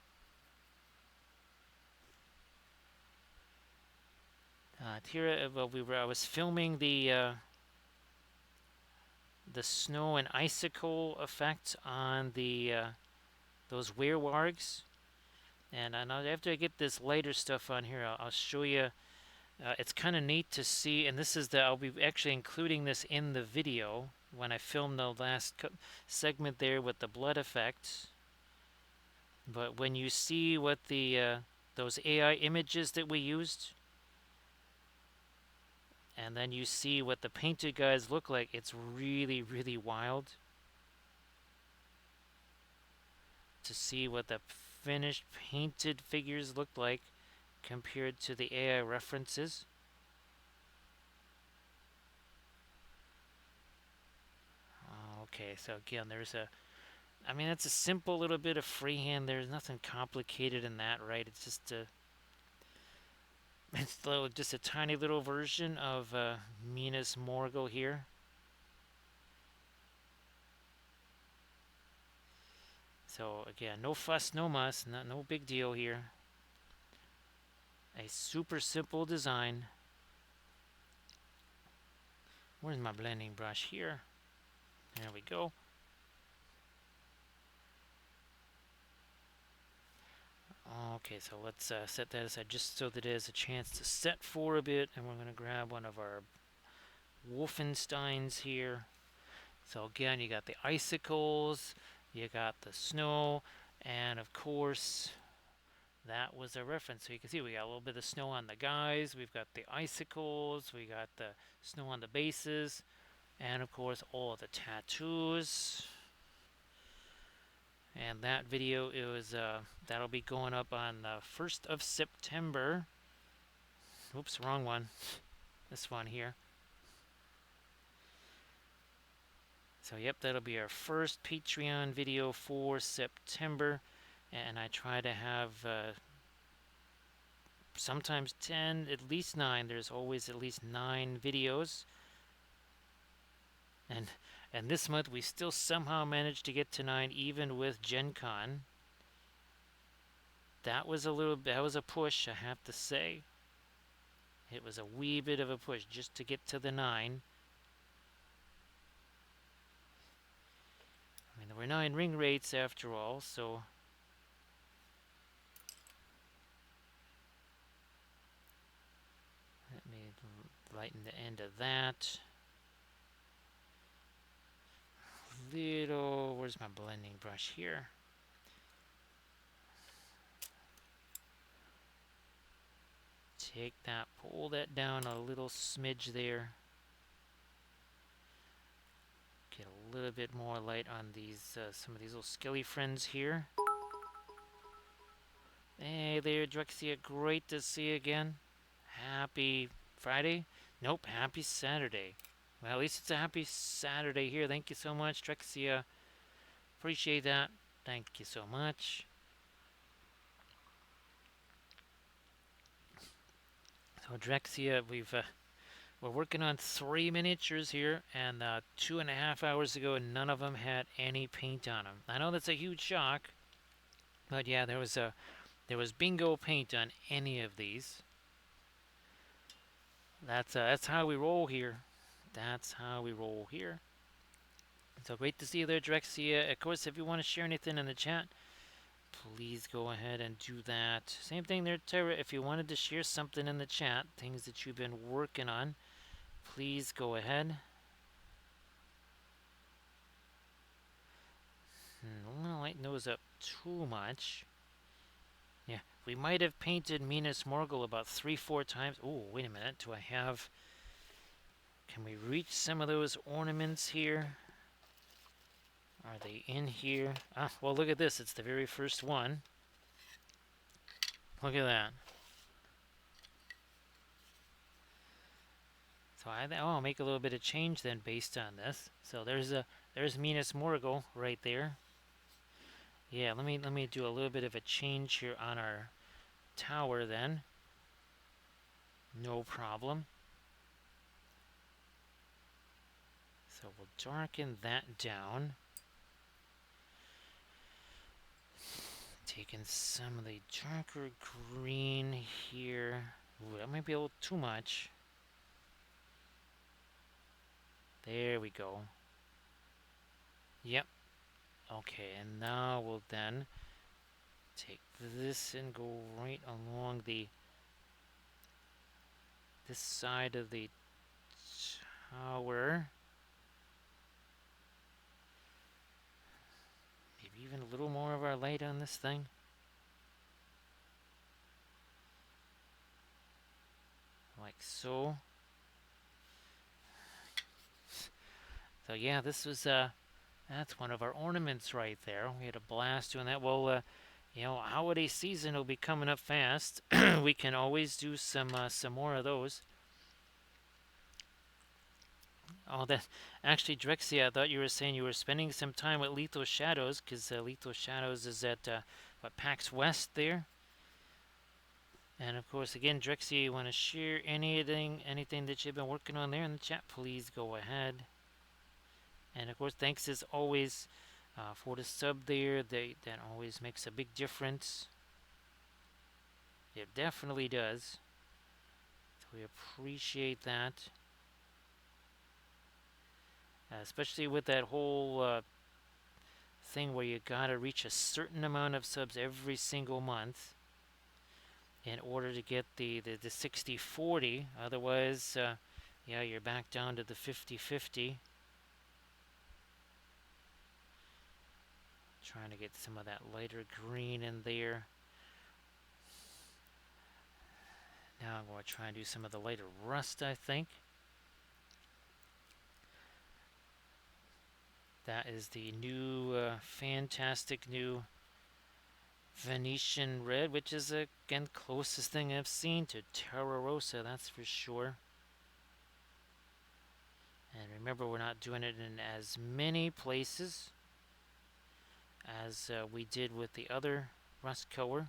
Here, well, I was filming the snow and icicle effect on those werewargs, and after I get this lighter stuff on here, I'll show you. It's kind of neat to see, and I'll be actually including this in the video when I film the last segment there with the blood effect. But when you see what those AI images that we used, and then you see what the painted guys look like, it's really, really wild to see what the finished painted figures look like compared to the AI references. Okay, so again, I mean, it's a simple little bit of freehand. There's nothing complicated in that, right? It's just just a tiny little version of Minas Morgul here. So again, no fuss, no muss, no big deal here. A super simple design. Where's my blending brush here? There we go. Okay, so let's set that aside just so that it has a chance to set for a bit, and we're going to grab one of our Wolfensteins here. So again, you got the icicles, you got the snow, and of course, that was a reference. So you can see we got a little bit of snow on the guys, we've got the icicles, we got the snow on the bases, and of course all the tattoos. And that video that'll be going up on the 1st of September. Oops, wrong one. This one here. So yep, that'll be our first Patreon video for September. And I try to have sometimes 10, at least 9. There's always at least 9 videos. And this month we still somehow managed to get to 9 even with Gen Con. That was a push, I have to say. It was a wee bit of a push just to get to the 9. we're not in ring rates after all, so let me lighten the end of that. Little, where's my blending brush here? Take that, pull that down a little smidge there. Get a little bit more light on these, some of these little skelly friends here. Hey there, Drexia, great to see you again. Happy Friday? Nope, happy Saturday. Well, at least it's a happy Saturday here. Thank you so much, Drexia. Appreciate that. Thank you so much. So, Drexia, we're working on 3 miniatures here, and 2.5 hours ago, none of them had any paint on them. I know that's a huge shock, but yeah, there was bingo paint on any of these. That's how we roll here. That's how we roll here. So great to see you there, Drexia. Of course, if you want to share anything in the chat, please go ahead and do that. Same thing there, Tara. If you wanted to share something in the chat, things that you've been working on, please go ahead. I don't want to lighten those up too much. Yeah, we might have painted Minas Morgul about 3-4 times. Oh, wait a minute. Do I have... Can we reach some of those ornaments here? Are they in here? Ah, well, look at this. It's the very first one. Look at that. So I'll make a little bit of change then based on this. So there's Minas Morgul right there. Yeah, let me do a little bit of a change here on our tower then. No problem. So we'll darken that down. Taking some of the darker green here. Ooh, that might be a little too much. There we go. Yep. Okay, and now we'll then take this and go right along this side of the tower. Maybe even a little more of our light on this thing. Like so. So yeah, this was that's one of our ornaments right there. We had a blast doing that. Well, holiday season will be coming up fast. We can always do some more of those. Oh, that actually, Drexia, I thought you were saying you were spending some time with Lethal Shadows, because Lethal Shadows is at PAX West there. And of course, again, Drexia, you want to share anything that you've been working on there in the chat? Please go ahead. And of course, thanks as always for the sub there. That always makes a big difference. It definitely does. So we appreciate that. Especially with that whole thing where you gotta reach a certain amount of subs every single month in order to get the 60-40. Otherwise, yeah, you're back down to the 50-50. Trying to get some of that lighter green in there. Now I'm going to try and do some of the lighter rust, I think. That is the new, fantastic new Venetian red, which is, again, closest thing I've seen to Terra Rosa, that's for sure. And remember, we're not doing it in as many places as we did with the other rust color.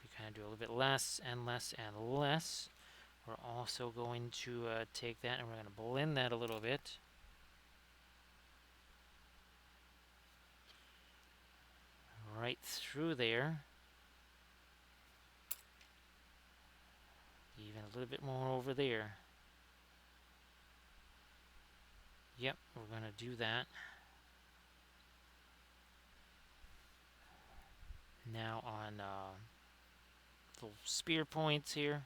We kind of do a little bit less and less and less. We're also going to take that and we're going to blend that a little bit. Right through there. Even a little bit more over there. Yep, we're going to do that. Now on little spear points here.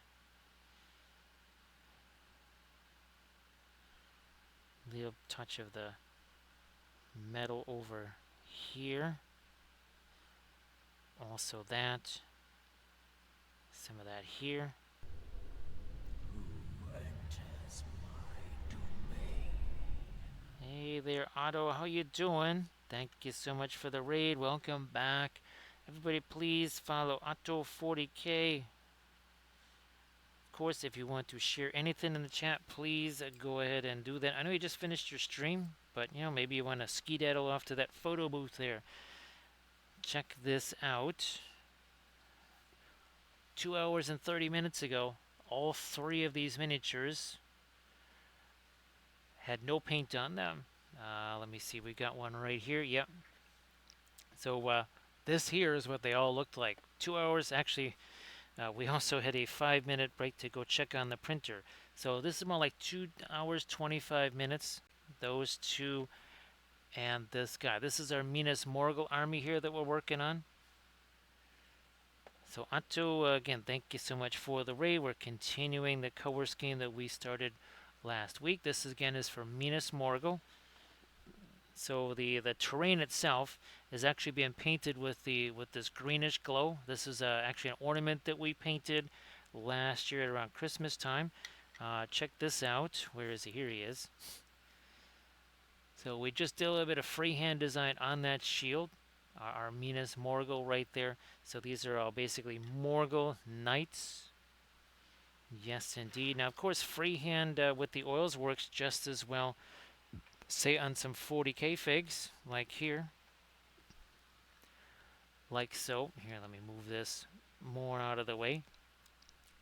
Little touch of the metal over here. Also that. Some of that here. Who enters my domain? Hey there, Otto. How you doing? Thank you so much for the raid. Welcome back. Everybody, please follow Otto40K. Of course, if you want to share anything in the chat, please go ahead and do that. I know you just finished your stream, but maybe you want to skedaddle off to that photo booth there. Check this out. 2 hours and 30 minutes ago, all three of these miniatures had no paint on them. Let me see, we got one right here. Yep. So this here is what they all looked like. 2 hours, actually, we also had a 5-minute break to go check on the printer. So this is more like 2 hours, 25 minutes. Those two and this guy. This is our Minas Morgul army here that we're working on. So Otto, again, thank you so much for the raid. We're continuing the color scheme that we started last week. This again is for Minas Morgul. So the terrain itself is actually being painted with this greenish glow. This is actually an ornament that we painted last year around Christmas time. Check this out. Where is he? Here he is. So we just did a little bit of freehand design on that shield. Our Minas Morgul right there. So these are all basically Morgul knights. Yes, indeed. Now, of course, freehand with the oils works just as well, say, on some 40K figs, like here. Like so. Here, let me move this more out of the way.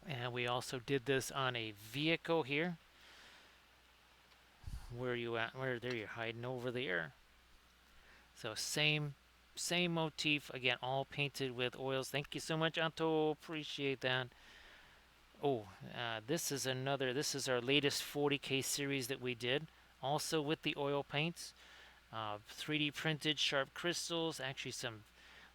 And we also did this on a vehicle here. Where are you at? Where? There, you're hiding over there. So same motif, again, all painted with oils. Thank you so much, Anto. Appreciate that. Oh, this is our latest 40K series that we did, also with the oil paints. 3D printed sharp crystals. Actually,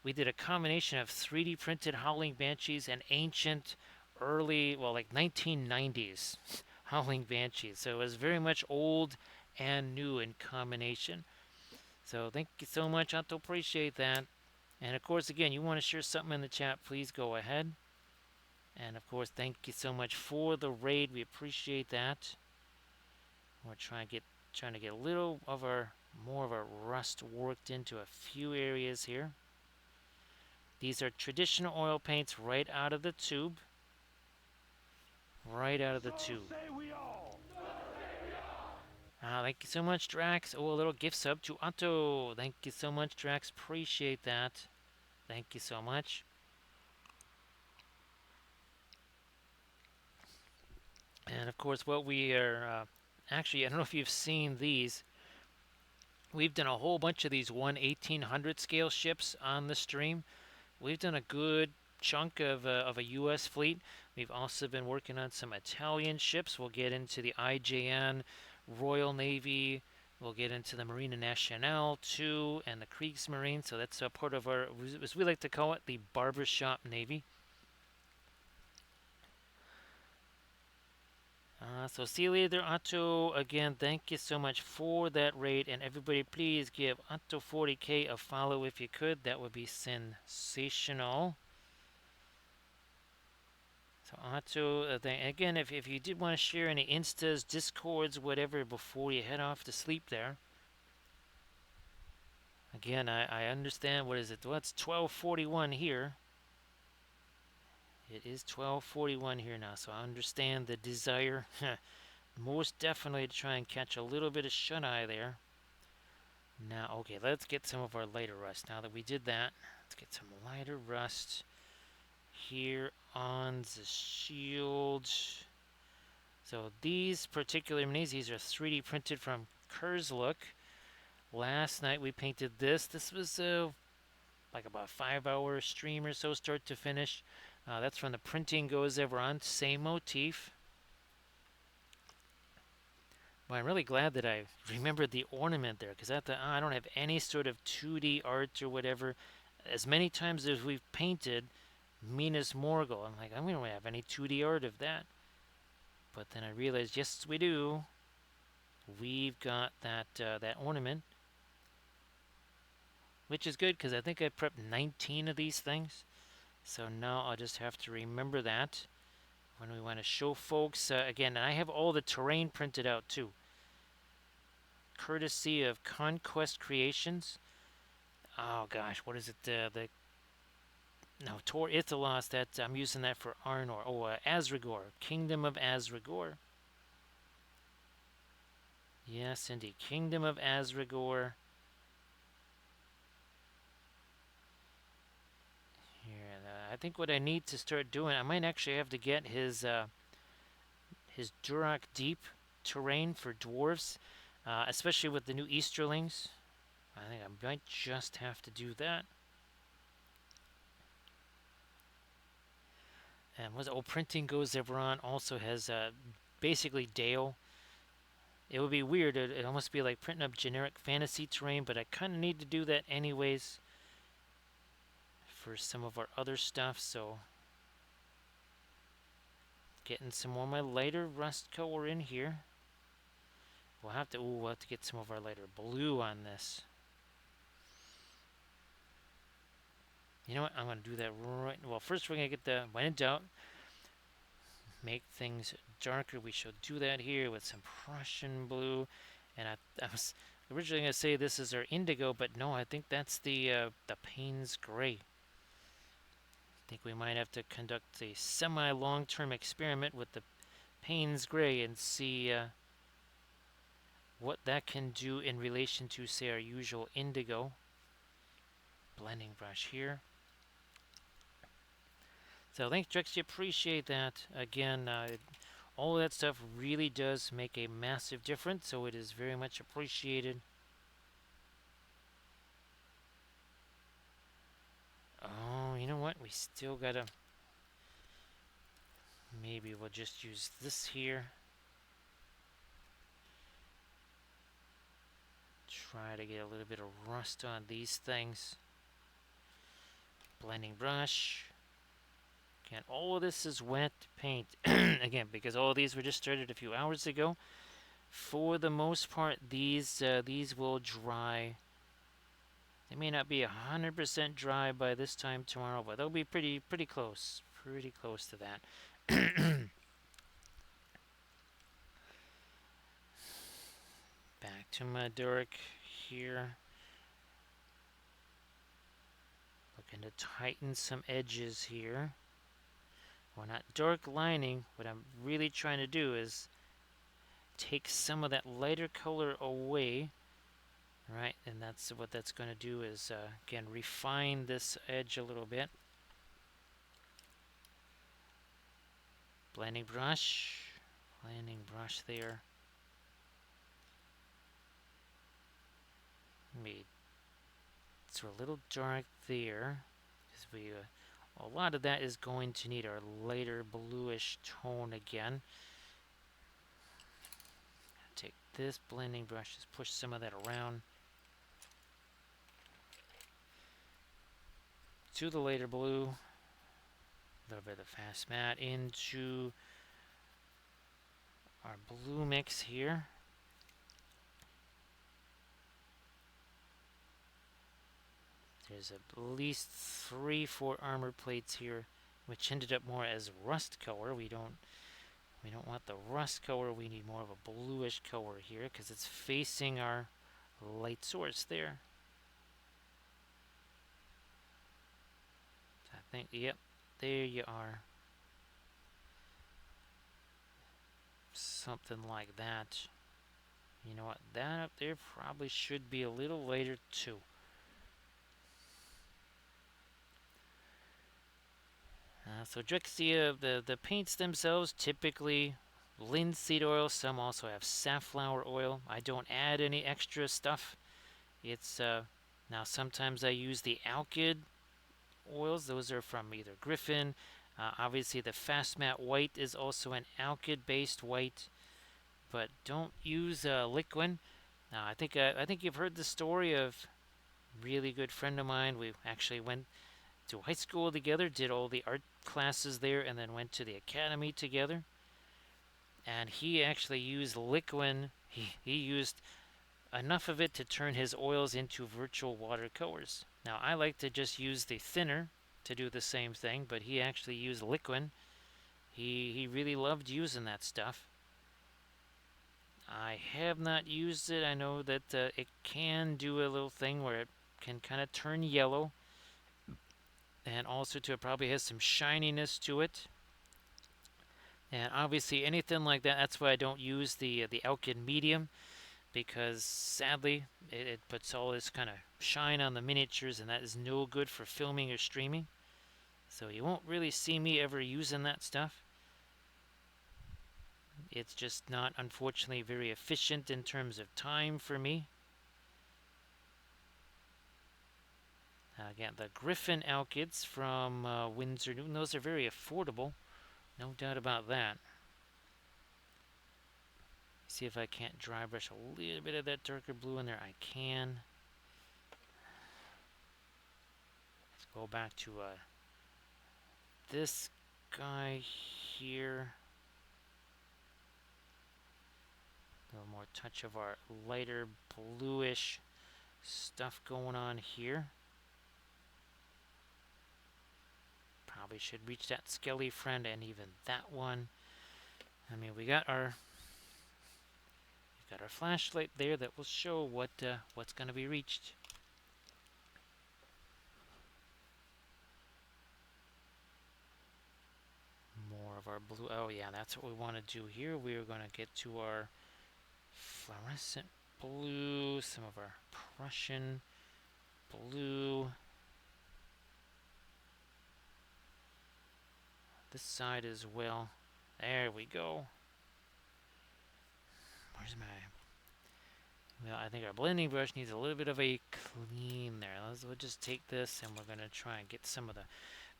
we did a combination of 3D printed Howling Banshees and ancient, early, well, like 1990s Howling Banshees. So it was very much old and new in combination. So thank you so much, Otto. Appreciate that. And of course, again, you want to share something in the chat, please go ahead. And of course, thank you so much for the raid. We appreciate that. We're trying to get a little of more of our rust worked into a few areas here. These are traditional oil paints right out of the tube. Right out of the tube. So say we all. Thank you so much, Drax. Oh, a little gift sub to Otto. Thank you so much, Drax. Appreciate that. Thank you so much. And of course, what we are actually, I don't know if you've seen these. We've done a whole bunch of these 1/1800 scale ships on the stream. We've done a good chunk of a U.S. fleet. We've also been working on some Italian ships. We'll get into the IJN, Royal Navy. We'll get into the Marina Nationale too, and the Kriegsmarine. So that's a part of our, as we like to call it, the barbershop Navy. So see you later, Otto. Again, thank you so much for that raid. And everybody, please give Otto40K a follow if you could. That would be sensational. So Otto, again, if you did want to share any Instas, Discords, whatever, before you head off to sleep there. Again, I understand, what is it? Well, it's 12:41 here. It is 12:41 here now, so I understand the desire, most definitely, to try and catch a little bit of shut-eye there. Now, okay, let's get some of our lighter rust. Now that we did that, let's get some lighter rust here on the shield. So these particular minis, these are 3D printed from Kurzlook. Last night we painted this. This was like about a 5-hour stream or so, start to finish. That's from the Printing Goes Ever On, same motif. Well, I'm really glad that I remembered the ornament there because I don't have any sort of 2D art or whatever. As many times as we've painted Minas Morgul, I'm like, we don't have any 2D art of that. But then I realized, yes, we do. We've got that ornament, which is good because I think I prepped 19 of these things. So now I'll just have to remember that when we want to show folks again. And I have all the terrain printed out too, courtesy of Conquest Creations. Oh gosh, what is it? The no Tor Ithalos. That I'm using that for Arnor. Oh, Asrigor, Kingdom of Asrigor. Yes, indeed, Kingdom of Asrigor. Here, I think what I need to start doing, I might actually have to get his Duroc Deep terrain for dwarves, especially with the new Easterlings. I think I might just have to do that. And was Printing Goes Everon also has basically Dale. It would be weird. It'd almost be like printing up generic fantasy terrain, but I kind of need to do that anyways for some of our other stuff. So getting some more of my lighter rust color in here. We'll have to get some of our lighter blue on this. You know what? I'm going to do that right. Well, first we're going to get the, when in doubt, make things darker. We shall do that here with some Prussian blue. And I was originally going to say this is our indigo, but no, I think that's the Payne's gray. I think we might have to conduct a semi-long-term experiment with the Payne's gray and see what that can do in relation to, say, our usual indigo. Blending brush here. So thanks, Drexy. Appreciate that. Again, all of that stuff really does make a massive difference, so it is very much appreciated. Oh, you know what? We still gotta... Maybe we'll just use this here. Try to get a little bit of rust on these things. Blending brush. Again, all of this is wet paint. Again, because all of these were just started a few hours ago. For the most part, these will dry. They may not be 100% dry by this time tomorrow, but they'll be pretty close. Pretty close to that. Back to my Duric here. Looking to tighten some edges here. We're not dark lining. What I'm really trying to do is take some of that lighter color away. Right, and that's what that's going to do is, again, refine this edge a little bit. Blending brush there. Maybe it's a little dark there, because a lot of that is going to need our lighter bluish tone again. Take this blending brush, just push some of that around to the lighter blue. A little bit of fast matte into our blue mix here. There's at least 3-4 armor plates here, which ended up more as rust color. We don't want the rust color. We need more of a bluish color here because it's facing our light source there. I think, yep, there you are. Something like that. You know what? That up there probably should be a little lighter too. So Drexia, the paints themselves typically linseed oil. Some also have safflower oil. I don't add any extra stuff. It's now sometimes I use the alkyd oils. Those are from either Griffin. Obviously, the fast matte white is also an alkyd based white. but don't use liquid. Now, I think you've heard the story of a really good friend of mine. We actually went to high school together, did all the art classes there, and then went to the academy together. And he actually used liquid. He used enough of it to turn his oils into virtual watercolors. Now, I like to just use the thinner to do the same thing, but he actually used liquid. He really loved using that stuff. I have not used it. I know that it can do a little thing where it can kind of turn yellow, and also to it probably has some shininess to it. And obviously anything like that, that's why I don't use the alkyd medium, because sadly it puts all this kind of shine on the miniatures, and that is no good for filming or streaming. So you won't really see me ever using that stuff. It's just not, unfortunately, very efficient in terms of time for me. Again, the Griffin alkyds from Windsor Newton, those are very affordable, no doubt about that. See if I can't dry brush a little bit of that darker blue in there. I can. Let's go back to this guy here. A little more touch of our lighter bluish stuff going on here. Probably should reach that Skelly friend and even that one. I mean, we've got our flashlight there that will show what's going to be reached. More of our blue. Oh yeah, that's what we want to do here. We are going to get to our fluorescent blue, some of our Prussian blue. This side as well. There we go. Where's my... Well, I think our blending brush needs a little bit of a clean there. We'll just take this and we're going to try and get some of the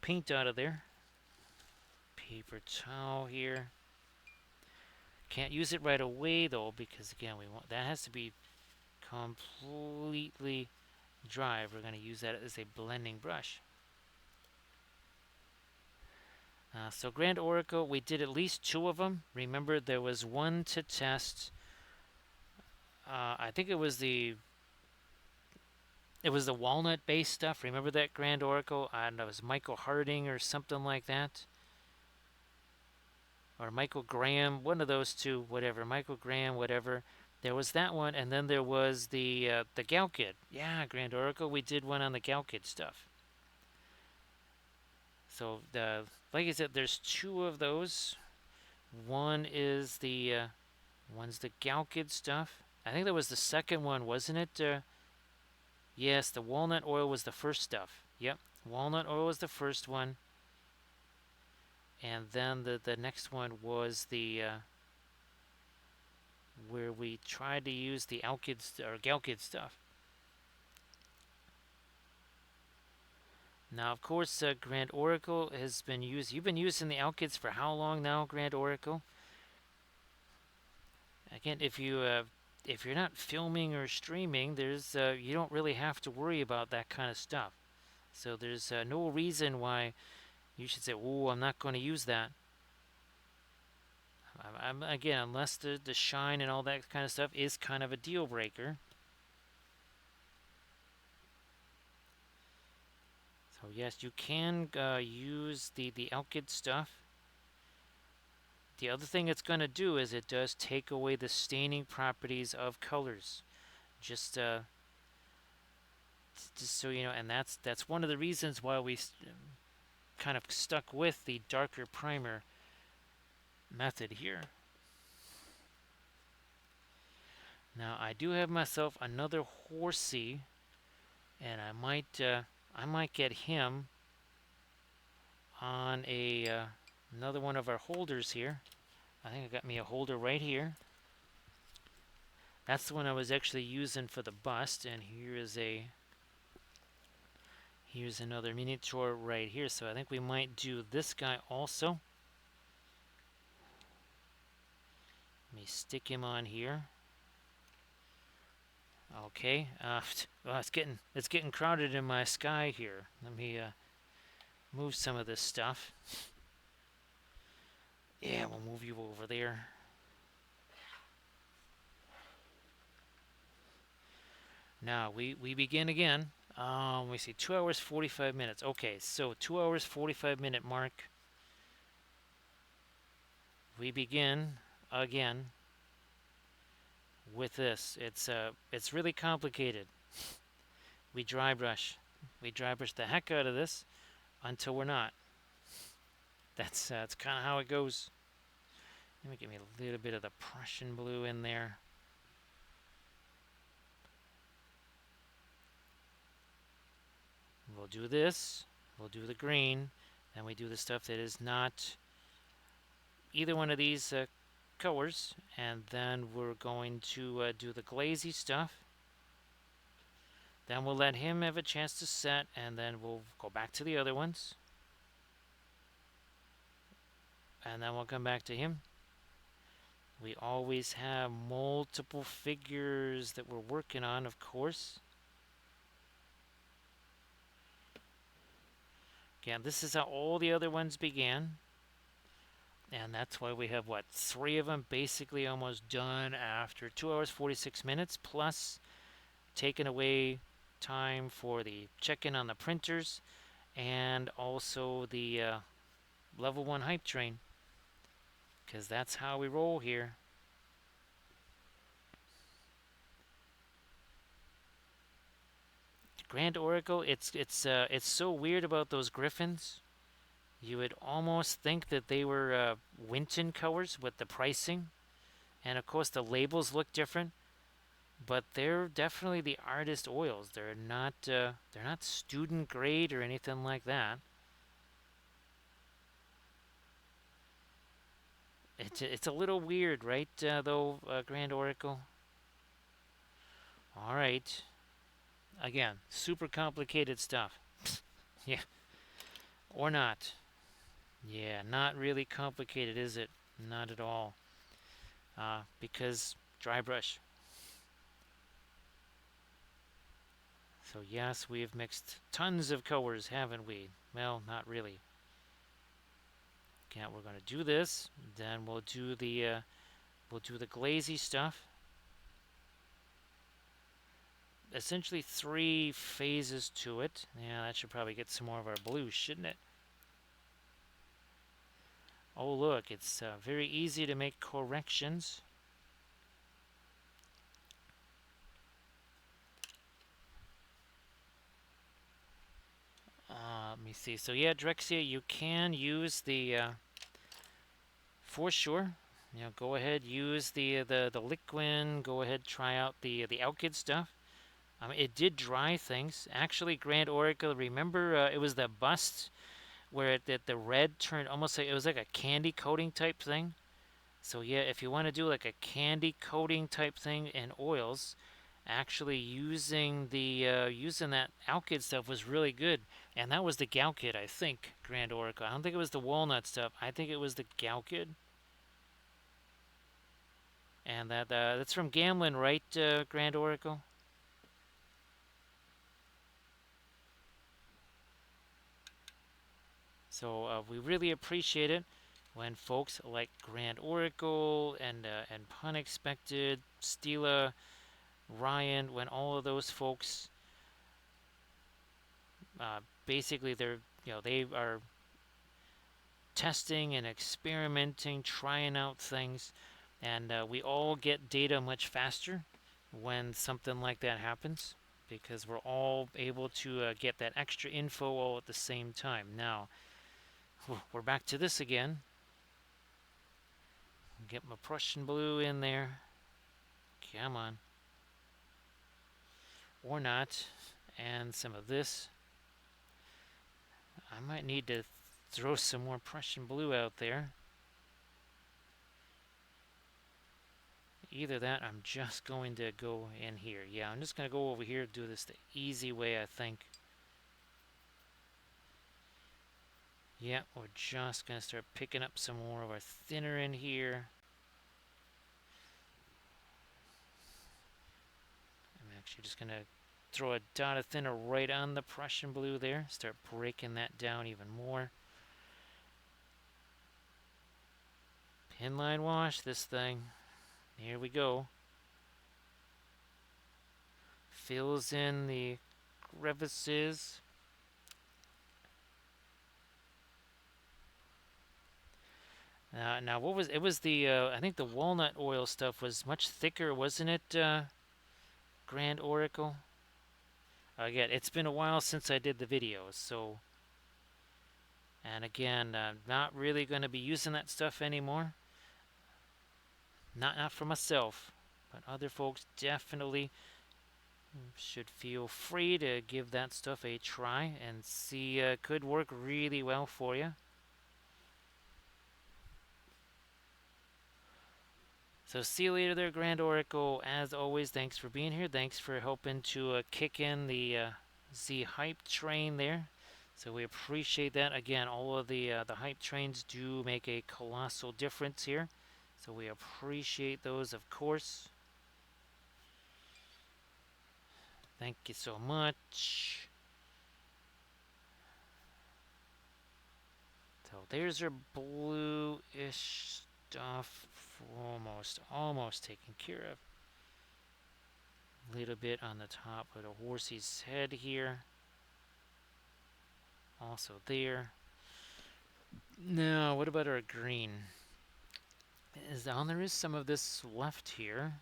paint out of there. Paper towel here. Can't use it right away though, because again, that has to be completely dry. We're going to use that as a blending brush. So Grand Oracle, we did at least 2 of them. Remember, there was one to test. I think it was the walnut-based stuff. Remember that Grand Oracle? I don't know, it was Michael Harding or something like that, or Michael Graham. One of those two, whatever. Michael Graham, whatever. There was that one, and then there was the Galkid. Yeah, Grand Oracle. We did one on the Galkid stuff. So like I said, there's 2 of those. One is one's the Galkid stuff. I think that was the second one, wasn't it? Yes, the walnut oil was the first stuff. Yep, walnut oil was the first one. And then the next one was the where we tried to use the alkyd or Galkid stuff. Now, of course, Grand Oracle has been used. You've been using the alkyds for how long now, Grand Oracle? Again, if you're not filming or streaming, there's you don't really have to worry about that kind of stuff. So there's no reason why you should say, "Oh, I'm not going to use that." Again, unless the shine and all that kind of stuff is kind of a deal breaker. So yes, you can use the alkyd stuff. The other thing it's going to do is it does take away the staining properties of colors. Just so you know, and that's one of the reasons why we kind of stuck with the darker primer method here. Now I do have myself another horsey, and I might get him on another one of our holders here. I think I got me a holder right here. That's the one I was actually using for the bust, and here's another miniature right here. So I think we might do this guy also. Let me stick him on here. Okay. Well, it's getting crowded in my sky here. Let me move some of this stuff. Yeah, we'll move you over there. Now we begin again. We see 2 hours 45 minutes. Okay, so 2 hours 45 minute mark. We begin again with this. It's really complicated. We dry brush. We dry brush the heck out of this until we're not. That's kind of how it goes. Let me give me a little bit of the Prussian blue in there. We'll do this. We'll do the green. Then we do the stuff that is not either one of these colors. And then we're going to do the glazy stuff. Then we'll let him have a chance to set, and then we'll go back to the other ones. And then we'll come back to him. We always have multiple figures that we're working on, of course. Again, this is how all the other ones began. And that's why we have, what, 3 of them basically almost done after 2 hours 46 minutes, plus taking away time for the check-in on the printers and also the level 1 hype train, because that's how we roll here. Grand Oracle, it's so weird about those griffins. You would almost think that they were Winton colors with the pricing, and of course the labels look different, but they're definitely the artist oils. They're not student grade or anything like that. It's a little weird, right? Though Grand Oracle. All right. Again, super complicated stuff. Yeah, or not. Yeah, not really complicated, is it? Not at all. Because dry brush. So yes, we have mixed tons of colors, haven't we? Well, not really. Okay, we're going to do this. Then we'll do the glazy stuff. Essentially 3 phases to it. Yeah, that should probably get some more of our blue, shouldn't it? Oh, look, it's very easy to make corrections. Let me see. So yeah, Drexia, you can use the for sure. You know, go ahead, use the liquid. Go ahead, try out the Alkyd stuff. It did dry things. Actually, Grand Oracle. Remember, it was the bust where the red turned almost like it was like a candy coating type thing. So yeah, if you want to do like a candy coating type thing in oils, actually using that Alkyd stuff was really good, and that was the Galkyd, I think. Grand Oracle. I don't think it was the walnut stuff. I think it was the Galkyd, and that's from Gamlin, right? Grand Oracle. So we really appreciate it when folks like Grand Oracle and Pun Expected, Stila, Ryan, when all of those folks basically they are testing and experimenting, trying out things, and we all get data much faster when something like that happens because we're all able to get that extra info all at the same time. Now, we're back to this again. Get my Prussian blue in there. Come on. Or not. And some of this. I might need to throw some more Prussian blue out there. Either that, I'm just going to go in here. Yeah, I'm just going to go over here and do this the easy way, I think. Yeah, we're just going to start picking up some more of our thinner in here. Actually, just gonna throw a dot of thinner right on the Prussian blue there. Start breaking that down even more. Pin line wash this thing. Here we go. Fills in the crevices. Now what was it? Was the I think the walnut oil stuff was much thicker, wasn't it? Grand Oracle. Again, it's been a while since I did the videos, so and again, not really going to be using that stuff anymore. Not for myself, but other folks definitely should feel free to give that stuff a try and see. Could work really well for you. So see you later there, Grand Oracle. As always, thanks for being here. Thanks for helping to kick in the Z hype train there. So we appreciate that. Again, all of the hype trains do make a colossal difference here. So we appreciate those, of course. Thank you so much. So there's our blue-ish stuff almost taken care of. A little bit on the top of the horsey's head here. Also there. Now, what about our green? There is some of this left here.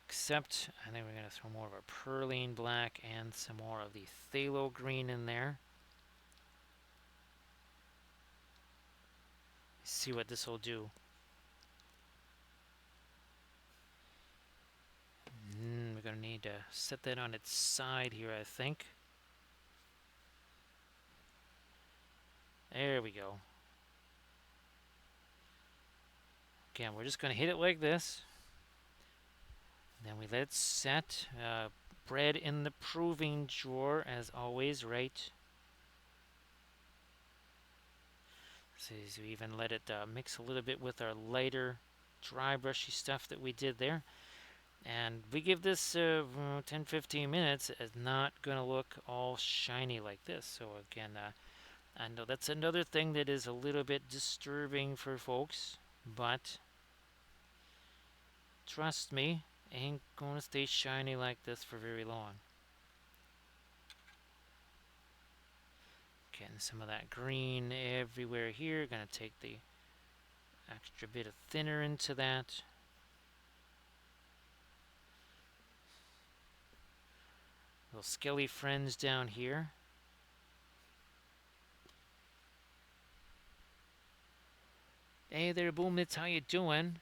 Except, I think we're going to throw more of our perline black and some more of the phthalo green in there. See what this will do. We're going to need to set that on its side here, I think. There we go. Again, we're just going to hit it like this. Then we let it set. Bread in the proving drawer, as always, right? So we even let it mix a little bit with our lighter, dry brushy stuff that we did there. And we give this 10-15 minutes. It's not going to look all shiny like this. So again, I know that's another thing that is a little bit disturbing for folks, but trust me, ain't going to stay shiny like this for very long. Getting some of that green everywhere here. Going to take the extra bit of thinner into that. Little skelly friends down here. Hey there, Boomits, how you doing?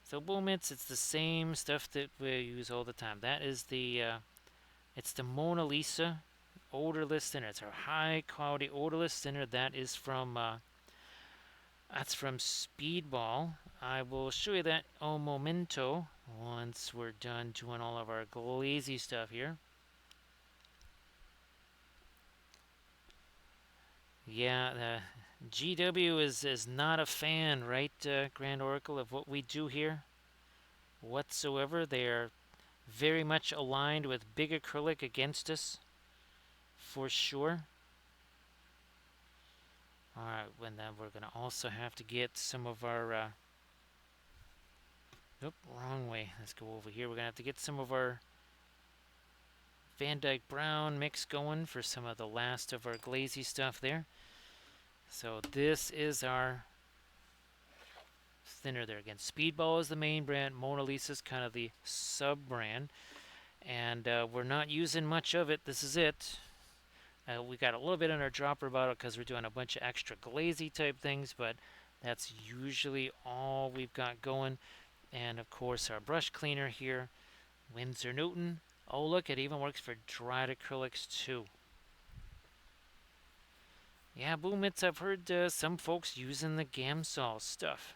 So Boomits, it's the same stuff that we use all the time. That is it's the Mona Lisa odorless thinner. It's our high quality odorless thinner. That's from Speedball. I will show you that un momento once we're done doing all of our glazy stuff here. Yeah, GW is not a fan, right, Grand Oracle, of what we do here whatsoever. They are very much aligned with big acrylic against us, for sure. Alright, and then we're going to also have to get some of our... Nope, wrong way. Let's go over here. We're going to have to get some of our Van Dyke Brown mix going for some of the last of our glazy stuff there. So this is our thinner there. Again, Speedball is the main brand. Mona Lisa is kind of the sub-brand. And we're not using much of it. This is it. We got a little bit in our dropper bottle because we're doing a bunch of extra glazy type things, but that's usually all we've got going. And of course our brush cleaner here, Winsor Newton. Oh look, it even works for dried acrylics too. Yeah, Boomits, I've heard some folks using the Gamsol stuff.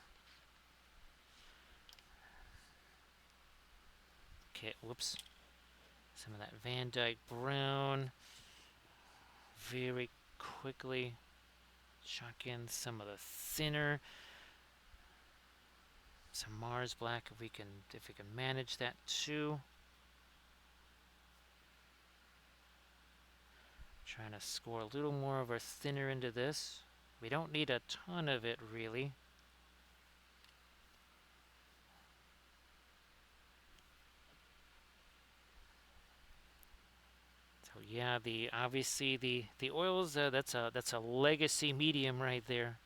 Okay, whoops. Some of that Van Dyke Brown. Very quickly chuck in some of the thinner. some Mars black if we can manage that too. Trying to score a little more of our thinner into this. We don't need a ton of it really. So yeah, the obviously the oils that's a legacy medium right there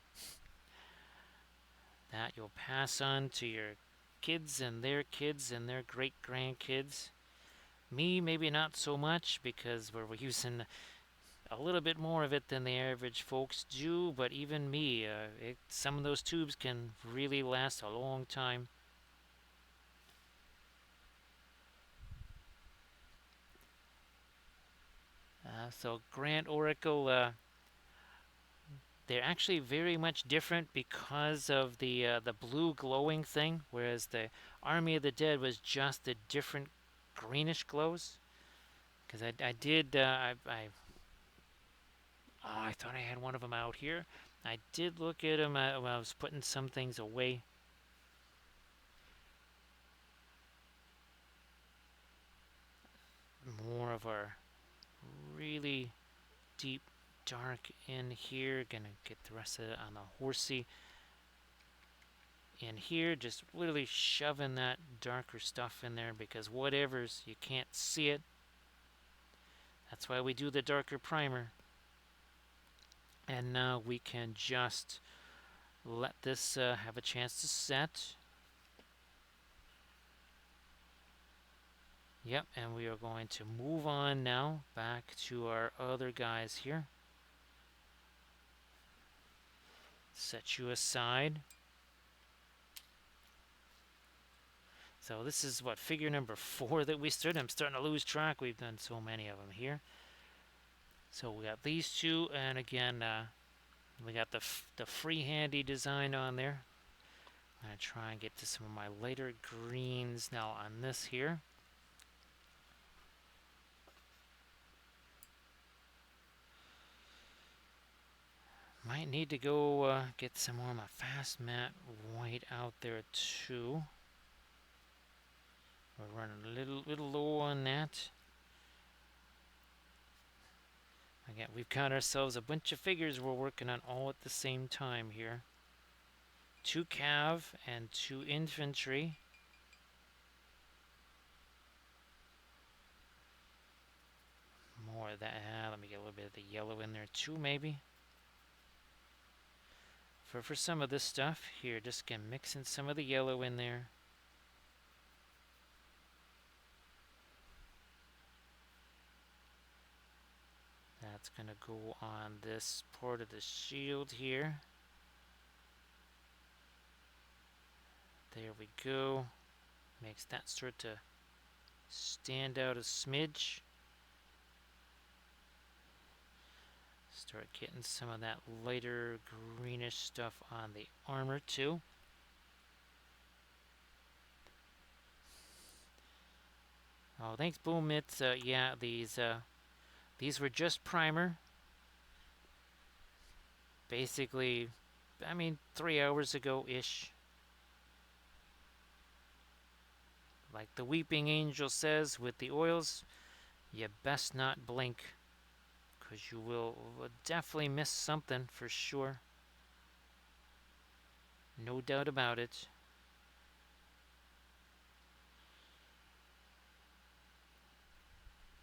that you'll pass on to your kids and their great grandkids. Me, maybe not so much because we're using a little bit more of it than the average folks do, but even me, some of those tubes can really last a long time. So Grand Oracle, they're actually very much different because of the blue glowing thing, whereas the Army of the Dead was just the different greenish glows. Because I did oh, I thought I had one of them out here. I did look at them when I was putting some things away. More of our really deep dark in here. Gonna get the rest of it on the horsey in here. Just literally shoving that darker stuff in there because whatever's, you can't see it. That's why we do the darker primer. And now we can just let this have a chance to set. Yep, and we are going to move on now back to our other guys here. Set you aside. So this is what, figure number 4 that we started. I'm starting to lose track. We've done so many of them here. So we got these two, and again, we got the freehandy design on there. I'm gonna try and get to some of my lighter greens now on this here. Might need to go get some more of my fast matte white out there too. We're running a little low on that. Again, we've got ourselves a bunch of figures we're working on all at the same time here. 2 cav and 2 infantry. More of that. Let me get a little bit of the yellow in there too, maybe. For some of this stuff here, just get mixing some of the yellow in there. That's gonna go on this part of the shield here. There we go. Makes that start to stand out a smidge. Start getting some of that lighter greenish stuff on the armor too. Oh, thanks, Boom Mitts. Yeah, these were just primer. Basically, I mean, 3 hours ago-ish. Like the Weeping Angel says with the oils, you best not blink, because you will definitely miss something for sure. No doubt about it.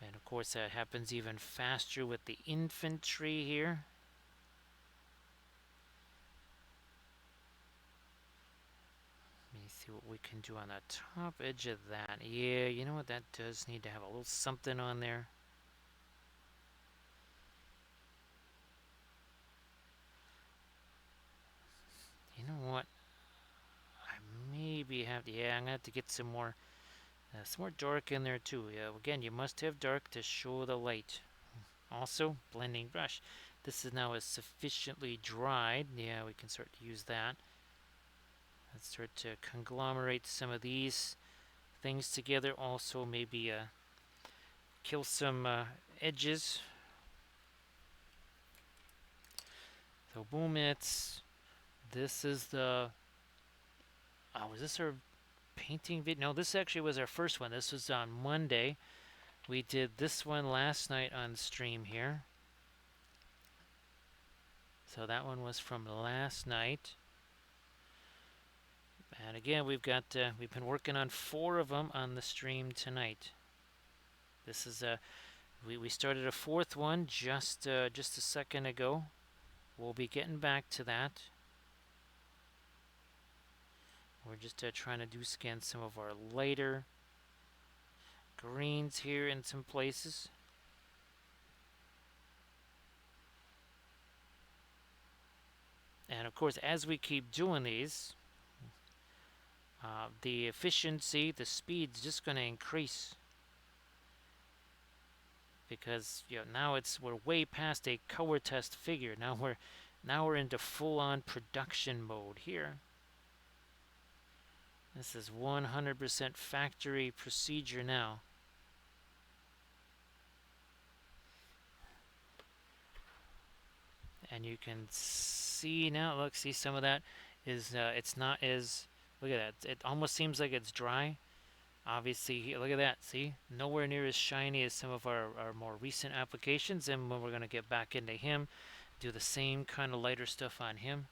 And of course that happens even faster with the infantry here. Let me see what we can do on the top edge of that. Yeah, you know what, that does need to have a little something on there. You know what? I maybe have to, yeah, I'm gonna have to get some more dark in there too. Yeah, again, you must have dark to show the light. Also, blending brush. This is now sufficiently dried. Yeah, we can start to use that. Let's start to conglomerate some of these things together. Also, maybe kill some edges. So boom, this is the Was this our painting video? No, this actually was our first one. This was on Monday. We did this one last night on stream here. So that one was from last night. And again, we've been working on 4 of them on the stream tonight. This is we started a 4th one just a second ago. We'll be getting back to that. We're just trying to scan some of our lighter greens here in some places. And of course, as we keep doing these, the efficiency, the speed's just going to increase, because now we're way past a color test figure. Now we're into full-on production mode here. This is 100% factory procedure now. And you can see now, look, see some of that is, it's not as, look at that, it almost seems like it's dry. Obviously, look at that, see? Nowhere near as shiny as some of our more recent applications, and when we're going to get back into him, do the same kind of lighter stuff on him.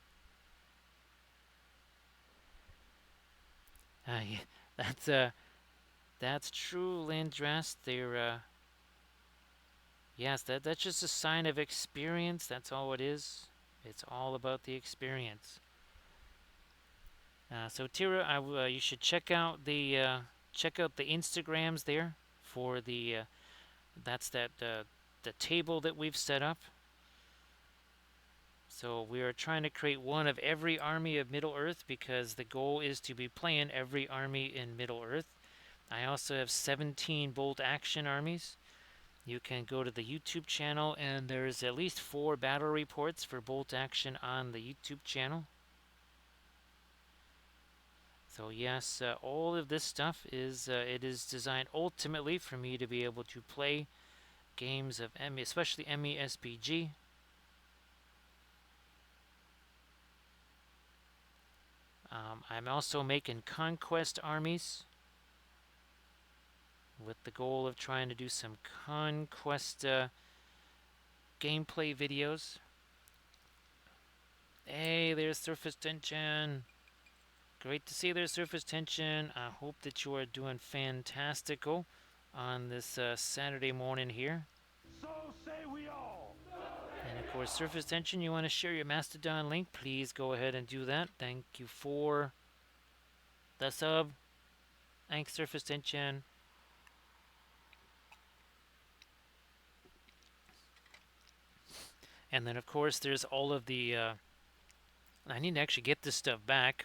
Yeah, that's true, Landrast. They're, yes, that's just a sign of experience. That's all it is. It's all about the experience. So Tira, you should check out the Instagrams there for the that's the table that we've set up. So we are trying to create one of every army of Middle Earth, because the goal is to be playing every army in Middle Earth. I also have 17 bolt action armies. You can go to the YouTube channel, and there's at least 4 battle reports for bolt action on the YouTube channel. So yes, all of this stuff is it is designed ultimately for me to be able to play games of ME, especially MESPG. I'm also making conquest armies with the goal of trying to do some conquest gameplay videos. Hey, there's surface tension. Great to see there's surface tension. I hope that you are doing fantastical on this Saturday morning here. So say we all. And of course, surface tension, you want to share your Mastodon link, please go ahead and do that. Thank you for the sub. Thanks, surface tension. And then, of course, there's all of the. I need to actually get this stuff back.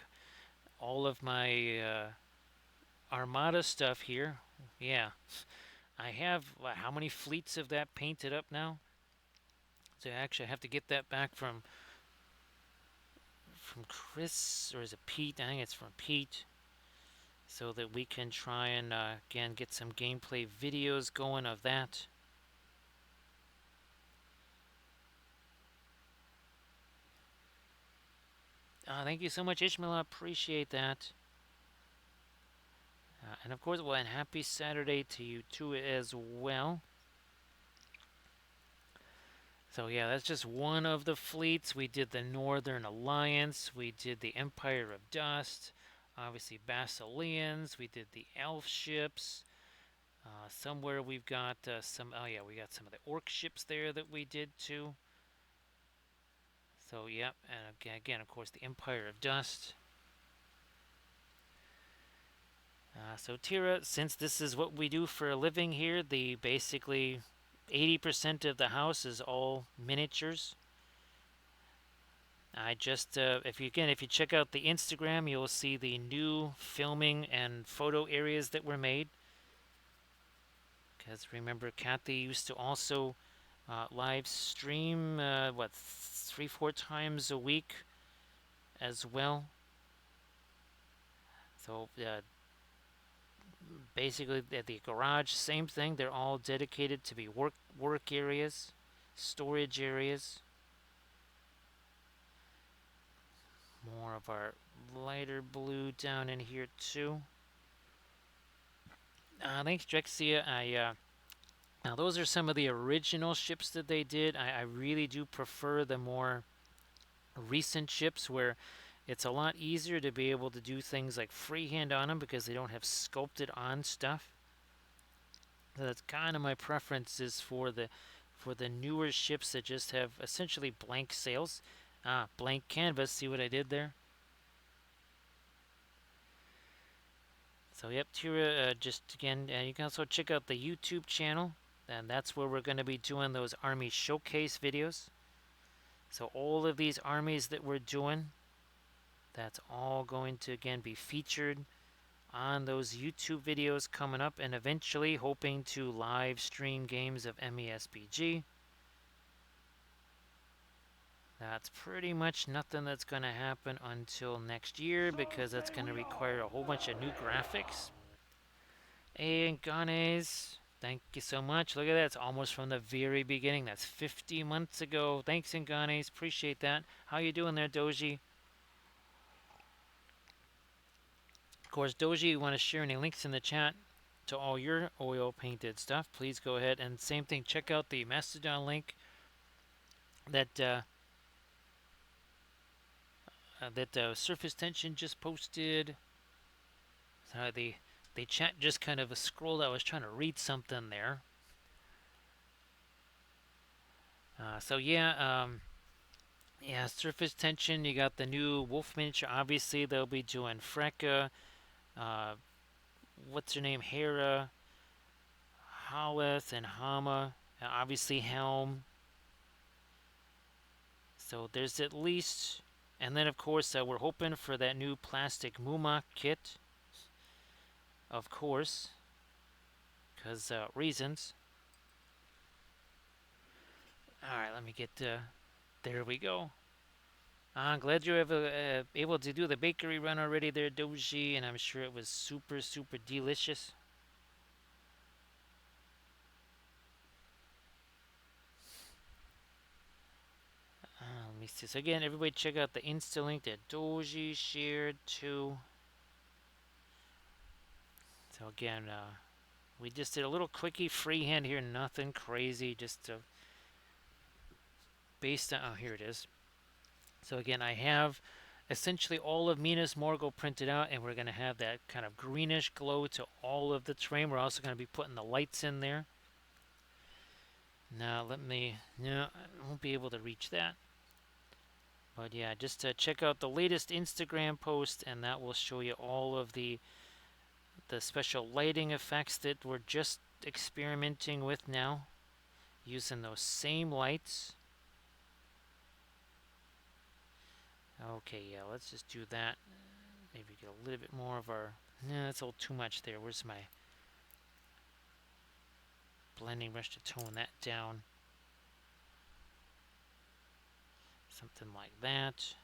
All of my Armada stuff here. Yeah. I have, how many fleets of that painted up now? So actually, I have to get that back from Chris, or is it Pete? I think it's from Pete, so that we can try and again get some gameplay videos going of that. Thank you so much, Ishmael. I appreciate that. And of course, well, and happy Saturday to you too as well. So yeah, that's just one of the fleets. We did the Northern Alliance. We did the Empire of Dust. Obviously, Basileans. We did the Elf ships. Somewhere we've got some. Oh yeah, we got some of the Orc ships there that we did too. So yep, and again, of course, the Empire of Dust. So Tira, since this is what we do for a living here, the basically 80% of the house is all miniatures. I just, if you check out the Instagram, you'll see the new filming and photo areas that were made. Because remember, Kathy used to also live stream, 3-4 times a week as well. So basically, at the garage, same thing. They're all dedicated to be work areas, storage areas. more of our lighter blue down in here too. Thanks, Drexia. Now those are some of the original ships that they did. I really do prefer the more recent ships where it's a lot easier to be able to do things like freehand on them because they don't have sculpted on stuff. So that's kind of my preferences for the newer ships that just have essentially blank sails. Blank canvas. See what I did there? So yep, Tira, just again, you can also check out the YouTube channel, and that's where we're going to be doing those army showcase videos. So all of these armies that we're doing, that's all going to again be featured on those YouTube videos coming up, and eventually hoping to live stream games of MESBG. That's pretty much nothing that's going to happen until next year So because that's say going to we require a all. whole bunch of new graphics. And Ganes, thank you so much. Look at that. It's almost from the very beginning. That's 50 months ago. Thanks, Nganes. Appreciate that. How you doing there, Doji? Of course, Doji, you want to share any links in the chat to all your oil painted stuff, please go ahead. And same thing, check out the Mastodon link that Surface Tension just posted. The chat just kind of scrolled. I was trying to read something there. So yeah, Surface Tension. You got the new Wolf miniature. Obviously, they'll be doing Freka. Uh, what's her name? Hera, Hollis, and Hama. Obviously, Helm. So there's at least, and then of course we're hoping for that new plastic Muma kit. Of course, because reasons. All right, let me get. There we go. I'm glad you were able to do the bakery run already there, Doji, and I'm sure it was super, super delicious. Let me see. So again, everybody check out the Insta link that Doji shared too. So again, we just did a little quickie freehand here, nothing crazy, just based on. Oh, here it is. So again, I have essentially all of Minas Morgul printed out, and we're going to have that kind of greenish glow to all of the terrain. We're also going to be putting the lights in there. Now let me. No, I won't be able to reach that. But yeah, just check out the latest Instagram post, and that will show you all of the special lighting effects that we're just experimenting with now, using those same lights. Okay, yeah, let's just do that. Maybe get a little bit more of our. No, that's a little too much there. Where's my blending brush to tone that down? Something like that.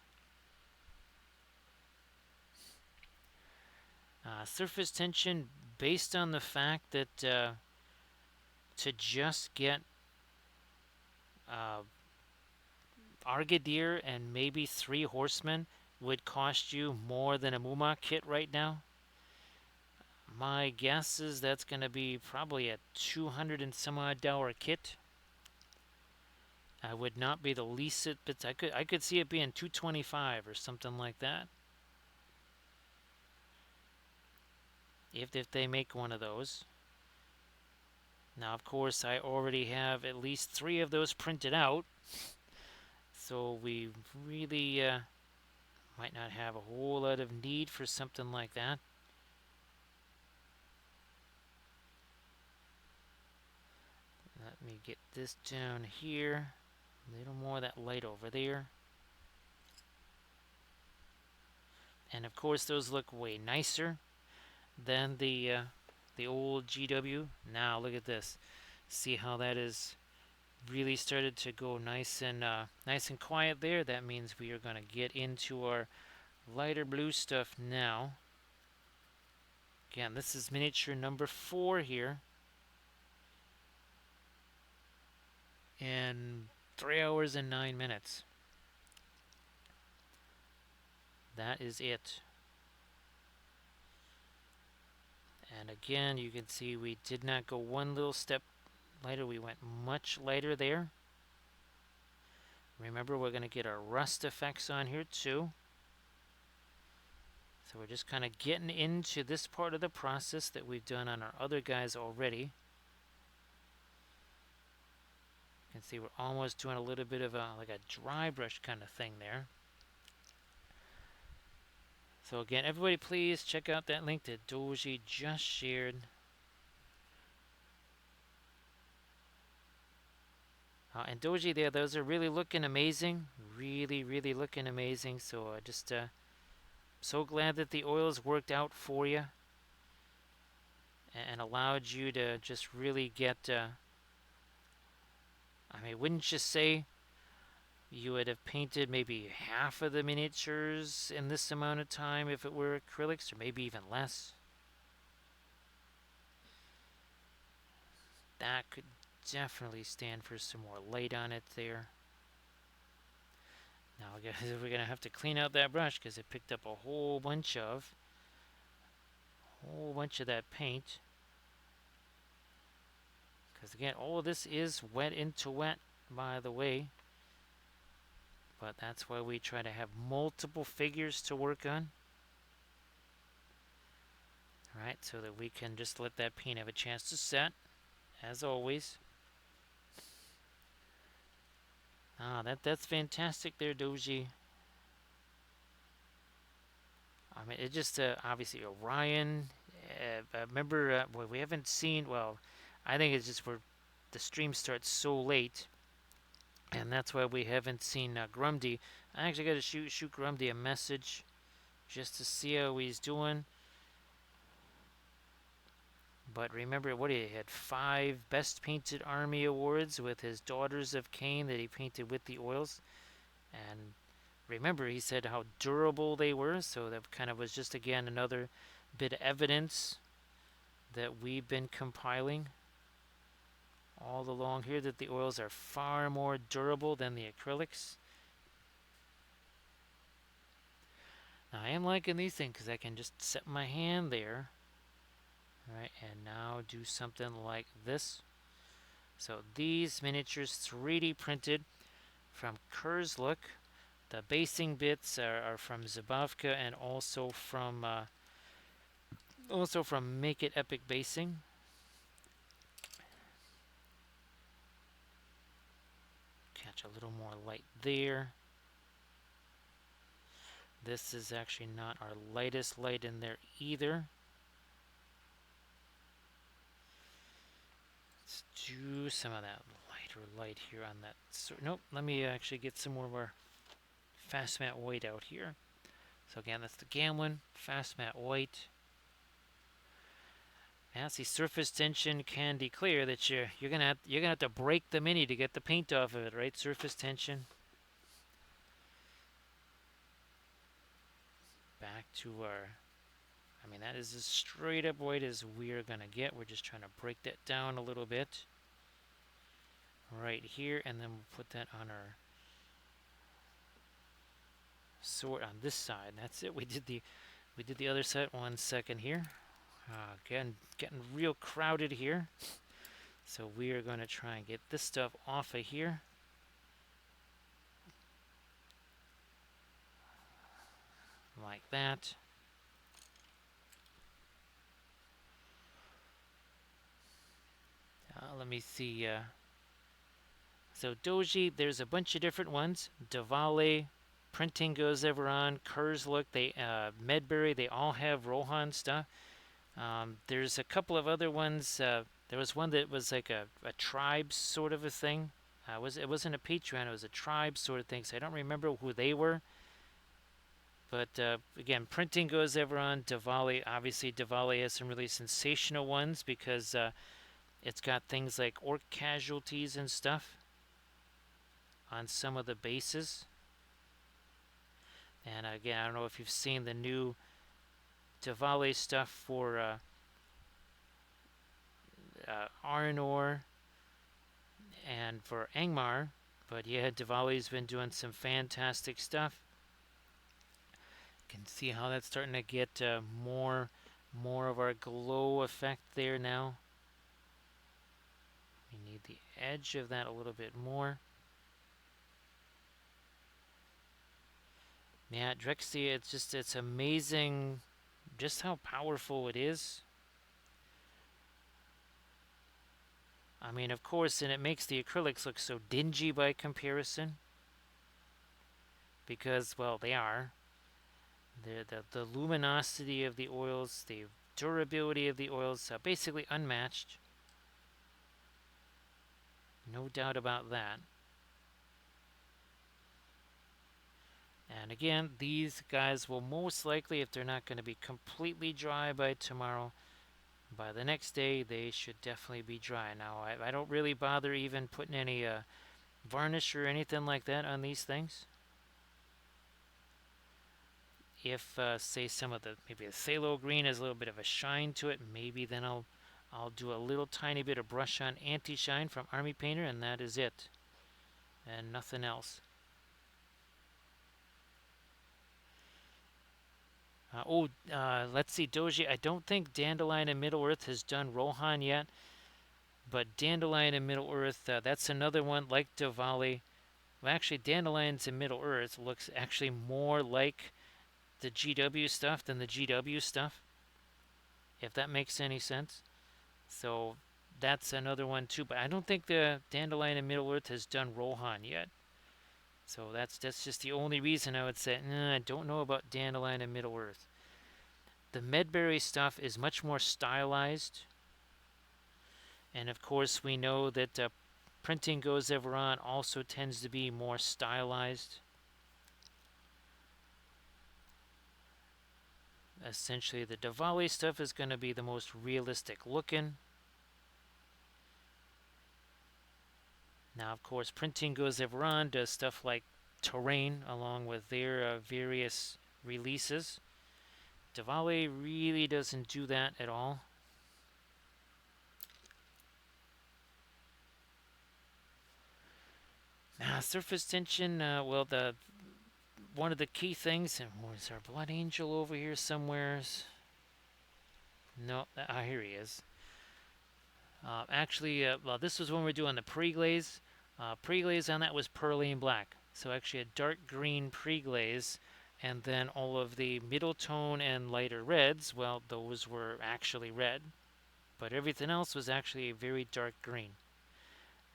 Surface tension, based on the fact that to just get Argadir and maybe 3 horsemen would cost you more than a Muma kit right now. My guess is that's going to be probably a 200 and some odd dollar kit. I would not be the least bit. I could see it being 225 or something like that. If they make one of those. Now, of course, I already have at least 3 of those printed out. So we really might not have a whole lot of need for something like that. Let me get this down here. A little more of that light over there. And of course, those look way nicer than the old GW. Now look at this. See how that is really started to go nice and quiet there. That means we are going to get into our lighter blue stuff now. Again, this is miniature number 4 here. In 3 hours and 9 minutes. that is it. And again, you can see we did not go one little step lighter. We went much lighter there. Remember, we're going to get our rust effects on here too. So we're just kind of getting into this part of the process that we've done on our other guys already. You can see we're almost doing a little bit of like a dry brush kind of thing there. So again, everybody please check out that link that Doji just shared. And Doji there, those are really looking amazing. Really, really looking amazing. So just so glad that the oils worked out for you and allowed you to just really get, I mean, wouldn't you say you would have painted maybe half of the miniatures in this amount of time if it were acrylics, or maybe even less? That could definitely stand for some more light on it there. Now we're going to have to clean out that brush because it picked up a whole bunch of that paint. Because again, all of this is wet into wet, by the way. But that's why we try to have multiple figures to work on. Right, so that we can just let that paint have a chance to set, as always. That's fantastic there, Doji. I mean, it just obviously Orion. Remember, well, we haven't seen. Well, I think it's just where the stream starts so late, and that's why we haven't seen Grumdy. I actually got to shoot Grumdy a message just to see how he's doing. But remember, what he had 5 Best Painted Army Awards with his Daughters of Cain that he painted with the oils. And remember, he said how durable they were, so that kind of was just, again, another bit of evidence that we've been compiling all along here, that the oils are far more durable than the acrylics. Now, I am liking these things because I can just set my hand there, right, and now do something like this. So these miniatures 3D printed from Kurzlook. The basing bits are from Zabavka and also from Make It Epic Basing. Catch a little more light there. This is actually not our lightest light in there either. Let's do some of that lighter light here on that. Nope, let me actually get some more of our fast matte white out here. So again, that's the Gamlin fast matte white. Now, see, surface tension can declare that you're gonna have to break the mini to get the paint off of it, right? Surface tension. Back to our, I mean, that is as straight up white as we're gonna get. We're just trying to break that down a little bit right here, and then we'll put that on our sword on this side. That's it. We did the other side. 1 second here. Again, getting real crowded here. So we are going to try and get this stuff off of here. Like that. Let me see. So Doji, there's a bunch of different ones. Diwali, Printing Goes Ever On, Kurzlook, Medbury, they all have Rohan stuff. There's a couple of other ones. There was one that was like a tribe sort of a thing. It wasn't a Patreon, it was a tribe sort of thing, so I don't remember who they were. But again, Printing Goes Ever On, Diwali. Obviously, Diwali has some really sensational ones because it's got things like orc casualties and stuff on some of the bases. And again, I don't know if you've seen the new Diwali stuff for Arnor and for Angmar, but yeah, Diwali's been doing some fantastic stuff. Can see how that's starting to get more of our glow effect there now. We need the edge of that a little bit more. Yeah, Drexia, it's amazing just how powerful it is. I mean, of course, and it makes the acrylics look so dingy by comparison because, well, they are. The luminosity of the oils, the durability of the oils, basically unmatched. No doubt about that. And again, these guys will most likely, if they're not going to be completely dry by tomorrow, by the next day, they should definitely be dry. Now, I don't really bother even putting any varnish or anything like that on these things. If, say, some of the, maybe the phthalo green has a little bit of a shine to it, maybe then I'll do a little tiny bit of brush on anti-shine from Army Painter, and that is it. And nothing else. Let's see, Doji. I don't think Dandelion and Middle Earth has done Rohan yet, but Dandelion and Middle Earth, that's another one like Diwali. Well, actually, Dandelions and Middle Earth looks actually more like the GW stuff than the GW stuff, if that makes any sense. So that's another one too. But I don't think the Dandelion and Middle Earth has done Rohan yet. So that's just the only reason I would say, I don't know about Dandelion and Middle Earth. The Medberry stuff is much more stylized. And of course, we know that Printing Goes Ever On also tends to be more stylized. Essentially, the Diwali stuff is going to be the most realistic looking. Now, of course, Printing Goes Ever On does stuff like terrain along with their various releases. Diwali really doesn't do that at all. Now, surface tension, well, the one of the key things, and where's our Blood Angel over here somewheres? No, here he is. Actually, well, this was when we were doing the pre-glaze. Pre-glaze on that was Perlene Black. So actually a dark green pre-glaze, and then all of the middle tone and lighter reds, well, those were actually red. But everything else was actually a very dark green.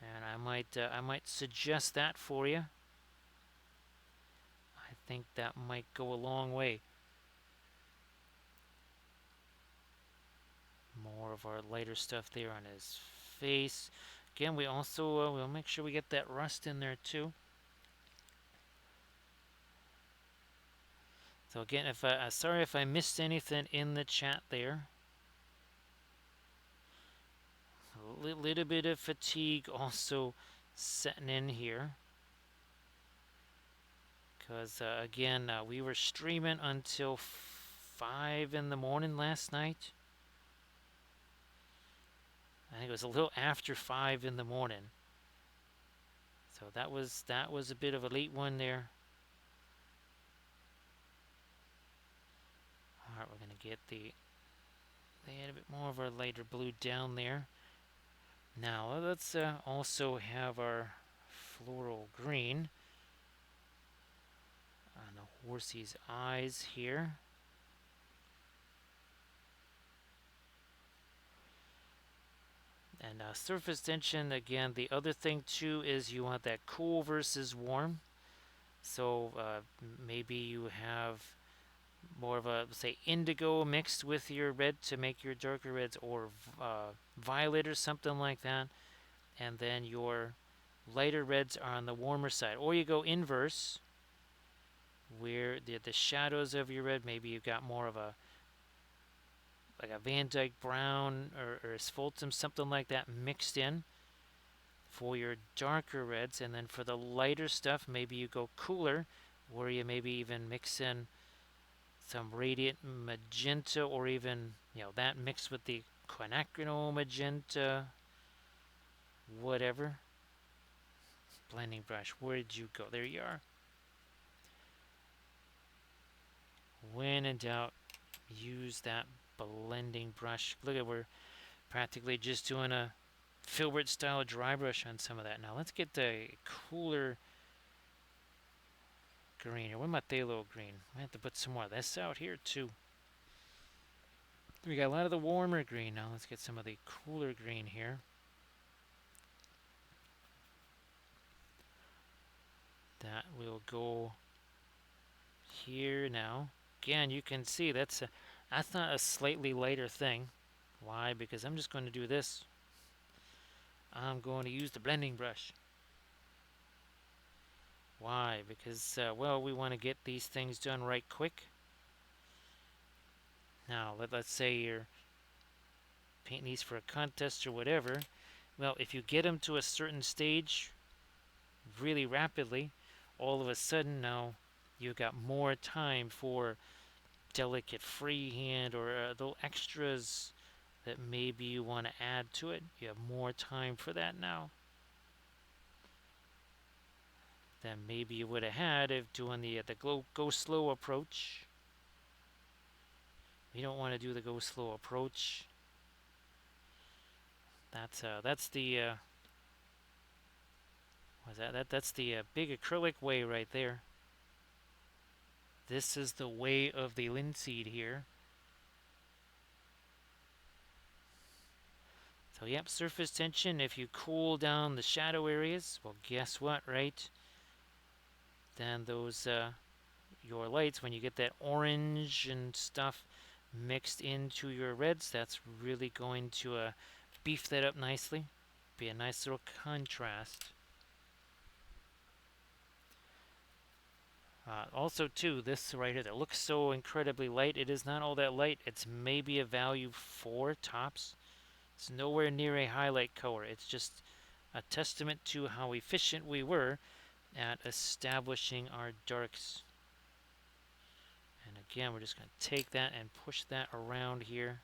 And I might suggest that for you. I think that might go a long way. More of our lighter stuff there on his face. Again, we also we'll make sure we get that rust in there too. So again, if sorry if I missed anything in the chat there. A little bit of fatigue also setting in here. Because again, we were streaming until 5 in the morning last night. I think it was a little after 5 in the morning. So that was a bit of a late one there. All right, we're gonna get the add a bit more of our lighter blue down there. Now let's also have our floral green on the horsey's eyes here. And surface tension, again, the other thing too is you want that cool versus warm. So maybe you have more of a, say, indigo mixed with your red to make your darker reds, or violet or something like that. And then your lighter reds are on the warmer side. Or you go inverse, where the shadows of your red, maybe you've got more of a like a Van Dyke brown or asphaltum, something like that mixed in for your darker reds. And then for the lighter stuff, maybe you go cooler, where you maybe even mix in some radiant magenta, or even, that mixed with the quinacridone magenta, whatever. Blending brush, where did you go? There you are. when in doubt, use that blending brush. Look at, we're practically just doing a filbert style dry brush on some of that. Now let's get the cooler green here. What about phthalo green? I have to put some more of this out here too. We got a lot of the warmer green. Now let's get some of the cooler green here. That will go here now. Again, you can see that's not a slightly lighter thing. Why? Because I'm just going to do this. I'm going to use the blending brush. Why? Because, well, we want to get these things done right quick. Now, let's say you're painting these for a contest or whatever. Well, if you get them to a certain stage really rapidly, all of a sudden now you've got more time for delicate freehand or little extras that maybe you want to add to it. You have more time for that now than maybe you would have had if doing the go slow approach. You don't want to do the go slow approach. That's the what's that? That's the big acrylic way right there. This is the way of the linseed here. So yep, surface tension. If you cool down the shadow areas, well, guess what, right? Then those your lights, when you get that orange and stuff mixed into your reds, that's really going to beef that up nicely. Be a nice little contrast. Also, too, this right here that looks so incredibly light, it is not all that light. It's maybe a value 4 tops. It's nowhere near a highlight color. It's just a testament to how efficient we were at establishing our darks. And again, we're just going to take that and push that around here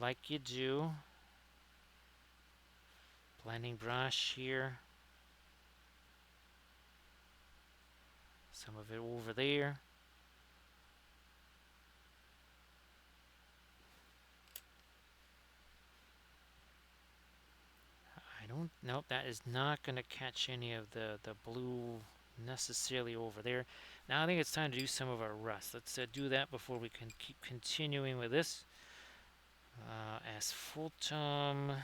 like you do. Blending brush here. Some of it over there. Nope, that is not going to catch any of the blue necessarily over there. Now I think it's time to do some of our rust. Let's do that before we can keep continuing with this. Asphaltum,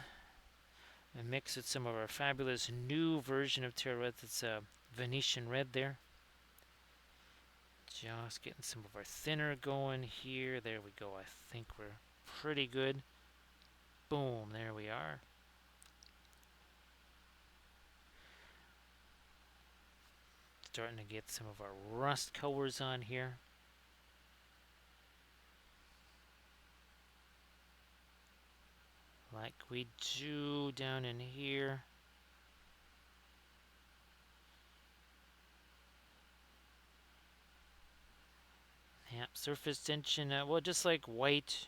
and mix with some of our fabulous new version of Terra Red. It's a Venetian red there. Just getting some of our thinner going here. There we go. I think we're pretty good. Boom, there we are. Starting to get some of our rust colors on here. Like we do down in here. Yep, surface tension, well, just like white,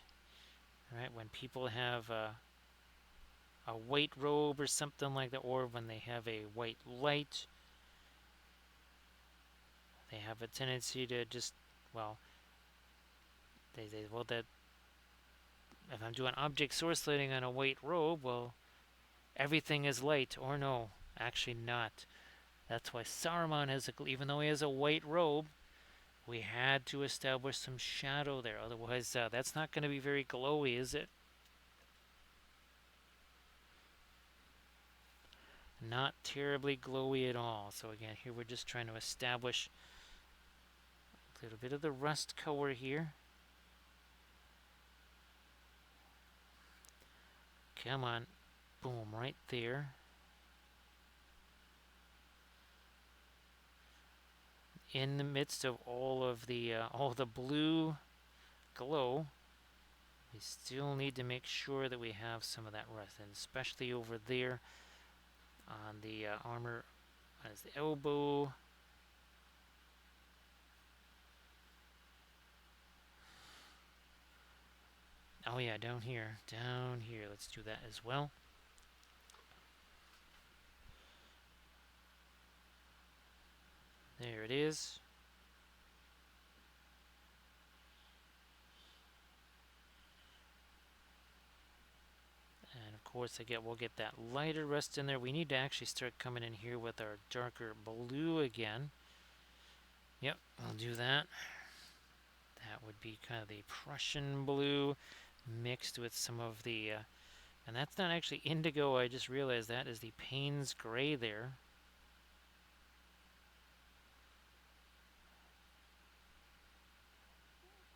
right? When people have a white robe or something like that, or when they have a white light, they have a tendency to just, well, well, that if I'm doing object source lighting on a white robe, well, everything is light, or no, actually not. That's why Saruman has even though he has a white robe, we had to establish some shadow there. Otherwise, that's not going to be very glowy, is it? Not terribly glowy at all. So again, here we're just trying to establish a little bit of the rust color here. Come on. Boom, right there. In the midst of all the blue glow, we still need to make sure that we have some of that rust, and especially over there on the armor as the elbow. Oh yeah, down here. Let's do that as well. There it is. And of course, again, we'll get that lighter rust in there. We need to actually start coming in here with our darker blue again. Yep, I'll do that. That would be kind of the Prussian blue mixed with some of the, and that's not actually indigo. I just realized that is the Payne's gray there.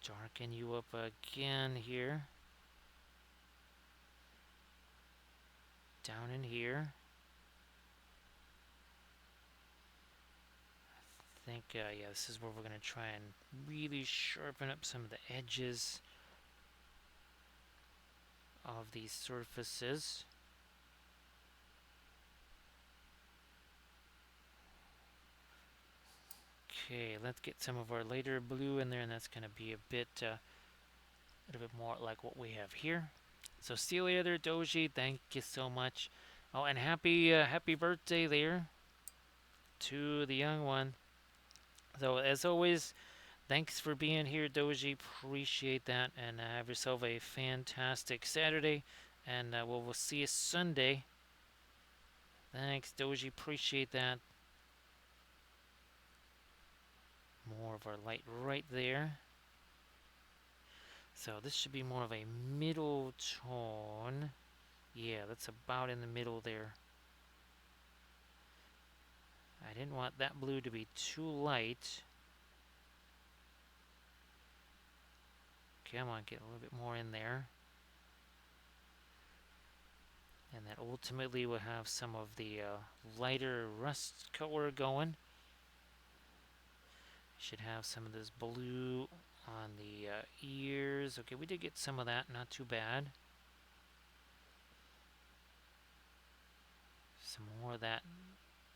Darken you up again here. Down in here. I think, yeah, this is where we're going to try and really sharpen up some of the edges of these surfaces. Okay, let's get some of our lighter blue in there, and that's going to be a little bit more like what we have here. So see you later, Doji. Thank you so much. Oh, and happy birthday there to the young one. So as always, thanks for being here, Doji. Appreciate that, and have yourself a fantastic Saturday. And we'll see you Sunday. Thanks, Doji. Appreciate that. More of our light right there. So this should be more of a middle tone. Yeah, that's about in the middle there. I didn't want that blue to be too light. Come on, get a little bit more in there. And that ultimately will have some of the lighter rust color going. Should have some of this blue on the ears. Okay, we did get some of that, not too bad. Some more of that,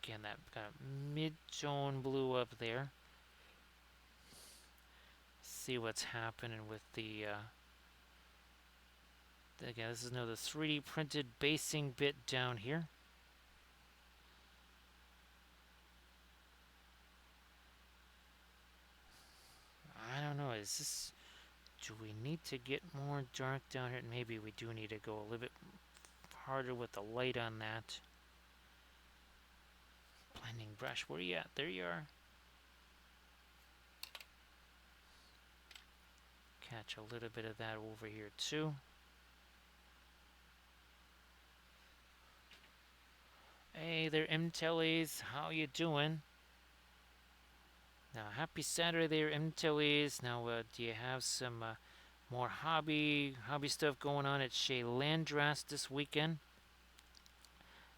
again, that kind of mid-tone blue up there. See what's happening with the, again, this is another 3D printed basing bit down here. I don't know, is this, do we need to get more dark down here? Maybe we do need to go a little bit harder with the light on that. Blending brush, where are you at? There you are. Catch a little bit of that over here too. Hey there, MTellies, how you doing? Now, happy Saturday there, MTellies. Now, do you have some more hobby stuff going on at Chez Landras this weekend?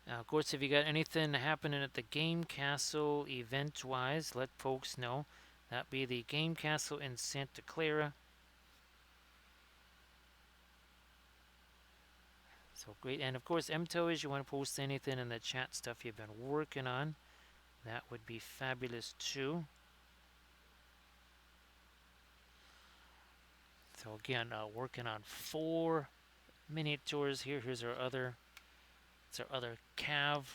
Now, of course, if you got anything happening at the Game Castle event-wise, let folks know. That be the Game Castle in Santa Clara. So great, and of course, MTellies, you want to post anything in the chat stuff you've been working on, that would be fabulous too. So again, working on 4 miniatures here. Here's our other, it's our other cav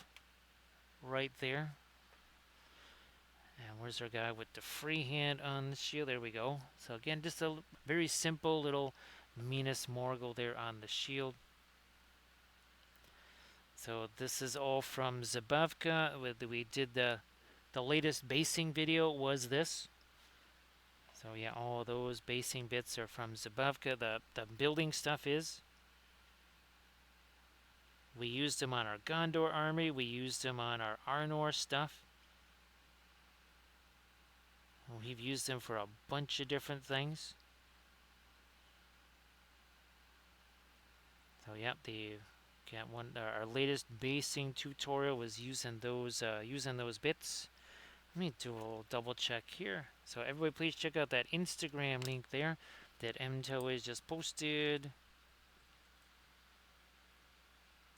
right there. And where's our guy with the freehand on the shield? There we go. So again, just a very simple little Minas Morgul there on the shield. So this is all from Zabavka. We did the latest basing video was this. So yeah, all those basing bits are from Zabavka. The building stuff is. We used them on our Gondor army. We used them on our Arnor stuff. We've used them for a bunch of different things. So yep, our latest basing tutorial was using those bits. Let me do a little double check here. So everybody, please check out that Instagram link there that MTellies just posted.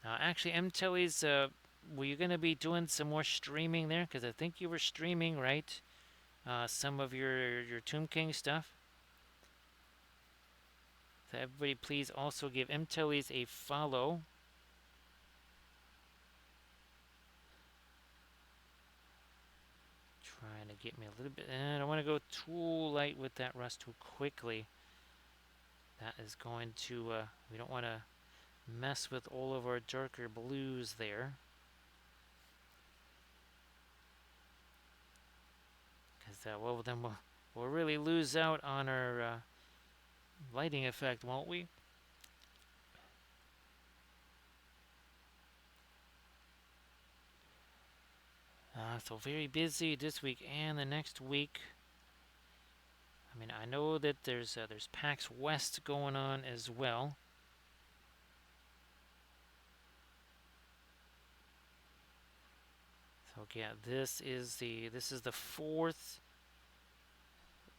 Actually, MTellies, were you going to be doing some more streaming there? Because I think you were streaming, right? Some of your Tomb King stuff. So everybody, please also give MTellies a follow. Trying to get me a little bit. And I don't want to go too light with that rust too quickly. That is going to, we don't want to mess with all of our darker blues there. Because, well, then we'll really lose out on our lighting effect, won't we? So very busy this week and the next week. I mean, I know that there's PAX West going on as well. So yeah, this is the fourth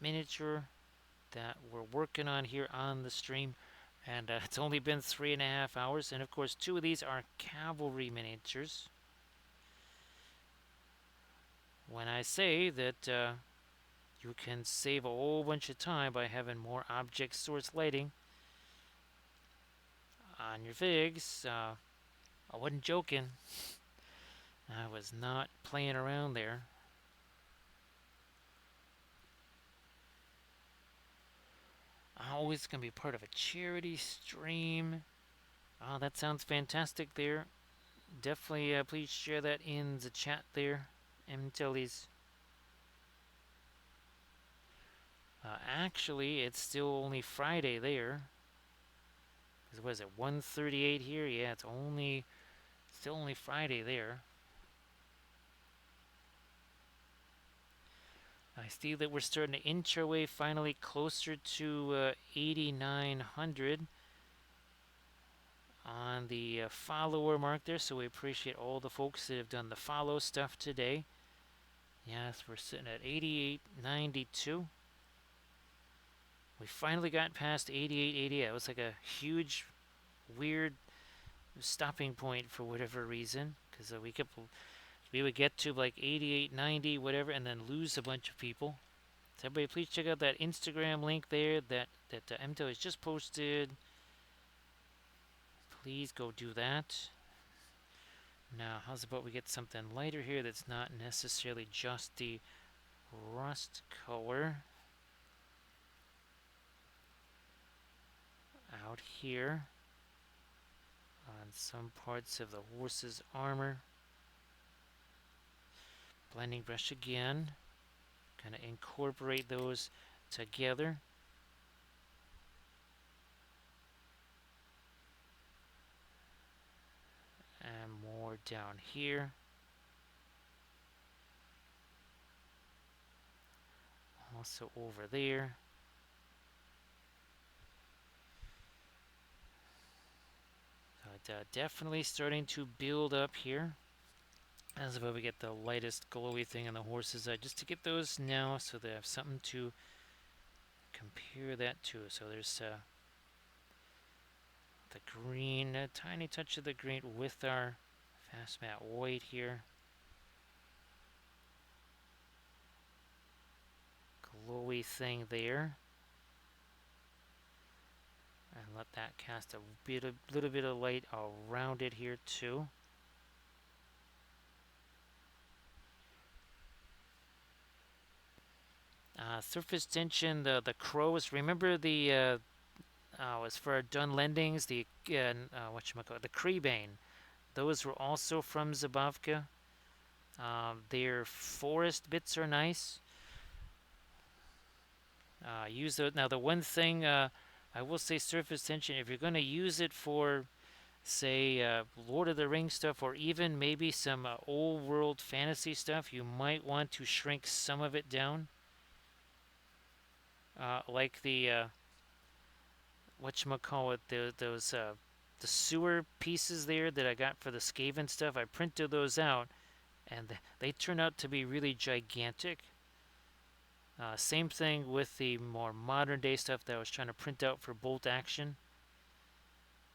miniature that we're working on here on the stream, and it's only been 3.5 hours. And of course, two of these are cavalry miniatures. When I say that you can save a whole bunch of time by having more object source lighting on your figs, I wasn't joking. I was not playing around there. I'm always going to be part of a charity stream. Oh, that sounds fantastic there. Definitely please share that in the chat there, Mtellies. Actually, it's still only Friday there. What is it, 1:38 here? Yeah, it's still only Friday there. I see that we're starting to inch our way finally closer to 8,900 on the follower mark there. So we appreciate all the folks that have done the follow stuff today. Yes, we're sitting at 88.92. We finally got past 88.80. It was like a huge, weird stopping point for whatever reason, because we would get to like 88.90, whatever, and then lose a bunch of people. So everybody, please check out that Instagram link there that MTO has just posted. Please go do that. Now, how's about we get something lighter here that's not necessarily just the rust color out here on some parts of the horse's armor. Blending brush again. Kind of incorporate those together. And more down here. Also over there. Definitely starting to build up here. As about we get the lightest glowy thing on the horse's eye, just to get those now so they have something to compare that to. So there's the green, a tiny touch of the green with our fast matte white here. Glowy thing there. And let that cast a little bit of light around it here too. Surface tension, the crows. Remember the was for our done lendings, the the Creebane. Those were also from Zabavka. Their forest bits are nice. Use those. Now the one thing I will say, surface tension. If you're going to use it for, say, Lord of the Rings stuff, or even maybe some old world fantasy stuff, you might want to shrink some of it down. Like the whatchamacallit, those the sewer pieces there that I got for the Skaven stuff. I printed those out, and they turn out to be really gigantic. Same thing with the more modern day stuff that I was trying to print out for bolt action.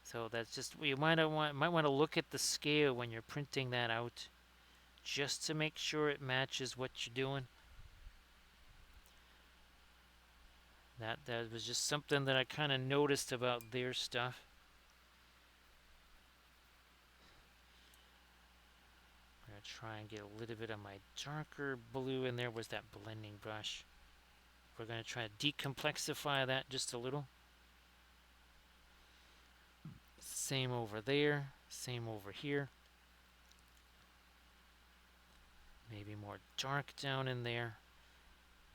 So that's just, you might want to look at the scale when you're printing that out, just to make sure it matches what you're doing. That was just something that I kind of noticed about their stuff. I'm gonna try and get a little bit of my darker blue in there. Where's that blending brush? We're going to try to decomplexify that just a little. Same over there, same over here. Maybe more dark down in there,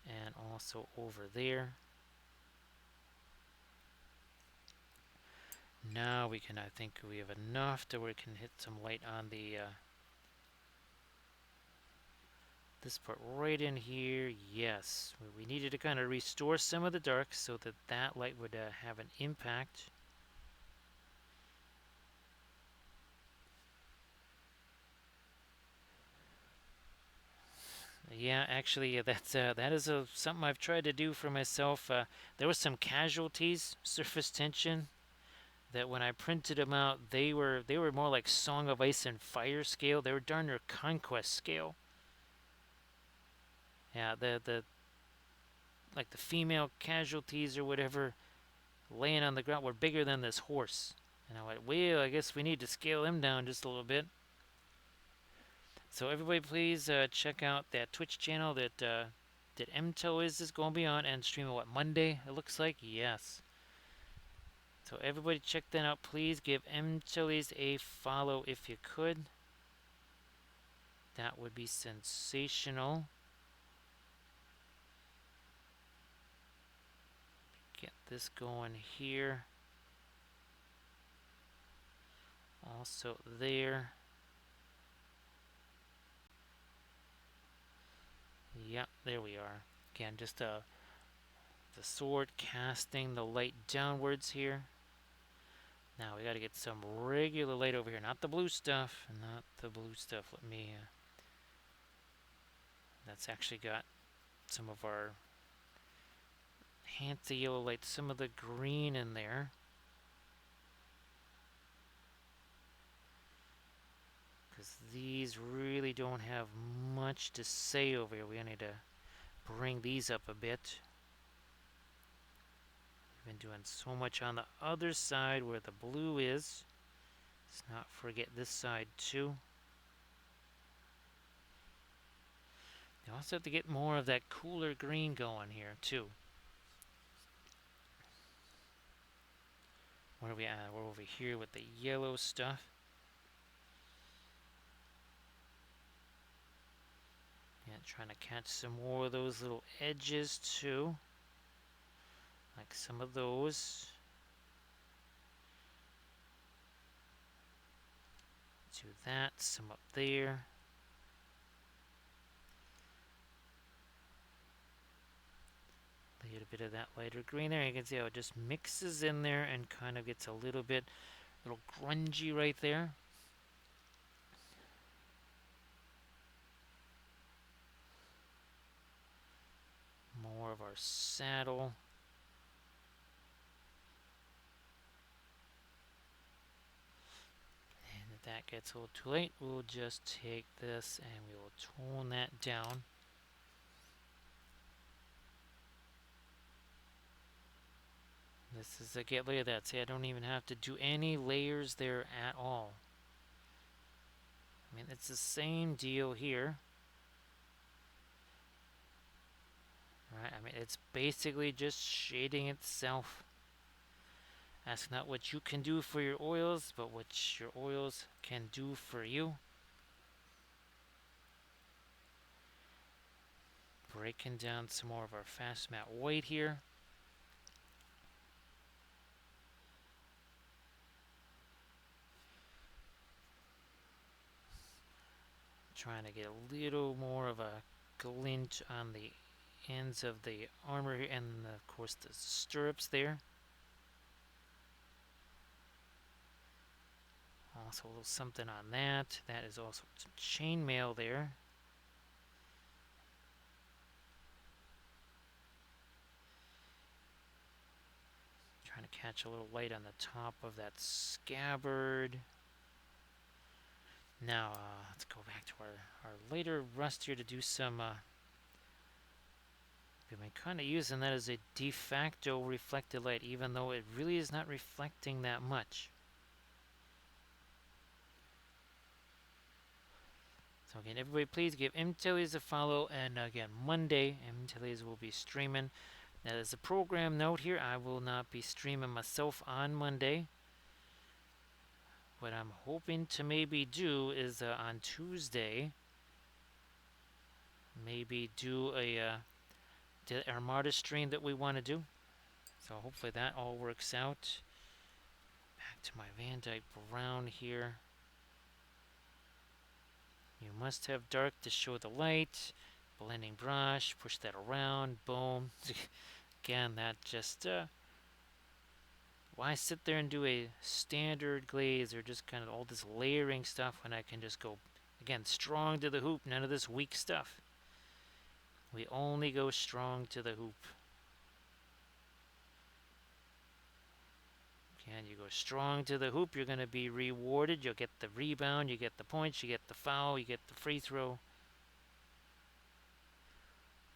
and also over there. Now we can, I think we have enough to where we can hit some light on the this part right in here. Yes, we needed to kind of restore some of the dark so that that light would have an impact. Yeah, actually, that is something I've tried to do for myself. There was some casualties, surface tension, that when I printed them out, they were more like Song of Ice and Fire scale. They were darn near Conquest scale. Yeah, the like the female casualties or whatever laying on the ground were bigger than this horse. And I went, well, I guess we need to scale him down just a little bit. So everybody, please check out that Twitch channel that MTO is going to be on and stream what, Monday? It looks like, yes. So everybody, check that out. Please give MTO's a follow if you could. That would be sensational. Get this going here. Also there. Yep, there we are. Again, just the sword casting the light downwards here. Now we got to get some regular light over here, not the blue stuff, not the blue stuff. Let me. That's actually got some of our fancy yellow light, some of the green in there. Because these really don't have much to say over here. We need to bring these up a bit. We've been doing so much on the other side where the blue is. Let's not forget this side too. You also have to get more of that cooler green going here too. Where are we at? We're over here with the yellow stuff. Yeah, trying to catch some more of those little edges too. Like some of those. Do that, some up there. A little bit of that lighter green there. You can see how it just mixes in there and kind of gets a little grungy right there. More of our saddle. And if that gets a little too late, we'll just take this and we will tone that down. This is a get layer that. See, I don't even have to do any layers there at all. I mean, it's the same deal here. Right? I mean, it's basically just shading itself. Ask not what you can do for your oils, but what your oils can do for you. Breaking down some more of our fast matte white here. Trying to get a little more of a glint on the ends of the armor here, and of course the stirrups there. Also a little something on that. That is also some chainmail there. Trying to catch a little light on the top of that scabbard. Now, let's go back to our later rust here to do some, we've been kind of using that as a de facto reflected light, even though it really is not reflecting that much. So again, everybody please give MTellies a follow. And again, Monday, MTellies will be streaming. Now, as a program note here, I will not be streaming myself on Monday. What I'm hoping to maybe do is on Tuesday, maybe do the Armada stream that we want to do. So hopefully that all works out. Back to my Van Dyke Brown here. You must have dark to show the light. Blending brush, push that around, boom. Again, that just, why sit there and do a standard glaze or just kind of all this layering stuff when I can just go, again, strong to the hoop, none of this weak stuff. We only go strong to the hoop. And you go strong to the hoop, you're going to be rewarded. You'll get the rebound, you get the points, you get the foul, you get the free throw.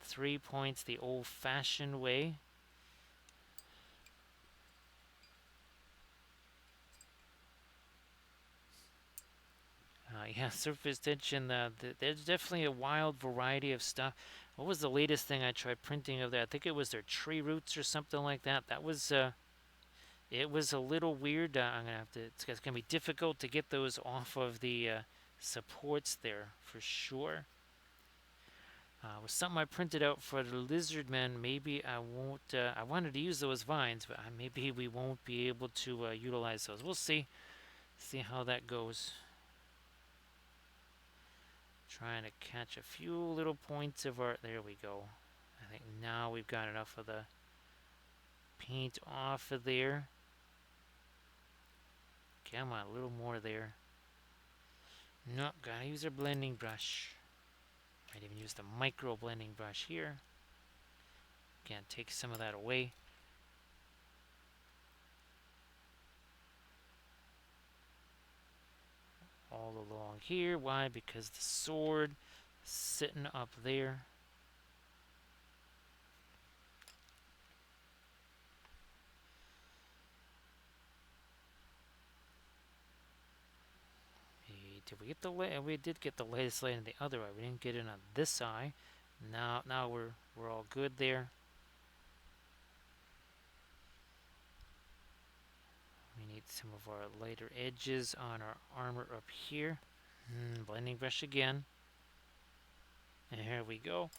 3 points the old-fashioned way. Yeah, surface tension. There's definitely a wild variety of stuff. What was the latest thing I tried printing of that? I think it was their tree roots or something like that. That was it was a little weird. I'm gonna have to. It's gonna be difficult to get those off of the supports there for sure. Was something I printed out for the lizard man. Maybe I won't. I wanted to use those vines, but maybe we won't be able to utilize those. We'll see. See how that goes. Trying to catch a few little points of our. There we go. I think now we've got enough of the paint off of there. Come on, a little more there. No, gotta use our blending brush. Might even use the micro blending brush here. Again, take some of that away. All along here. Why? Because the sword is sitting up there. Did we get the light? We did get the latest light in the other eye. We didn't get it on this eye. Now we're all good there. We need some of our lighter edges on our armor up here. Blending brush again. And here we go.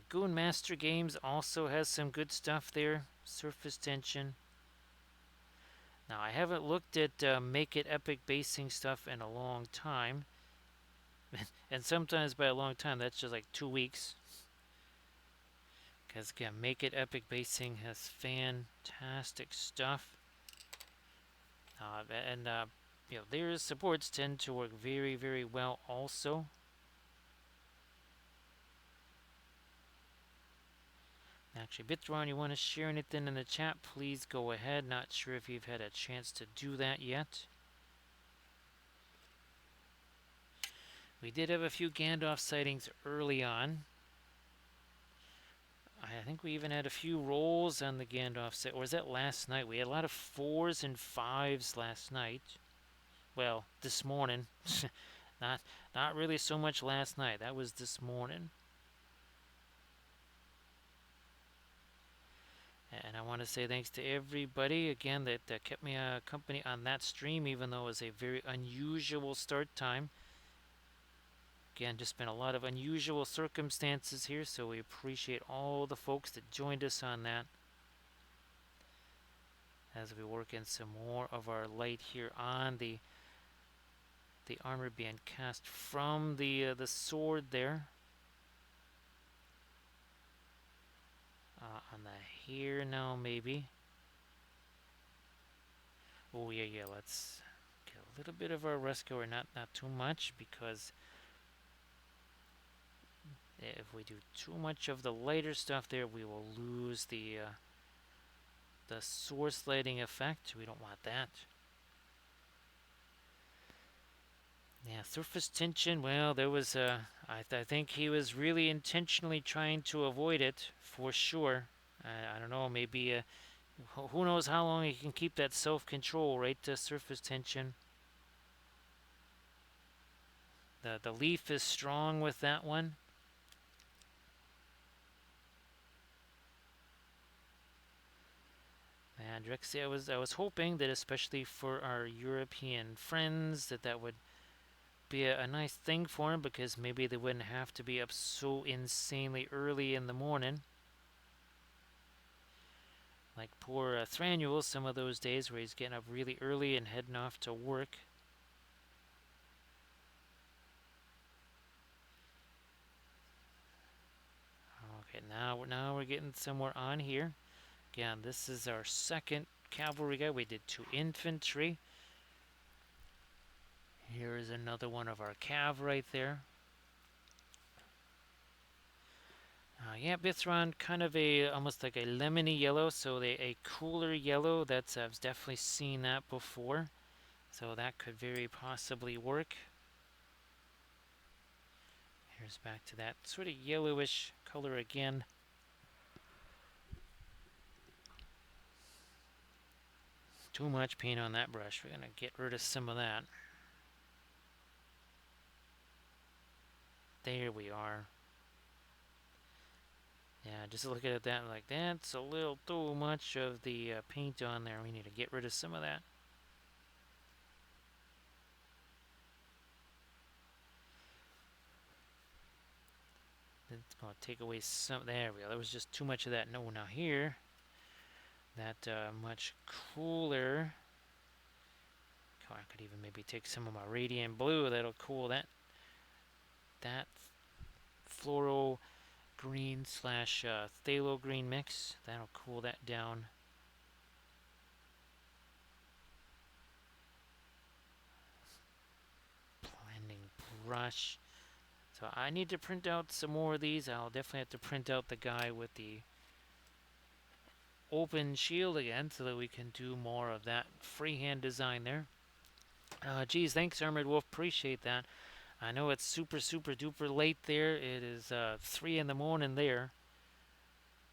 Goon Master Games also has some good stuff there. Surface tension. Now, I haven't looked at Make It Epic basing stuff in a long time. And sometimes by a long time, that's just like 2 weeks. Because, again, Make It Epic basing has fantastic stuff. You know, their supports tend to work very, very well also. Actually, Bitron, you want to share anything in the chat, please go ahead. Not sure if you've had a chance to do that yet. We did have a few Gandalf sightings early on. I think we even had a few rolls on the Gandalf set. Or was that last night? We had a lot of 4s and 5s last night. Well, this morning. not really so much last night. That was this morning. And I want to say thanks to everybody, again, that kept me company on that stream, even though it was a very unusual start time. Again, just been a lot of unusual circumstances here, so we appreciate all the folks that joined us on that. As we work in some more of our light here on the armor being cast from the sword there. On the hair now, maybe. Oh yeah. Let's get a little bit of our rescue, or not too much, because if we do too much of the lighter stuff there, we will lose the source lighting effect. We don't want that. Yeah, surface tension. Well, there was I think he was really intentionally trying to avoid it, for sure. I don't know. Maybe Who knows how long you can keep that self-control, right? To surface tension. The leaf is strong with that one. And Rexy, I was hoping that especially for our European friends that would be a nice thing for them because maybe they wouldn't have to be up so insanely early in the morning. Like poor Thranduil, some of those days where he's getting up really early and heading off to work. Okay, now we're getting somewhere on here. Again, this is our second cavalry guy. We did 2 infantry. Here is another one of our cav right there. Yeah, Bithron, kind of a almost like a lemony yellow, so a cooler yellow. I've definitely seen that before, so that could very possibly work. Here's back to that sort of yellowish color again. Too much paint on that brush. We're gonna get rid of some of that. There we are. Yeah, just looking at that like that's a little too much of the paint on there. We need to get rid of some of that. It's going to take away some. There we go. That was just too much of that. No, now here, that much cooler. Oh, I could even maybe take some of my radiant blue. That'll cool that floral green slash phthalo green mix. That'll cool that down. Blending brush. So I need to print out some more of these. I'll definitely have to print out the guy with the open shield again so that we can do more of that freehand design there. Geez, thanks Armored Wolf, appreciate that. I know it's super duper late there. It is 3 in the morning there.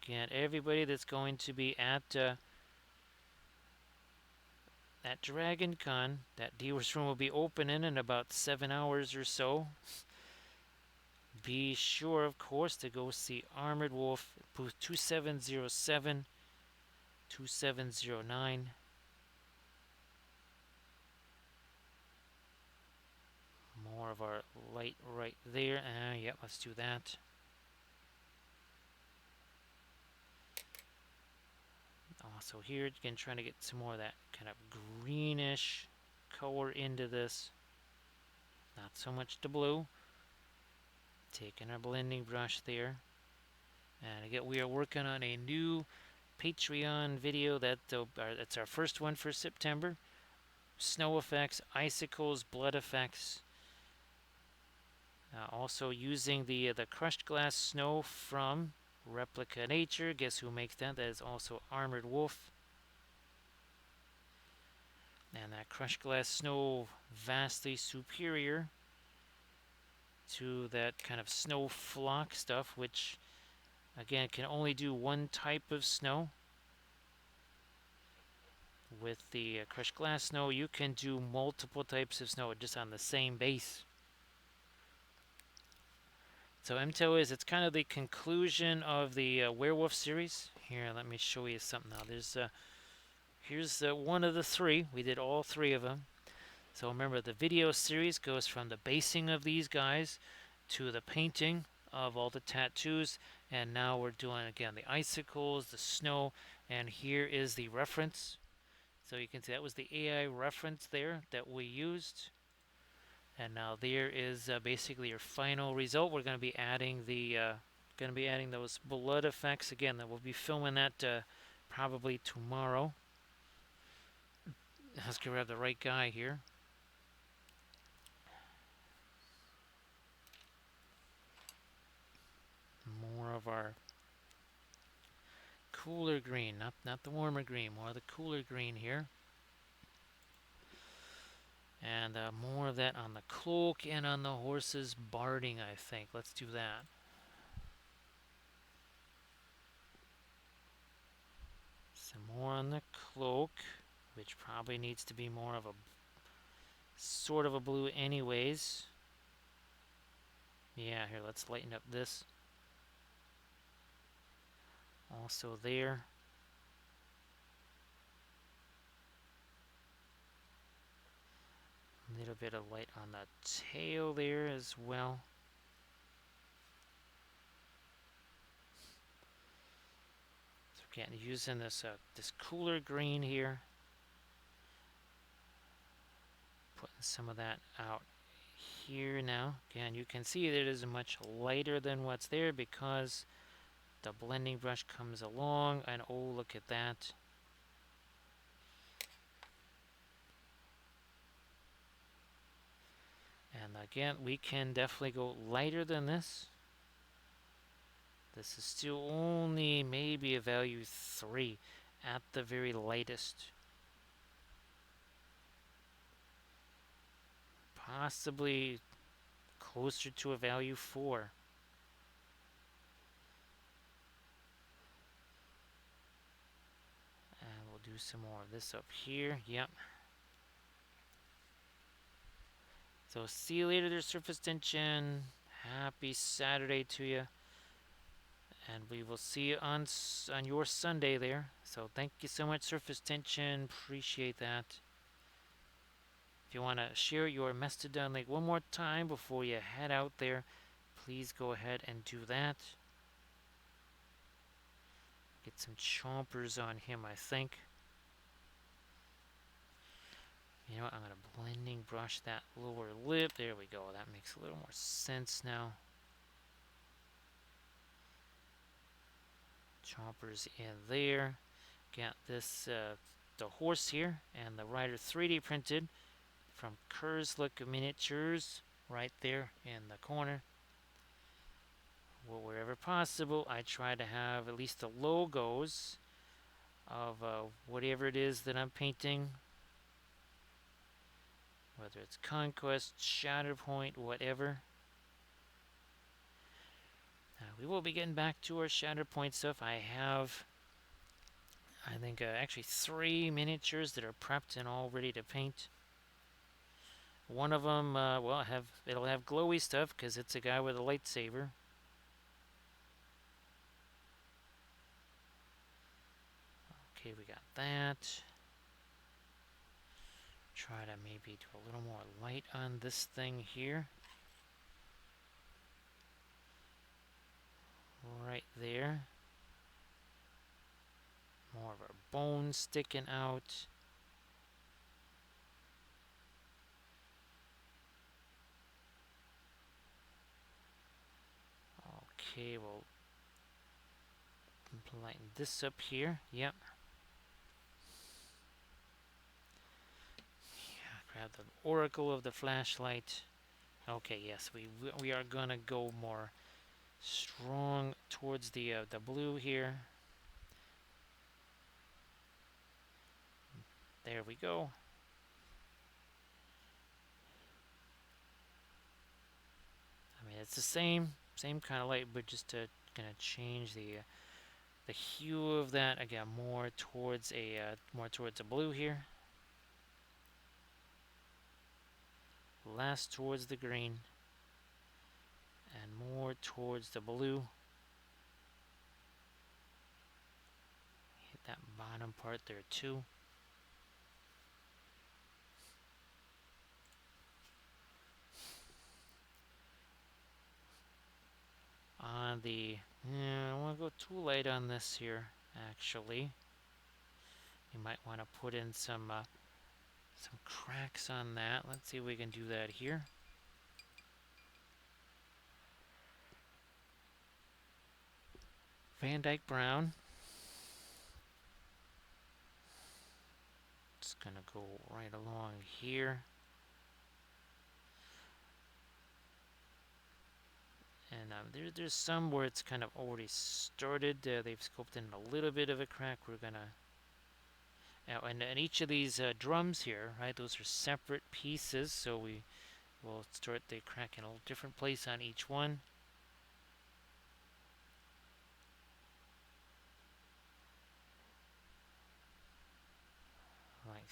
Again, everybody that's going to be at Dragon Con, that dealer's room will be opening in about 7 hours or so. Be sure, of course, to go see Armored Wolf, booth 2707, 2709. More of our light right there. Yep, let's do that. Also here, again, trying to get some more of that kind of greenish color into this. Not so much the blue. Taking our blending brush there. And again, we are working on a new Patreon video. That's our first one for September. Snow effects, icicles, blood effects. Also using the crushed glass snow from Replica Nature. Guess who makes that? That is also Armored Wolf. And that crushed glass snow vastly superior to that kind of snow flock stuff, which again can only do one type of snow. With the crushed glass snow, you can do multiple types of snow just on the same base. So MTO it's kind of the conclusion of the werewolf series. Here, let me show you something now. Here's one of the 3. We did all 3 of them. So remember, the video series goes from the basing of these guys to the painting of all the tattoos, and now we're doing again the icicles, the snow, and here is the reference. So you can see that was the AI reference there that we used. And now there is basically your final result. We're going to be adding those blood effects again. That we'll be filming that probably tomorrow. Let's grab the right guy here. More of our cooler green, not the warmer green, more of the cooler green here. And more of that on the cloak and on the horse's barding, I think. Let's do that. Some more on the cloak, which probably needs to be more of a sort of a blue anyways. Yeah, here, let's lighten up this. Also there. A little bit of light on the tail there as well. So again, using this cooler green here. Putting some of that out here now. Again, you can see that it is much lighter than what's there because the blending brush comes along, and oh, look at that. And again, we can definitely go lighter than this. This is still only maybe a value 3 at the very lightest. Possibly closer to a value 4. And we'll do some more of this up here. Yep. So see you later there, surface tension. Happy Saturday to you. And we will see you on your Sunday there. So thank you so much, surface tension. Appreciate that. If you want to share your Mastodon link one more time before you head out there, please go ahead and do that. Get some chompers on him, I think. You know what, I'm going to blending brush that lower lip. There we go. That makes a little more sense now. Chompers in there. Got this, the horse here, and the rider 3D printed from Kurzlook Miniatures right there in the corner. Well, wherever possible, I try to have at least the logos of whatever it is that I'm painting, whether it's Conquest, Shatterpoint, whatever. We will be getting back to our Shatterpoint stuff. I have, I think, actually 3 miniatures that are prepped and all ready to paint. One of them, well, it'll have glowy stuff because it's a guy with a lightsaber. Okay, we got that. Try to maybe do a little more light on this thing here. Right there. More of our bones sticking out. Okay, we'll lighten this up here. Yep. Yeah, grab the oracle of the flashlight. Okay, yes, we are gonna go more strong towards the blue here. There we go. I mean, it's the same kind of light, but just gonna change the hue of that again more towards a blue here. Less towards the green and more towards the blue. Hit that bottom part there too. On the, I don't want to go too light on this here actually. You might want to put in some cracks on that. Let's see if we can do that here. Van Dyke Brown. Just gonna go right along here. And there's some where it's kind of already started. They've scoped in a little bit of a crack. We're gonna, and each of these drums here, right? Those are separate pieces, so we will start the crack in a little different place on each one.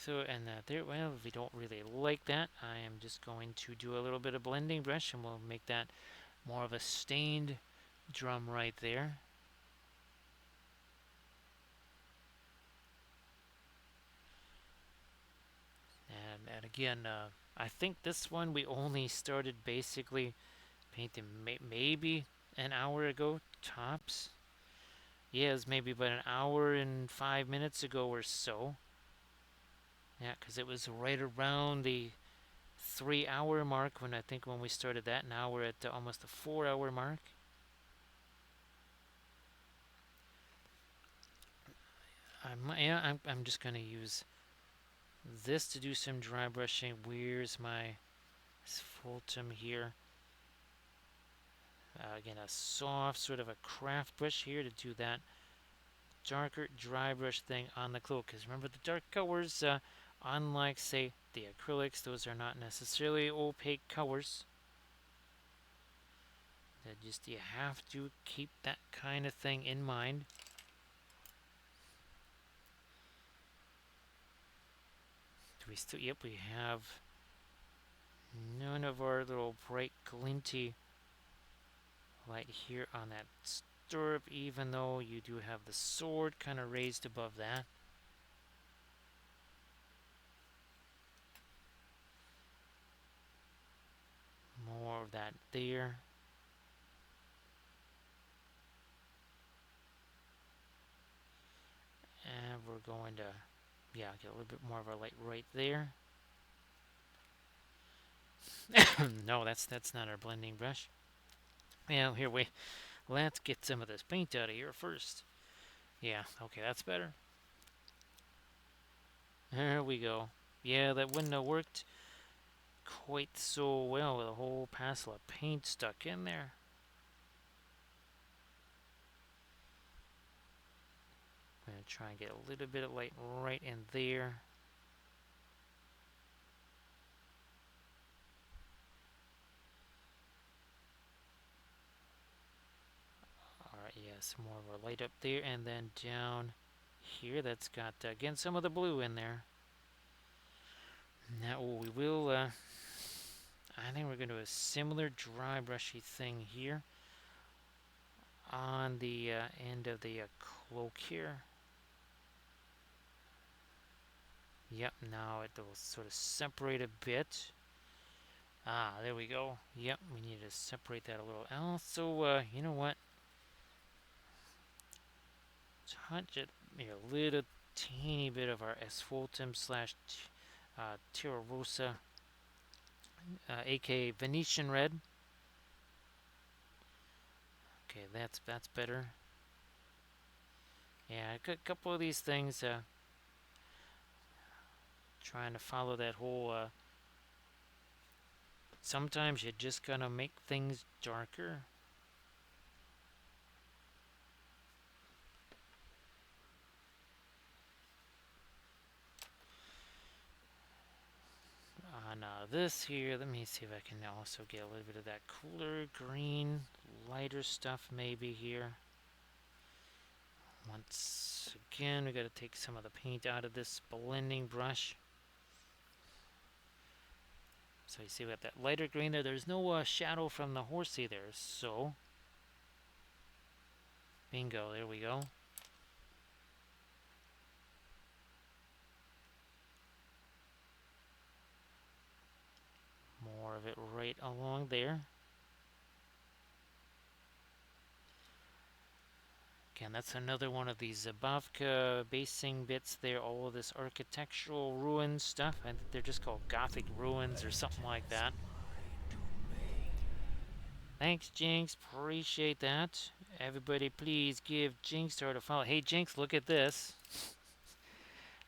So, and there, well, if we don't really like that, I am just going to do a little bit of blending brush and we'll make that more of a stained drum right there. And again, I think this one we only started basically painting maybe an hour ago, tops. Yeah, it was maybe about an hour and 5 minutes ago or so. Yeah, because it was right around the 3 hour mark when I think when we started that. Now we're at almost the 4 hour mark. I'm just gonna use this to do some dry brushing. Where's my Fulton here? Again, a soft sort of a craft brush here to do that darker dry brush thing on the cloak. Because remember, the dark colors, unlike say the acrylics, those are not necessarily opaque colors. That just you have to keep that kind of thing in mind. Do we still? Yep, we have none of our little bright glinty light here on that stirrup, even though you do have the sword kind of raised above that. More of that there. And we're going to, yeah, get a little bit more of our light right there. No, that's not our blending brush. Yeah, here let's get some of this paint out of here first. Yeah, okay, that's better. There we go. Yeah, that wouldn't have worked quite so well with a whole passel of paint stuck in there. I'm going to try and get a little bit of light right in there. Alright, yeah, some more of our light up there, and then down here that's got, again, some of the blue in there. Now, we will, I think we're going to do a similar dry brushy thing here on the end of the cloak here. Yep, now it will sort of separate a bit. Ah, there we go. Yep, we need to separate that a little. Also, you know what? Touch it a little teeny bit of our asphaltum slash Terra Rosa, aka Venetian red. Okay, that's better. Yeah, a couple of these things. Trying to follow that whole. Sometimes you just gotta make things darker. On this here, let me see if I can also get a little bit of that cooler green, lighter stuff maybe here. Once again, we got to take some of the paint out of this blending brush. So you see we got that lighter green there. There's no shadow from the horsey there, so bingo, there we go. More of it right along there. Again, that's another one of these Zabavka basing bits there, all of this architectural ruin stuff. I think they're just called Gothic ruins or something like that. Thanks, Jinx. Appreciate that. Everybody, please give Jinx her to follow. Hey, Jinx, look at this.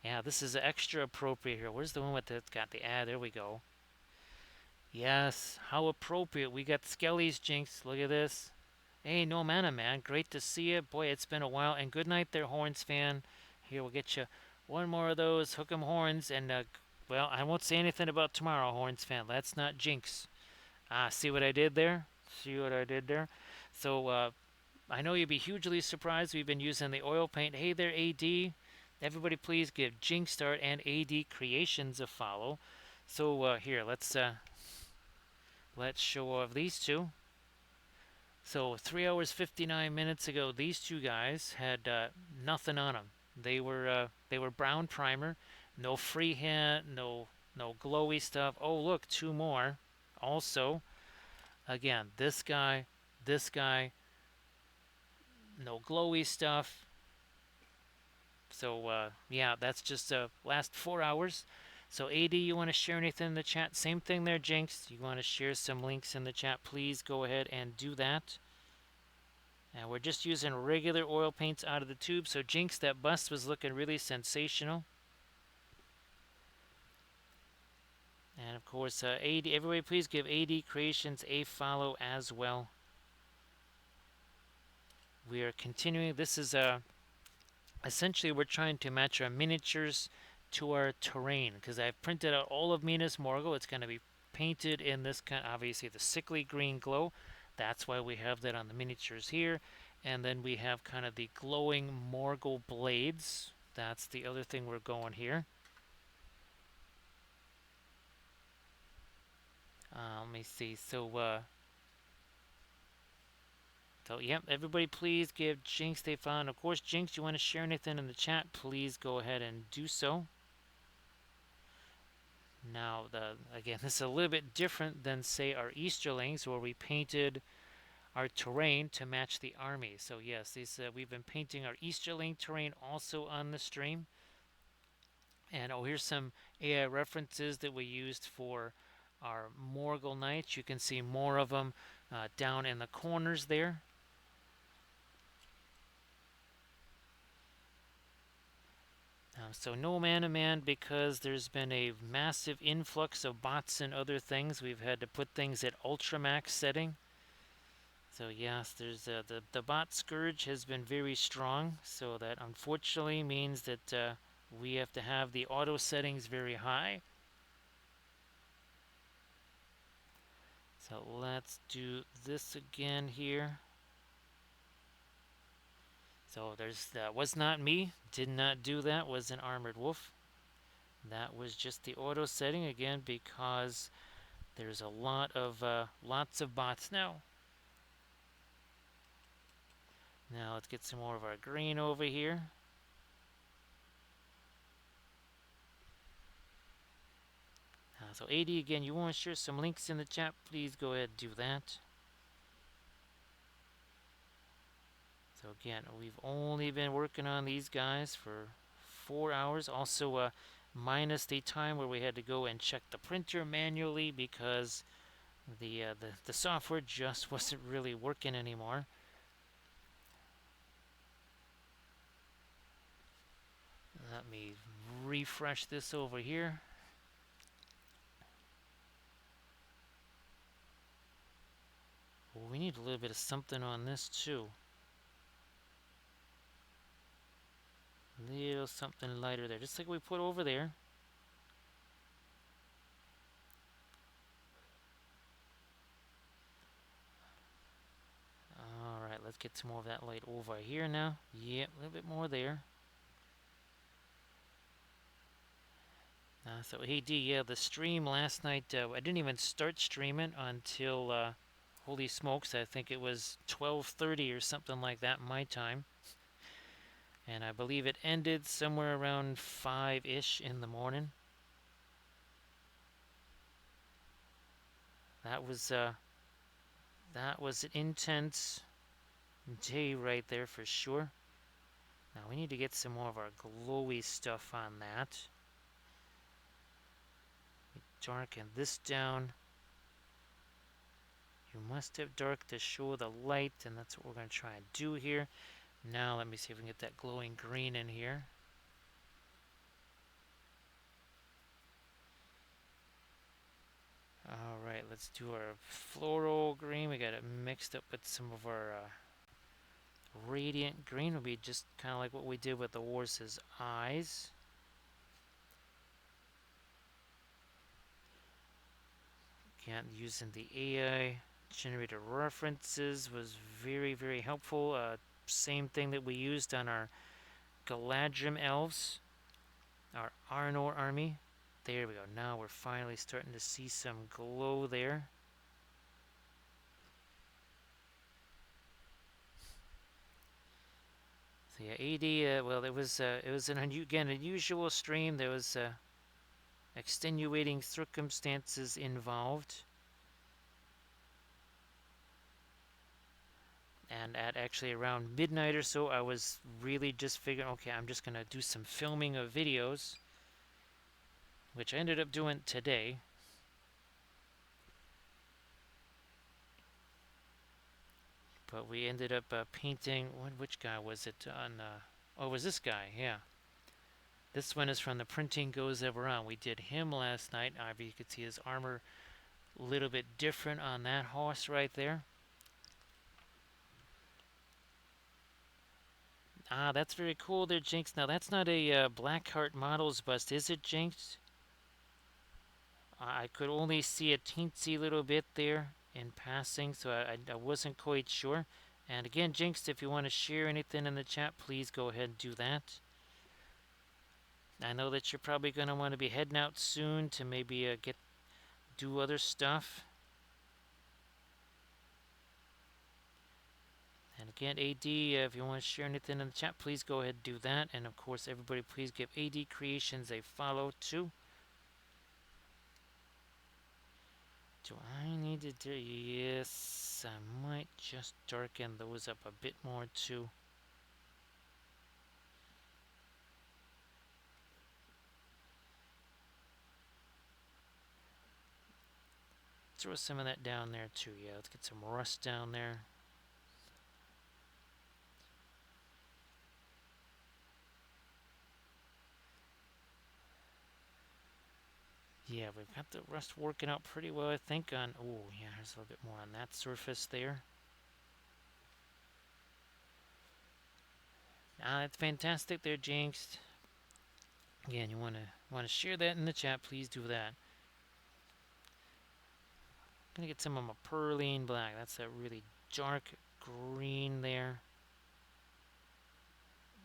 Yeah, this is extra appropriate here. Where's the one with that's got the ad? There we go. Yes, how appropriate. We got Skellies, Jinx. Look at this. Hey, no mana, man. Great to see you. Boy, it's been a while. And good night there, Horns fan. Here, we'll get you one more of those Hook 'em Horns. And, well, I won't say anything about tomorrow, Horns fan. Let's not jinx. Ah, see what I did there? See what I did there? So, I know you'd be hugely surprised. We've been using the oil paint. Hey there, AD. Everybody, please give Jinkstart and AD Creations a follow. So here, let's show off these two. So 3 hours 59 minutes ago, these two guys had nothing on them. They were brown primer, no freehand, no glowy stuff. Oh look, two more. Also, again, this guy, no glowy stuff. So yeah, that's just last 4 hours. So AD, you want to share anything in the chat? Same thing there, Jinx. You want to share some links in the chat? Please go ahead and do that. And we're just using regular oil paints out of the tube. So Jinx, that bust was looking really sensational. And of course, AD, everybody please give AD Creations a follow as well. We are continuing. This is essentially we're trying to match our miniatures to our terrain because I've printed out all of Minas Morgul. It's going to be painted in this kind, obviously the sickly green glow. That's why we have that on the miniatures here. And then we have kind of the glowing Morgul blades. That's the other thing we're going here. Let me see. So yep, everybody please give Jinx a follow. And of course, Jinx, you want to share anything in the chat, please go ahead and do so. Now, again, this is a little bit different than, say, our Easterlings, where we painted our terrain to match the army. So yes, we've been painting our Easterling terrain also on the stream. And oh, here's some AI references that we used for our Morgul Knights. You can see more of them down in the corners there. So no man-to-man because there's been a massive influx of bots and other things. We've had to put things at ultramax setting. So yes, there's the bot scourge has been very strong. So that unfortunately means that we have to have the auto settings very high. So let's do this again here. So that was not me. Did not do that. Was an armored wolf. That was just the auto setting again because there's a lots of bots now. Now let's get some more of our green over here. So AD, again, you want to share some links in the chat, please go ahead and do that. So again, we've only been working on these guys for 4 hours. Also, minus the time where we had to go and check the printer manually because the software just wasn't really working anymore. Let me refresh this over here. Well, we need a little bit of something on this too. A little something lighter there, just like we put over there. Alright, let's get some more of that light over here now. Yep, a little bit more there. So hey D, yeah, the stream last night, I didn't even start streaming until, holy smokes, I think it was 12:30 or something like that my time. And I believe it ended somewhere around 5-ish in the morning. That was an intense day right there for sure. Now we need to get some more of our glowy stuff on that. Darken this down. You must have dark to show the light, and that's what we're going to try and do here. Now let me see if we can get that glowing green in here. Alright, let's do our floral green. We got it mixed up with some of our radiant green. Will be just kind of like what we did with the horse's eyes. Again, using the AI generator references was very, very helpful. Same thing that we used on our Galadrim elves, our Arnor army. There we go. Now we're finally starting to see some glow there. So yeah, AD. Well, it was an unusual stream. There was extenuating circumstances involved, and at actually around midnight or so, I was really just figuring, okay, I'm just gonna do some filming of videos, which I ended up doing today. But we ended up painting. Which guy was it on? Oh, it was this guy? Yeah. This one is from the Printing Goes Ever On. We did him last night. You could see his armor a little bit different on that horse right there. Ah, that's very cool there, Jinx. Now, that's not a Blackheart Models bust, is it, Jinx? I could only see a teensy little bit there in passing, so I wasn't quite sure. And again, Jinx, if you want to share anything in the chat, please go ahead and do that. I know that you're probably going to want to be heading out soon to maybe do other stuff. And again, AD, if you want to share anything in the chat, please go ahead and do that. And of course, everybody, please give AD Creations a follow too. Do I need to do? Yes, I might just darken those up a bit more too. Throw some of that down there too. Yeah, let's get some rust down there. Yeah, we've got the rust working out pretty well, I think, on... Oh, yeah, there's a little bit more on that surface there. Ah, that's fantastic there, Jinx. Again, you want to share that in the chat, please do that. I'm going to get some of my Perline Black. That's that really dark green there.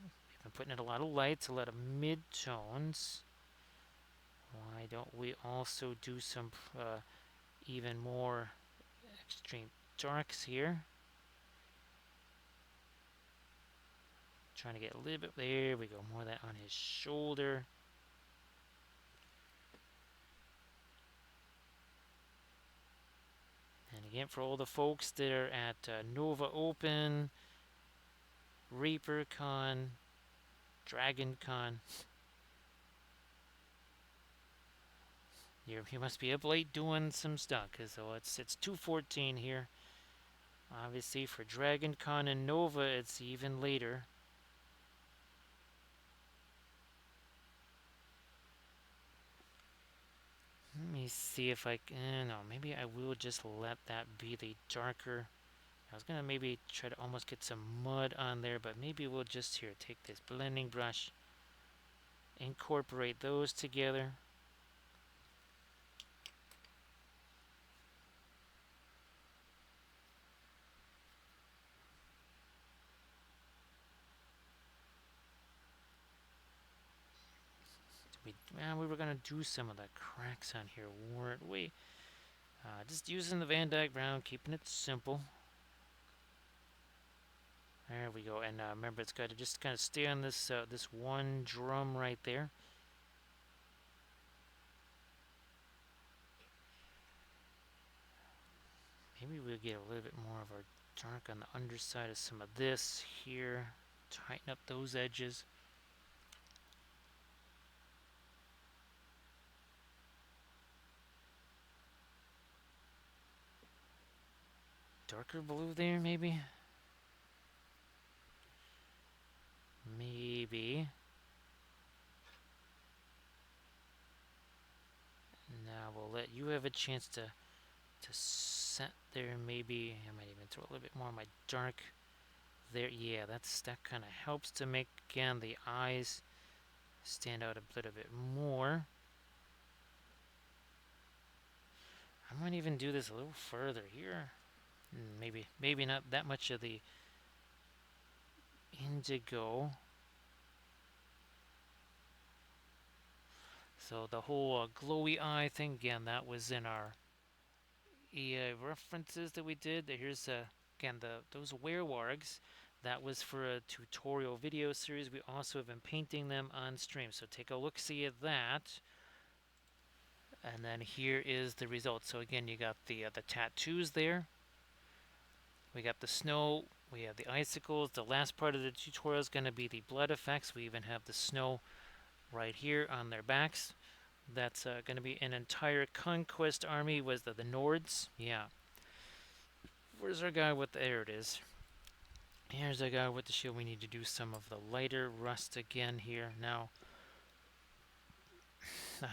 We've been putting in a lot of lights, a lot of mid-tones. Why don't we also do some even more extreme darks here? Trying to get a little bit, there we go, more of that on his shoulder. And again, for all the folks that are at Nova Open, ReaperCon, DragonCon, you must be up late doing some stuff, because it's 2:14 here. Obviously, for DragonCon and Nova, it's even later. Let me see if I can. No, maybe I will just let that be the darker. I was going to maybe try to almost get some mud on there, but maybe we'll just here take this blending brush, incorporate those together. We were going to do some of the cracks on here, weren't we? Just using the Van Dyke brown, keeping it simple. There we go. And remember, it's got to just kind of stay on this this one drum right there. Maybe we'll get a little bit more of our dark on the underside of some of this here. Tighten up those edges. Darker blue there, maybe? Maybe. Now we'll let you have a chance to set there. Maybe I might even throw a little bit more of my dark there. Yeah, that kind of helps to make, again, the eyes stand out a little bit more. I might even do this a little further here. Maybe not that much of the indigo. So the whole glowy eye thing, again, that was in our references that we did. Here's again those werewargs. That was for a tutorial video series. We also have been painting them on stream. So take a look, see at that. And then here is the result. So again, you got the tattoos there. We got the snow. We have the icicles. The last part of the tutorial is going to be the blood effects. We even have the snow right here on their backs. That's going to be an entire conquest army. Was the Nords? Yeah. Where's our guy with there it is. Here's our guy with the shield. We need to do some of the lighter rust again here. Now,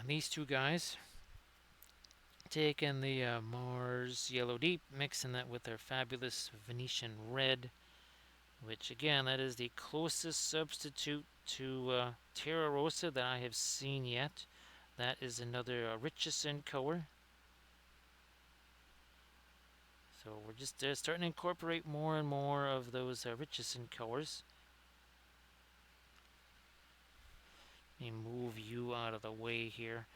these two guys, taking the Mars Yellow Deep, mixing that with their fabulous Venetian Red, which again, that is the closest substitute to Terra Rosa that I have seen yet. That is another Richardson color. So we're just starting to incorporate more and more of those Richardson colors. Let me move you out of the way here.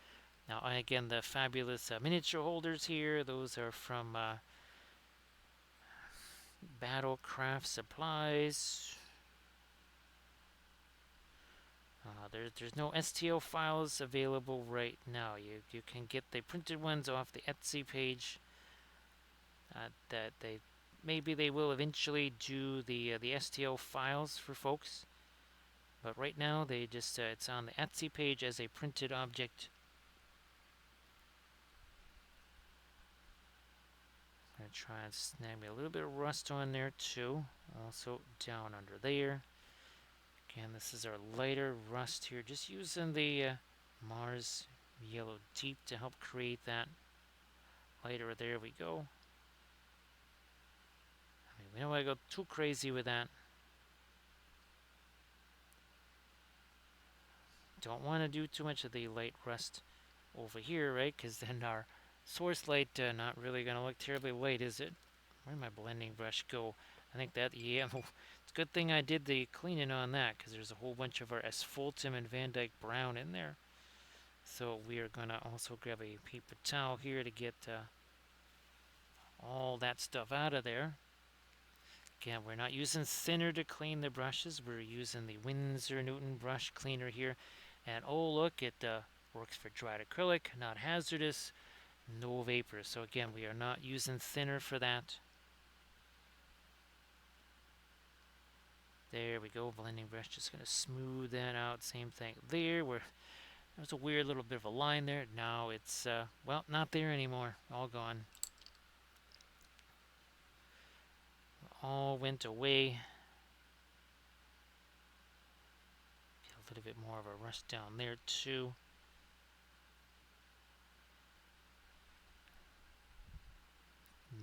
Now, again, the fabulous miniature holders here, those are from Battlecraft Supplies. There's no STO files available right now. You can get the printed ones off the Etsy page. That they maybe they will eventually do the STO files for folks, but right now they just it's on the Etsy page as a printed object. I'm gonna try and snag me a little bit of rust on there too. Also down under there. Again, this is our lighter rust here. Just using the Mars Yellow Deep to help create that lighter. There we go. I mean, we don't want to go too crazy with that. Don't want to do too much of the light rust over here, right? Because then our source light not really going to look terribly light, is it? Where'd my blending brush go? I think that, yeah, it's a good thing I did the cleaning on that because there's a whole bunch of our asphaltum and Van Dyke brown in there. So we are going to also grab a paper towel here to get all that stuff out of there. Again, we're not using thinner to clean the brushes. We're using the Winsor Newton brush cleaner here. And oh look, it works for dried acrylic, not hazardous, no vapor. So again, we are not using thinner for that. There we go, blending brush, just going to smooth that out. Same thing there. There's a weird little bit of a line there. Now it's, well, not there anymore. All gone. All went away. A little bit more of a rust down there too.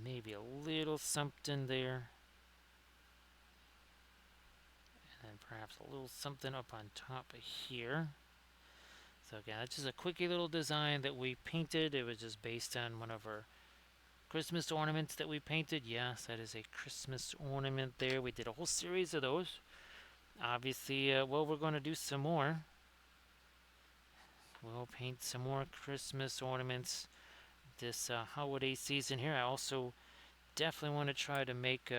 Maybe a little something there. And then perhaps a little something up on top of here. So again, that's just a quickie little design that we painted. It was just based on one of our Christmas ornaments that we painted. Yes, that is a Christmas ornament there. We did a whole series of those. Obviously, well, we're going to do some more. We'll paint some more Christmas ornaments this holiday season here. I also definitely want to try to make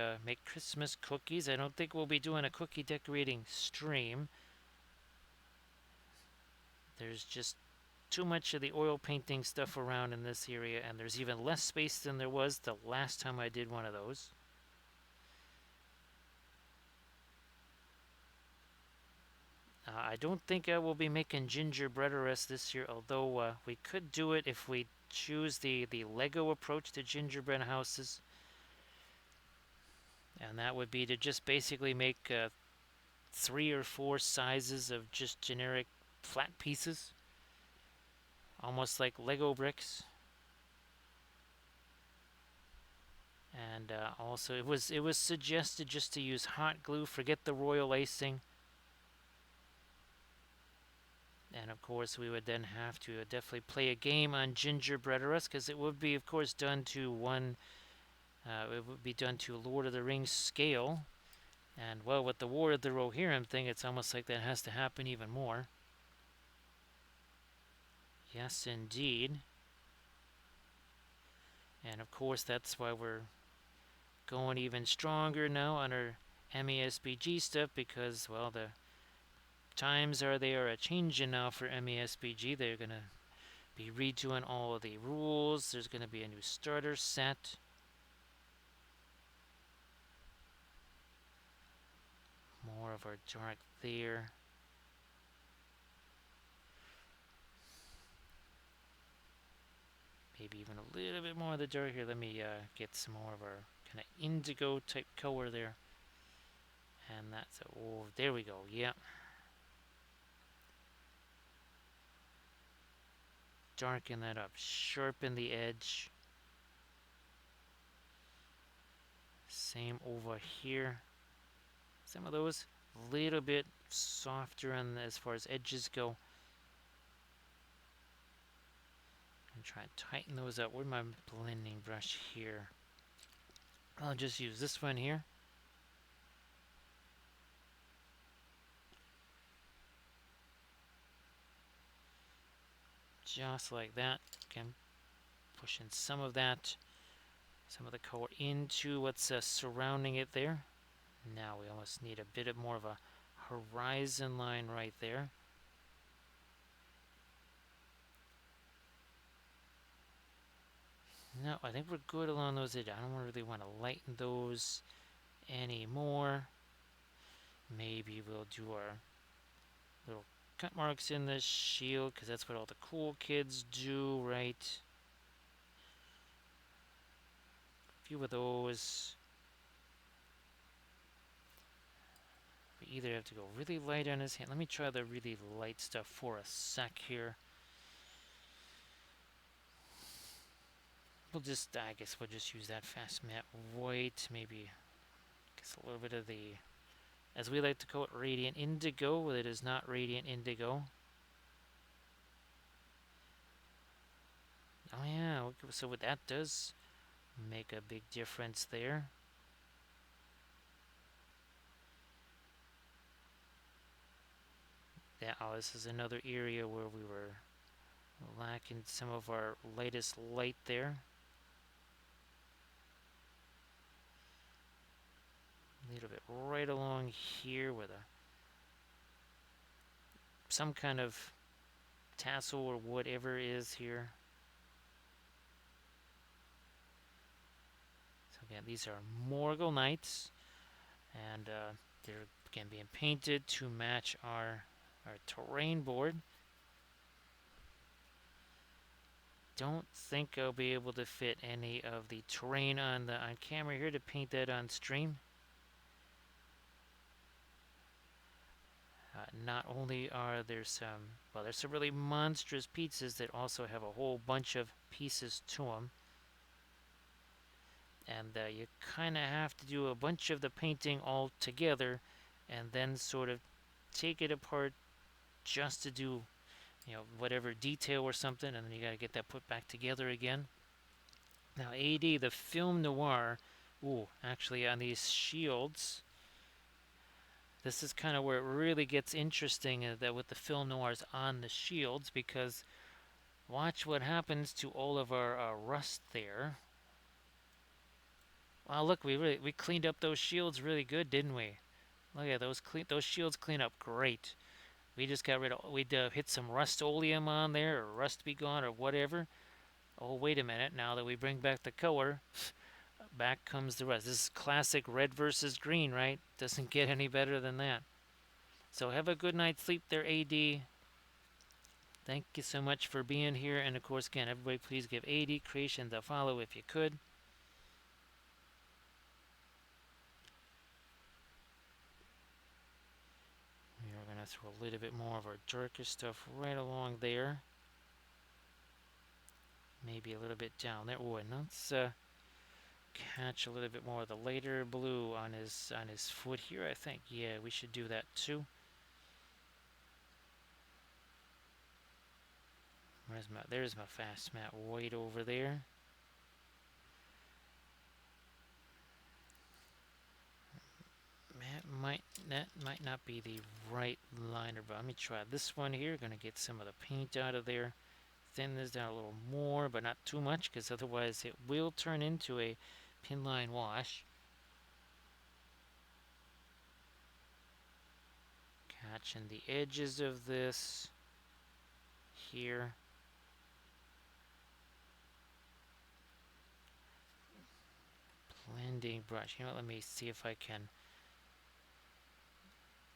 Christmas cookies. I don't think we'll be doing a cookie decorating stream. There's just too much of the oil painting stuff around in this area, and there's even less space than there was the last time I did one of those. I don't think I will be making gingerbread arrests this year, although we could do it if we choose the Lego approach to gingerbread houses. And that would be to just basically make 3 or 4 sizes of just generic flat pieces, almost like Lego bricks. And also, it was suggested just to use hot glue. Forget the royal icing. And of course, we would then have to definitely play a game on gingerbread arrest, because it would be, of course, done to it would be done to Lord of the Rings scale. And well, with the War of the Rohirrim thing, it's almost like that has to happen even more. Yes, indeed. And of course, that's why we're going even stronger now on our MASBG stuff because, well, the times they are a changing now for MASBG. They're going to be redoing all of the rules. There's going to be a new starter set. More of our dark there. Maybe even a little bit more of the dark here. Let me get some more of our kind of indigo type color there. And that's, oh, there we go. Yeah. Darken that up. Sharpen the edge. Same over here. Some of those a little bit softer on as far as edges go. And try and tighten those up. Where's my blending brush here? I'll just use this one here. Just like that. Again, pushing some of that, some of the color into what's surrounding it there. Now we almost need a bit of more of a horizon line right there. No, I think we're good along those edges. I don't really want to lighten those anymore. Maybe we'll do our little cut marks in the shield because that's what all the cool kids do, right? A few of those. We either have to go really light on his hand. Let me try the really light stuff for a sec here. I guess we'll just use that fast matte white. Maybe, I guess a little bit of the, as we like to call it, radiant indigo. Well, it is not radiant indigo. Oh yeah, so what that does make a big difference there. Yeah, oh, this is another area where we were lacking some of our lightest light there. A little bit right along here with some kind of tassel or whatever is here. So again, these are Morgul Knights, and they're again being painted to match our terrain board. Don't think I'll be able to fit any of the terrain on camera here to paint that on stream. Not only are there there's some really monstrous pizzas that also have a whole bunch of pieces to them. And you kind of have to do a bunch of the painting all together and then sort of take it apart just to do, whatever detail or something, and then you got to get that put back together again. Now, AD, the film noir, actually on these shields, this is kind of where it really gets interesting that with the film noirs on the shields, because watch what happens to all of our rust there. Wow, look, we cleaned up those shields really good, didn't we? Look at those shields clean up great. We just got rid of, we hit some Rust-Oleum on there, or Rust Be Gone, or whatever. Oh, wait a minute, now that we bring back the color, back comes the rust. This is classic red versus green, right? Doesn't get any better than that. So have a good night's sleep there, AD. Thank you so much for being here. And of course, again, everybody please give AD Creations a follow if you could. We're going to throw a little bit more of our darker stuff right along there. Maybe a little bit down there. Oh, and let's catch a little bit more of the lighter blue on his foot here, I think. Yeah, we should do that too. There's my fast matte white over there. That might not be the right liner, but let me try this one here. Gonna get some of the paint out of there. thin this down a little more, but not too much, because otherwise it will turn into a pin line wash. Catching the edges of this here. Blending brush. You know what, let me see if I can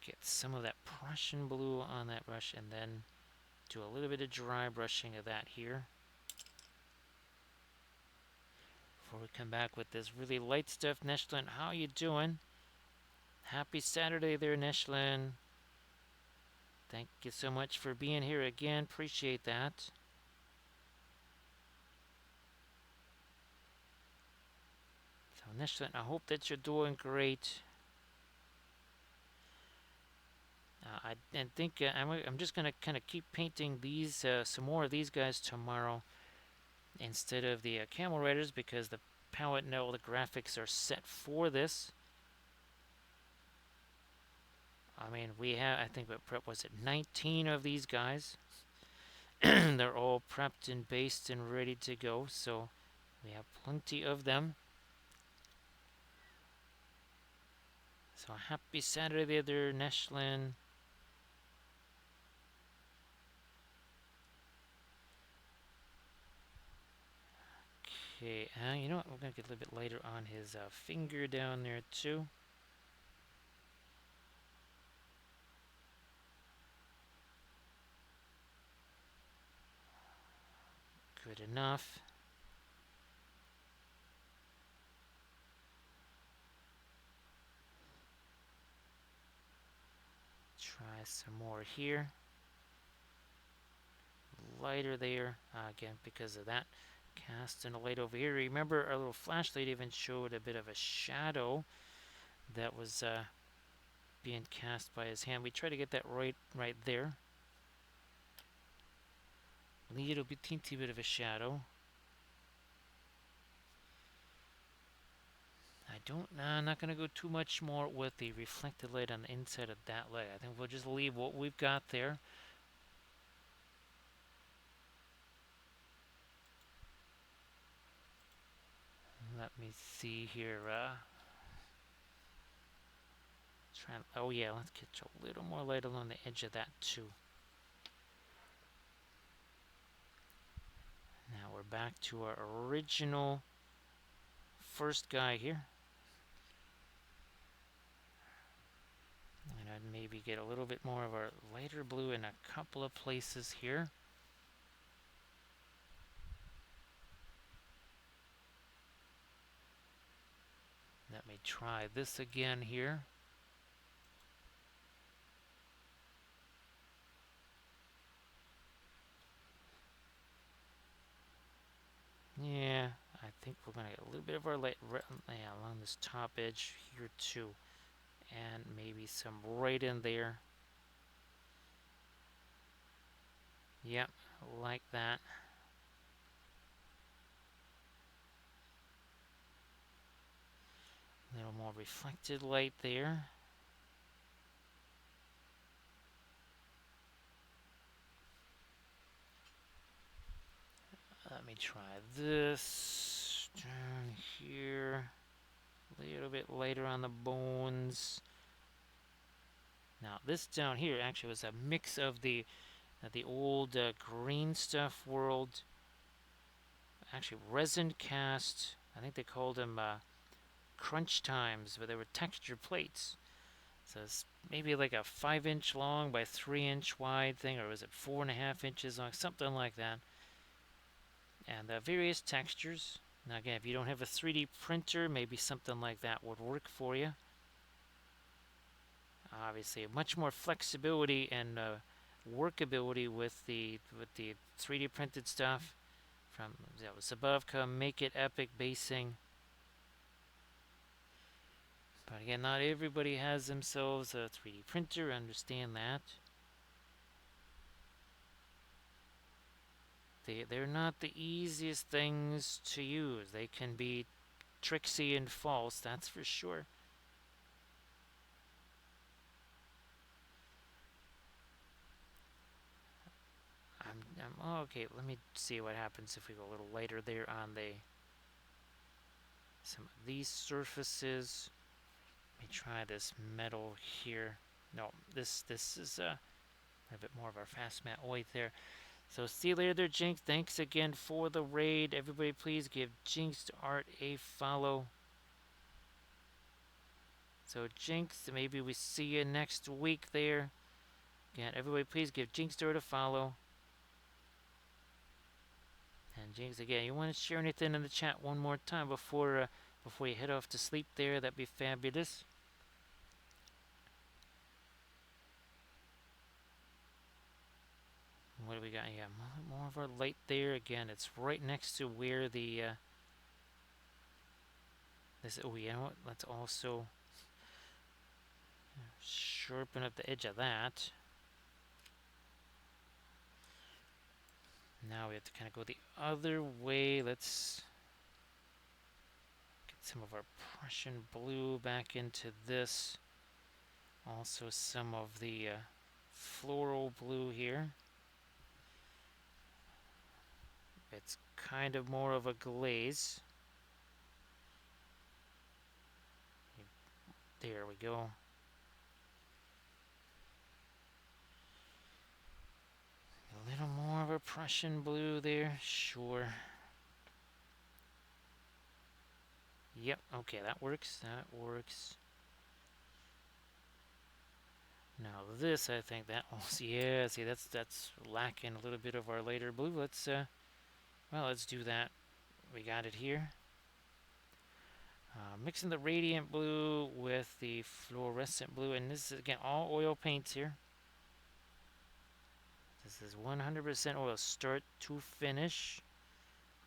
get some of that Prussian blue on that brush and then do a little bit of dry brushing of that here. Before we come back with this really light stuff. Neshlin, how you doing? Happy Saturday there, Neshlin. Thank you so much for being here again. Appreciate that. So, Neshlin, I hope that you're doing great. I think I'm just going to kind of keep painting these, some more of these guys tomorrow instead of the Camel Raiders, because the palette and all the graphics are set for this. I mean, we have, I think, what was it, 19 of these guys. They're all prepped and based and ready to go, so we have plenty of them. So happy Saturday there, Neshlin. Okay, you know what? We're going to get a little bit later on his finger down there, too. Good enough. Try some more here. Lighter there, again, because of that. Casting a light over here. Remember, our little flashlight even showed a bit of a shadow that was being cast by his hand. We try to get that right there. Little bit, teensy bit of a shadow. I'm not going to go too much more with the reflected light on the inside of that light. I think we'll just leave what we've got there. Let me see here. Oh yeah, let's get a little more light along the edge of that too. Now we're back to our original first guy here. And I'd maybe get a little bit more of our lighter blue in a couple of places here. Let me try this again here. Yeah, I think we're going to get a little bit of our light along this top edge here too. And maybe some right in there. Yep, like that. A little more reflected light there. Let me try this down here. A little bit lighter on the bones. Now this down here actually was a mix of the old green stuff world. Actually resin cast. I think they called them crunch times, but they were texture plates. So it's maybe like a 5-inch long by 3-inch wide thing, or was it 4.5 inches long, something like that. And various textures. Now again, if you don't have a 3D printer, maybe something like that would work for you. Obviously, much more flexibility and workability with the 3D printed stuff. From that was above come Make It Epic basing. But again, not everybody has themselves a 3D printer. Understand that. They're not the easiest things to use. They can be tricksy and false, that's for sure. Okay, let me see what happens if we go a little lighter there on some of these surfaces. Let me try this metal here. No, this is a bit more of our fast matte white there. So see you later there, Jinx. Thanks again for the raid. Everybody please give Jinx Art a follow. So Jinx, maybe we see you next week there. Again, everybody please give Jinx Art a follow. And Jinx, again, you want to share anything in the chat one more time before you head off to sleep there? That'd be fabulous. What do we got? Yeah, more of our light there. Again, it's right next to where the this. Oh, you know what? Let's also sharpen up the edge of that. Now we have to kind of go the other way. Let's get some of our Prussian blue back into this. Also some of the floral blue here. It's kind of more of a glaze. There we go. A little more of a Prussian blue there, sure. Yep, okay, that works, that works. Now this, I think that, oh, yeah, see, that's lacking a little bit of our lighter blue. Let's do that. We got it here. Mixing the radiant blue with the fluorescent blue, and this is, again, all oil paints here. This is 100% oil, start to finish.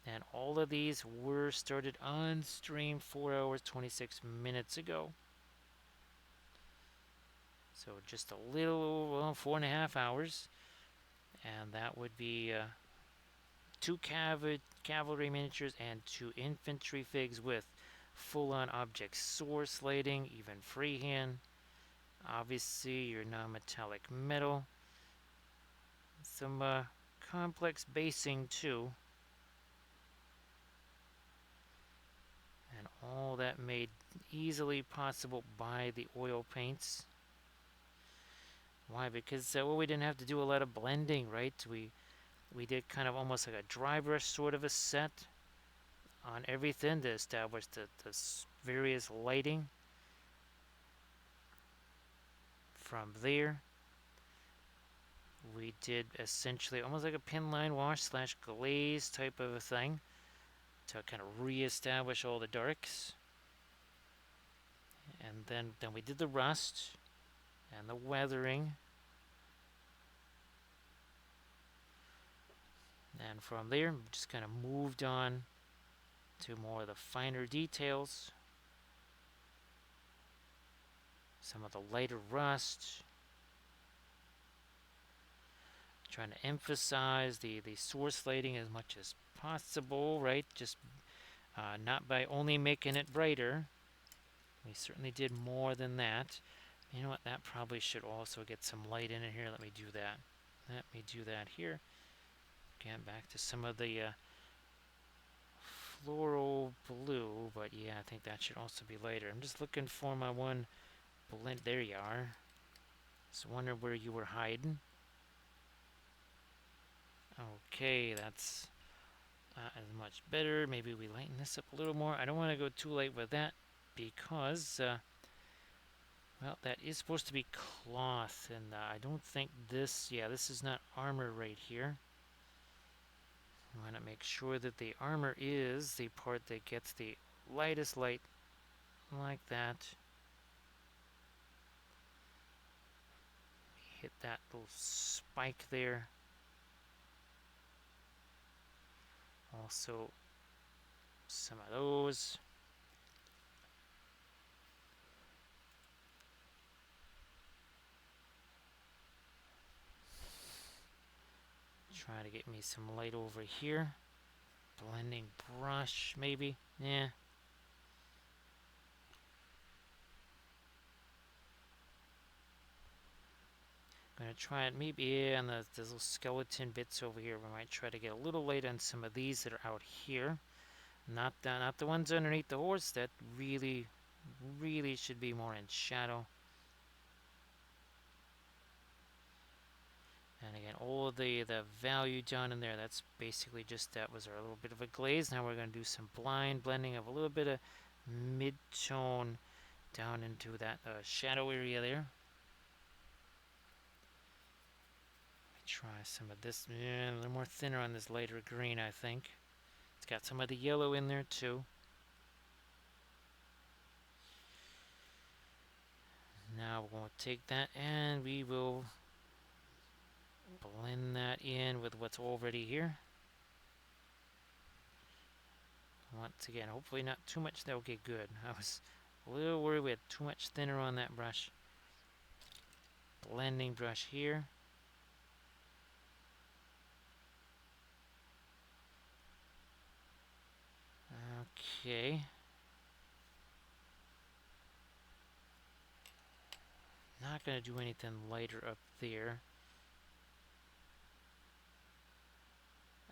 And all of these were started on stream 4 hours, 26 minutes ago. So just a little, well, 4.5 hours. And that would be 2 cavalry miniatures and 2 infantry figs with full-on object source lighting, even freehand. Obviously, your non-metallic metal. Some complex basing too. And all that made easily possible by the oil paints. Why? Because well, we didn't have to do a lot of blending, right? We did kind of almost like a dry brush sort of a set on everything to establish the various lighting. From there, we did essentially almost like a pin line wash slash glaze type of a thing to kind of re-establish all the darks. And then we did the rust and the weathering. And from there, we just kind of moved on to more of the finer details. Some of the lighter rust. Trying to emphasize the source lighting as much as possible, right? Just not by only making it brighter. We certainly did more than that. You know what? That probably should also get some light in it here. Let me do that. Let me do that here. Again, back to some of the floral blue, but yeah, I think that should also be lighter. I'm just looking for my one blend. There you are. Just wondering where you were hiding. Okay, that's as much better. Maybe we lighten this up a little more. I don't want to go too light with that because, well, that is supposed to be cloth, and I don't think this, yeah, this is not armor right here. I want to make sure that the armor is the part that gets the lightest light, like that. Hit that little spike there. Also, some of those. Try to get me some light over here. Blending brush, maybe. Yeah. Gonna gonna try it maybe yeah, on the little skeleton bits over here. We might try to get a little light on some of these that are out here. Not the ones underneath the horse that really should be more in shadow. And again, all of the value down in there, that's basically just that was our little bit of a glaze. Now we're going to do some blind blending of a little bit of mid-tone down into that shadow area there. Try some of this, yeah, a little more thinner on this lighter green, I think. It's got some of the yellow in there too. Now we're going to take that and we will blend that in with what's already here. Once again, hopefully not too much. Okay, good. I was a little worried we had too much thinner on that brush. Blending brush here. Okay. Not going to do anything lighter up there.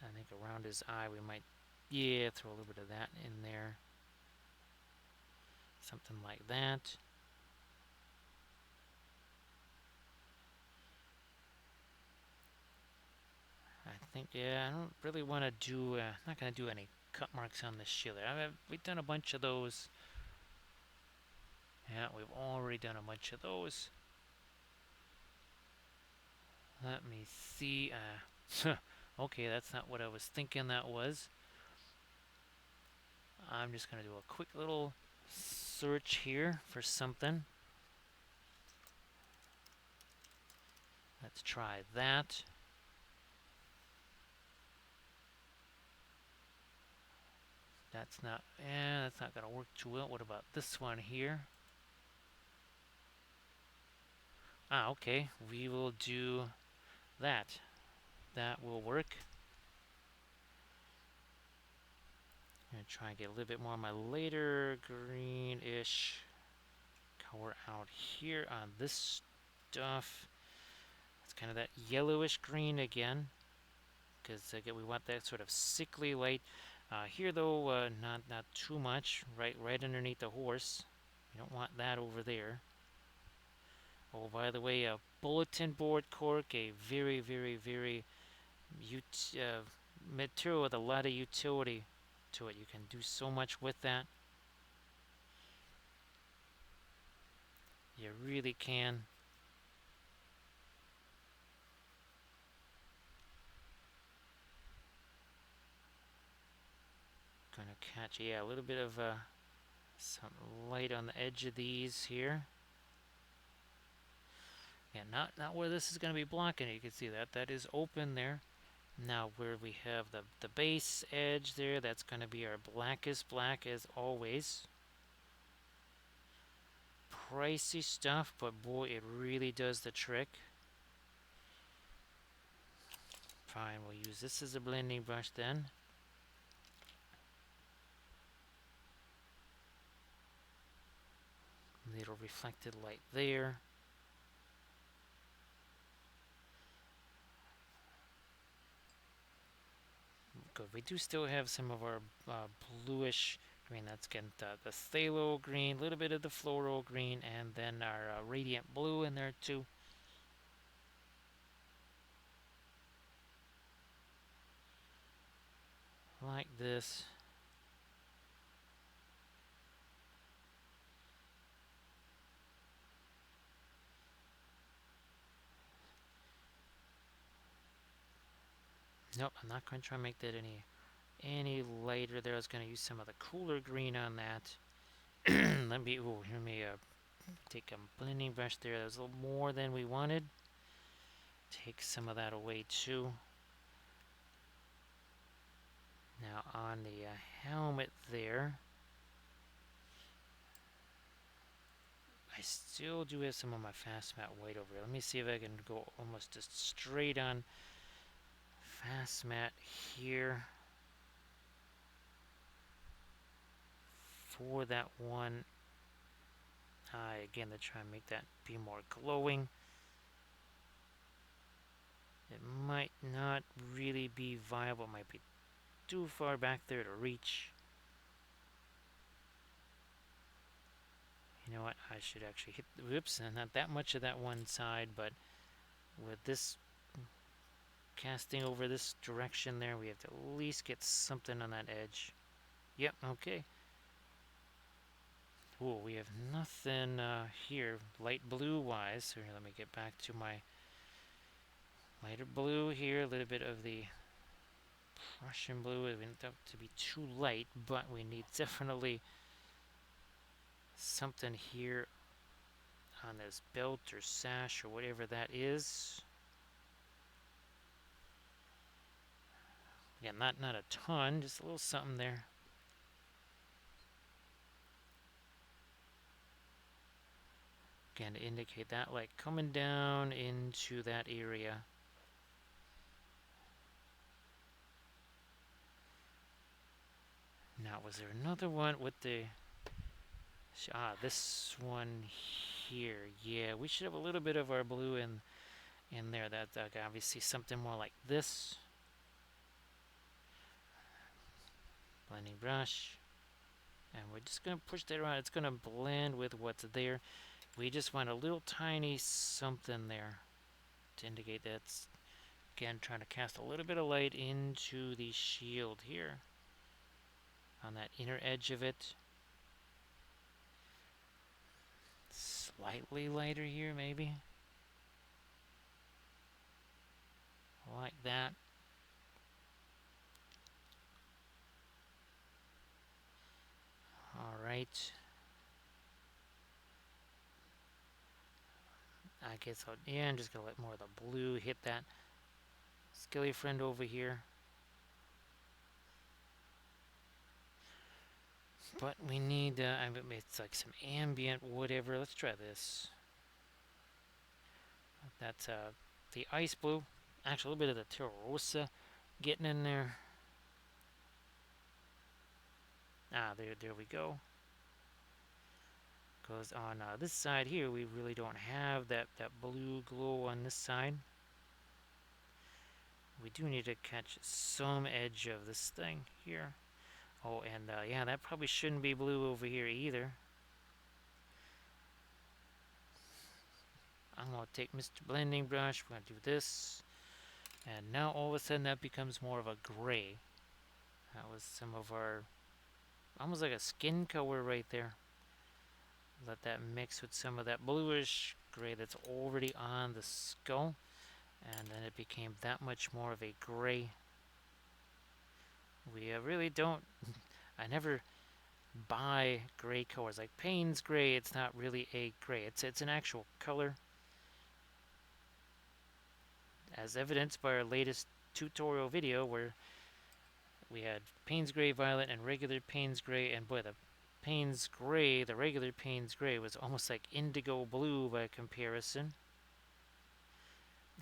I think around his eye we might, yeah, throw a little bit of that in there. Something like that. I think, yeah, I don't really want to do, not going to do any cut marks on the shiller. We've done a bunch of those. Yeah, we've already done a bunch of those. Let me see. Okay, that's not what I was thinking that was. I'm just going to do a quick little search here for something. Let's try that. That's not going to work too well. What about this one here? Okay. We will do that. That will work. I'm going to try and get a little bit more of my later greenish color out here on this stuff. It's kind of that yellowish green again, because again we want that sort of sickly light. Here though, not too much. Right underneath the horse. You don't want that over there. Oh, by the way, a bulletin board cork, a very material with a lot of utility to it. You can do so much with that. You really can. Gonna catch, yeah, a little bit of some light on the edge of these here. Yeah, not where this is going to be blocking it. You can see that is open there. Now where we have the base edge there, that's going to be our blackest black as always. Pricey stuff, but boy, it really does the trick. Fine, we'll use this as a blending brush then. Little reflected light there. Good. We do still have some of our bluish green. That's getting the phthalo green, a little bit of the floral green, and then our radiant blue in there too. Like this. Nope, I'm not going to try and make that any lighter there. I was going to use some of the cooler green on that. Let me take a blending brush there. That was a little more than we wanted. Take some of that away too. Now on the helmet there, I still do have some of my fast matte white over here. Let me see if I can go almost just straight on fast matte here for that one. Again, to try and make that be more glowing. It might not really be viable. It might be too far back there to reach. You know what? I should actually hit the whoops, and not that much of that one side, but with this casting over this direction there, we have to at least get something on that edge. Yep, okay. Ooh, we have nothing here light blue wise. So here, let me get back to my lighter blue here. A little bit of the Prussian blue. We don't have to be too light, but we need definitely something here on this belt or sash or whatever that is. Yeah, not a ton, just a little something there. Again, to indicate that, like coming down into that area. Now, was there another one with the... this one here. Yeah, we should have a little bit of our blue in there. That obviously something more like this. Blending brush. And we're just going to push that around. It's going to blend with what's there. We just want a little tiny something there to indicate that's, again, trying to cast a little bit of light into the shield here on that inner edge of it. Slightly lighter here, maybe. Like that. Alright. I guess I'm just going to let more of the blue hit that skilly friend over here. But we need, it's like some ambient whatever. Let's try this. That's the ice blue. Actually, a little bit of the Terrosa getting in there. There we go. Because on this side here, we really don't have that blue glow on this side. We do need to catch some edge of this thing here. Oh, and yeah, that probably shouldn't be blue over here either. I'm going to take Mr. Blending Brush. We're going to do this. And now all of a sudden that becomes more of a gray. That was some of our, almost like a skin color right there. Let that mix with some of that bluish gray that's already on the skull. And then it became that much more of a gray. We really don't, I never buy gray colors. Like Payne's gray, it's not really a gray. It's an actual color. As evidenced by our latest tutorial video where we had Payne's Gray Violet and regular Payne's Gray, and boy, the Payne's Gray, the regular Payne's Gray was almost like indigo blue by comparison.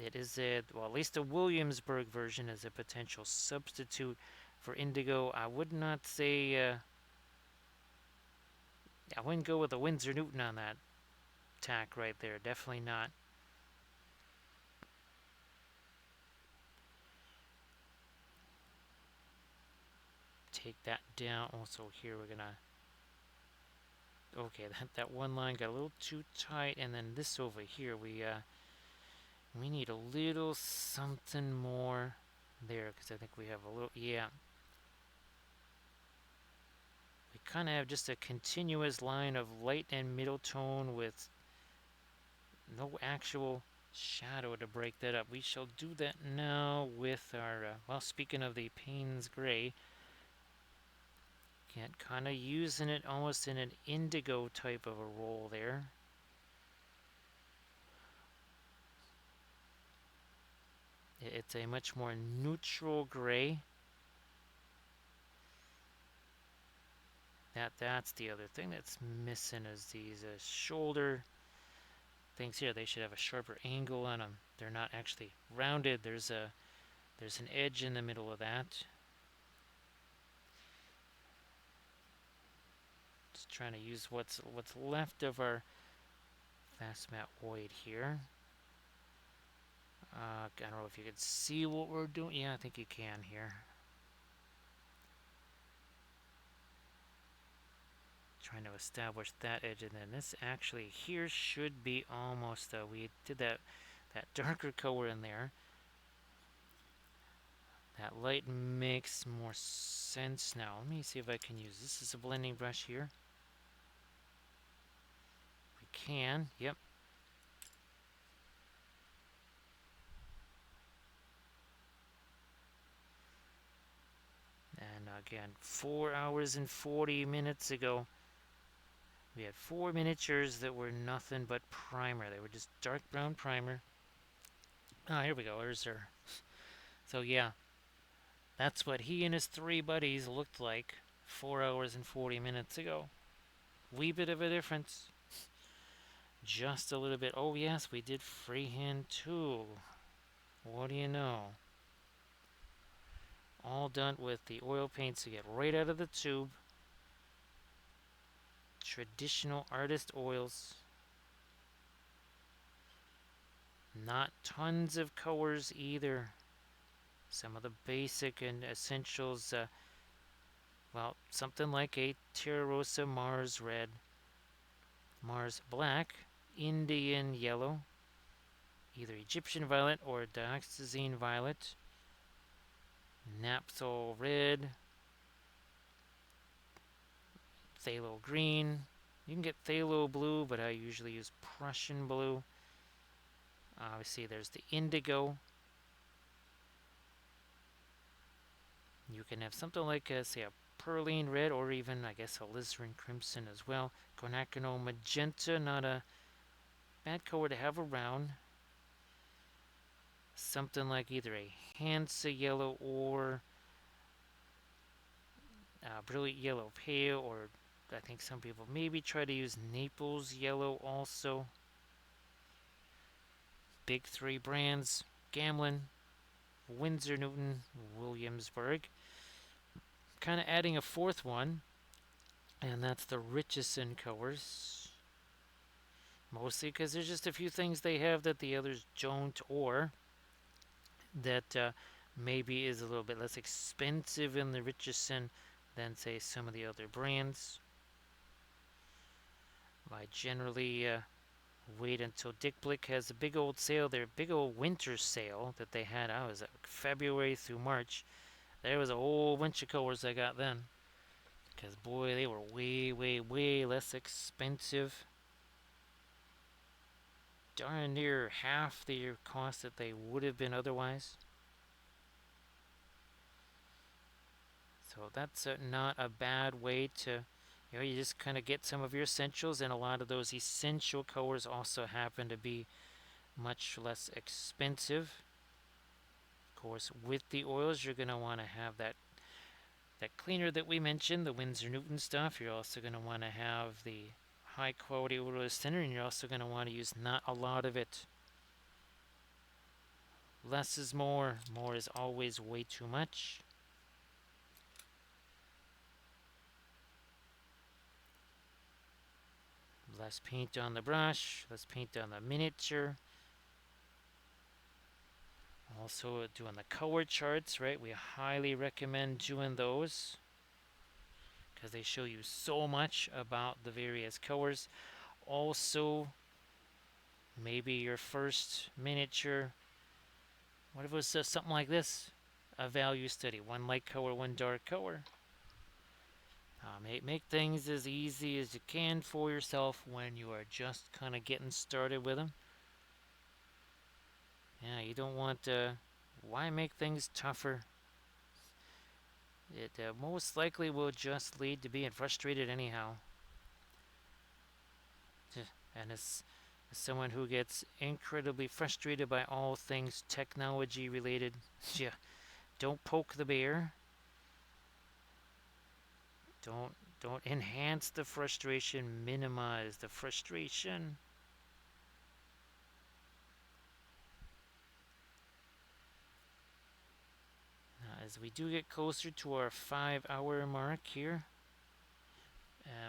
It is well, at least the Williamsburg version is a potential substitute for indigo. I would not say, I wouldn't go with a Winsor Newton on that tack right there. Definitely not. Take that down. Also here we're gonna, okay, that one line got a little too tight, and then this over here we need a little something more there, because I think we have a little, yeah, we kind of have just a continuous line of light and middle tone with no actual shadow to break that up. We shall do that now with our well, speaking of the Payne's Gray, kind of using it almost in an indigo type of a role there. It's a much more neutral gray. That's the other thing that's missing, is these shoulder things here. They should have a sharper angle on them. They're not actually rounded. There's an edge in the middle of that. Just trying to use what's left of our fast matte void here. I don't know if you can see what we're doing. Yeah, I think you can here. Trying to establish that edge, and then this actually here should be almost. We did that darker color in there. That light makes more sense now. Let me see if I can use this as a blending brush here. We can. Yep. And again, 4 hours and 40 minutes ago, we had 4 miniatures that were nothing but primer. They were just dark brown primer. Ah, here we go. There's her. So yeah, that's what he and his 3 buddies looked like 4 hours and 40 minutes ago. Wee bit of a difference. Just a little bit. Oh yes, we did freehand too. What do you know? All done with the oil paints to get right out of the tube. Traditional artist oils. Not tons of colors either. Some of the basic and essentials, well, something like a Terra Rosa Mars Red, Mars Black, Indian Yellow, either Egyptian Violet or Dioxazine Violet, Naphthol Red, Phthalo Green. You can get Phthalo Blue, but I usually use Prussian Blue. Obviously, there's the Indigo. You can have something like, say, a Perline Red, or even, I guess, alizarin Crimson as well. Quinacridone Magenta, not a bad color to have around. Something like either a Hansa Yellow or Brilliant Yellow Pale, or I think some people maybe try to use Naples Yellow also. Big 3 brands: Gamlin, Winsor Newton, Williamsburg. Kind of adding a 4th one, and that's the Richardson colors. Mostly because there's just a few things they have that the others don't, or that maybe is a little bit less expensive in the Richardson than, say, some of the other brands. I generally wait until Dick Blick has a big old sale, their big old winter sale that they had. I was February through March. There was a whole bunch of colors I got then. Because, boy, they were way, way, way less expensive. Darn near half the cost that they would have been otherwise. So that's not a bad way to, you just kind of get some of your essentials, and a lot of those essential colors also happen to be much less expensive. Of course, with the oils, you're going to want to have that cleaner that we mentioned, the Winsor Newton stuff. You're also going to want to have the high quality odorless thinner, and you're also going to want to use not a lot of it. Less is more. More is always way too much. Less paint on the brush, less paint on the miniature. Also doing the color charts, right? We highly recommend doing those because they show you so much about the various colors. Also, maybe your first miniature, what if it was something like this? A value study, one light color, one dark color. Make things as easy as you can for yourself when you are just kind of getting started with them. Yeah, you don't want to. Why make things tougher? It most likely will just lead to being frustrated anyhow. And as someone who gets incredibly frustrated by all things technology related, yeah, don't poke the bear. Don't enhance the frustration, minimize the frustration. Now, as we do get closer to our 5-hour mark here,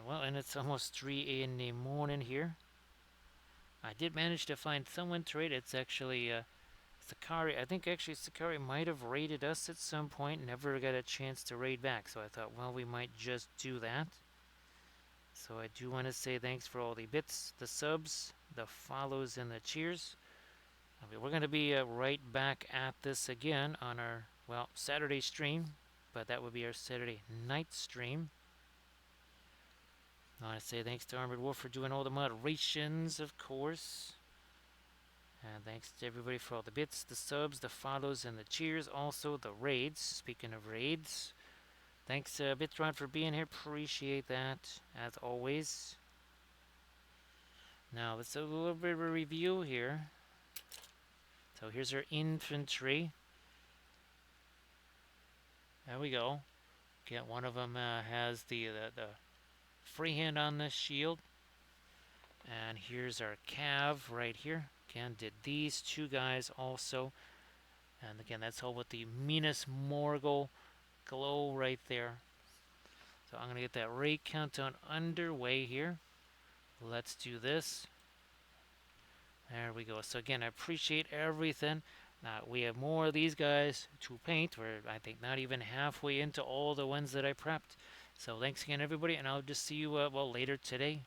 well, and it's almost 3 in the morning here. I did manage to find someone to rate. It's actually Sakari, I think actually Sakari might have raided us at some point, never got a chance to raid back, so I thought, well, we might just do that. So I do want to say thanks for all the bits, the subs, the follows, and the cheers. I mean, we're going to be right back at this again on our, well, Saturday stream, but that would be our Saturday night stream. I want to say thanks to Armored Wolf for doing all the moderations, of course. And thanks to everybody for all the bits, the subs, the follows, and the cheers. Also, the raids. Speaking of raids, thanks, Bitron, for being here. Appreciate that, as always. Now, let's do a little bit of a review here. So here's our infantry. There we go. Get one of them has the freehand on the shield. And here's our cav right here. Again, did these two guys also. And again, that's all with the Minas Morgul glow right there. So I'm going to get that raid countdown underway here. Let's do this. There we go. So again, I appreciate everything. Now we have more of these guys to paint. We're, I think, not even halfway into all the ones that I prepped. So thanks again, everybody, and I'll just see you, well, later today.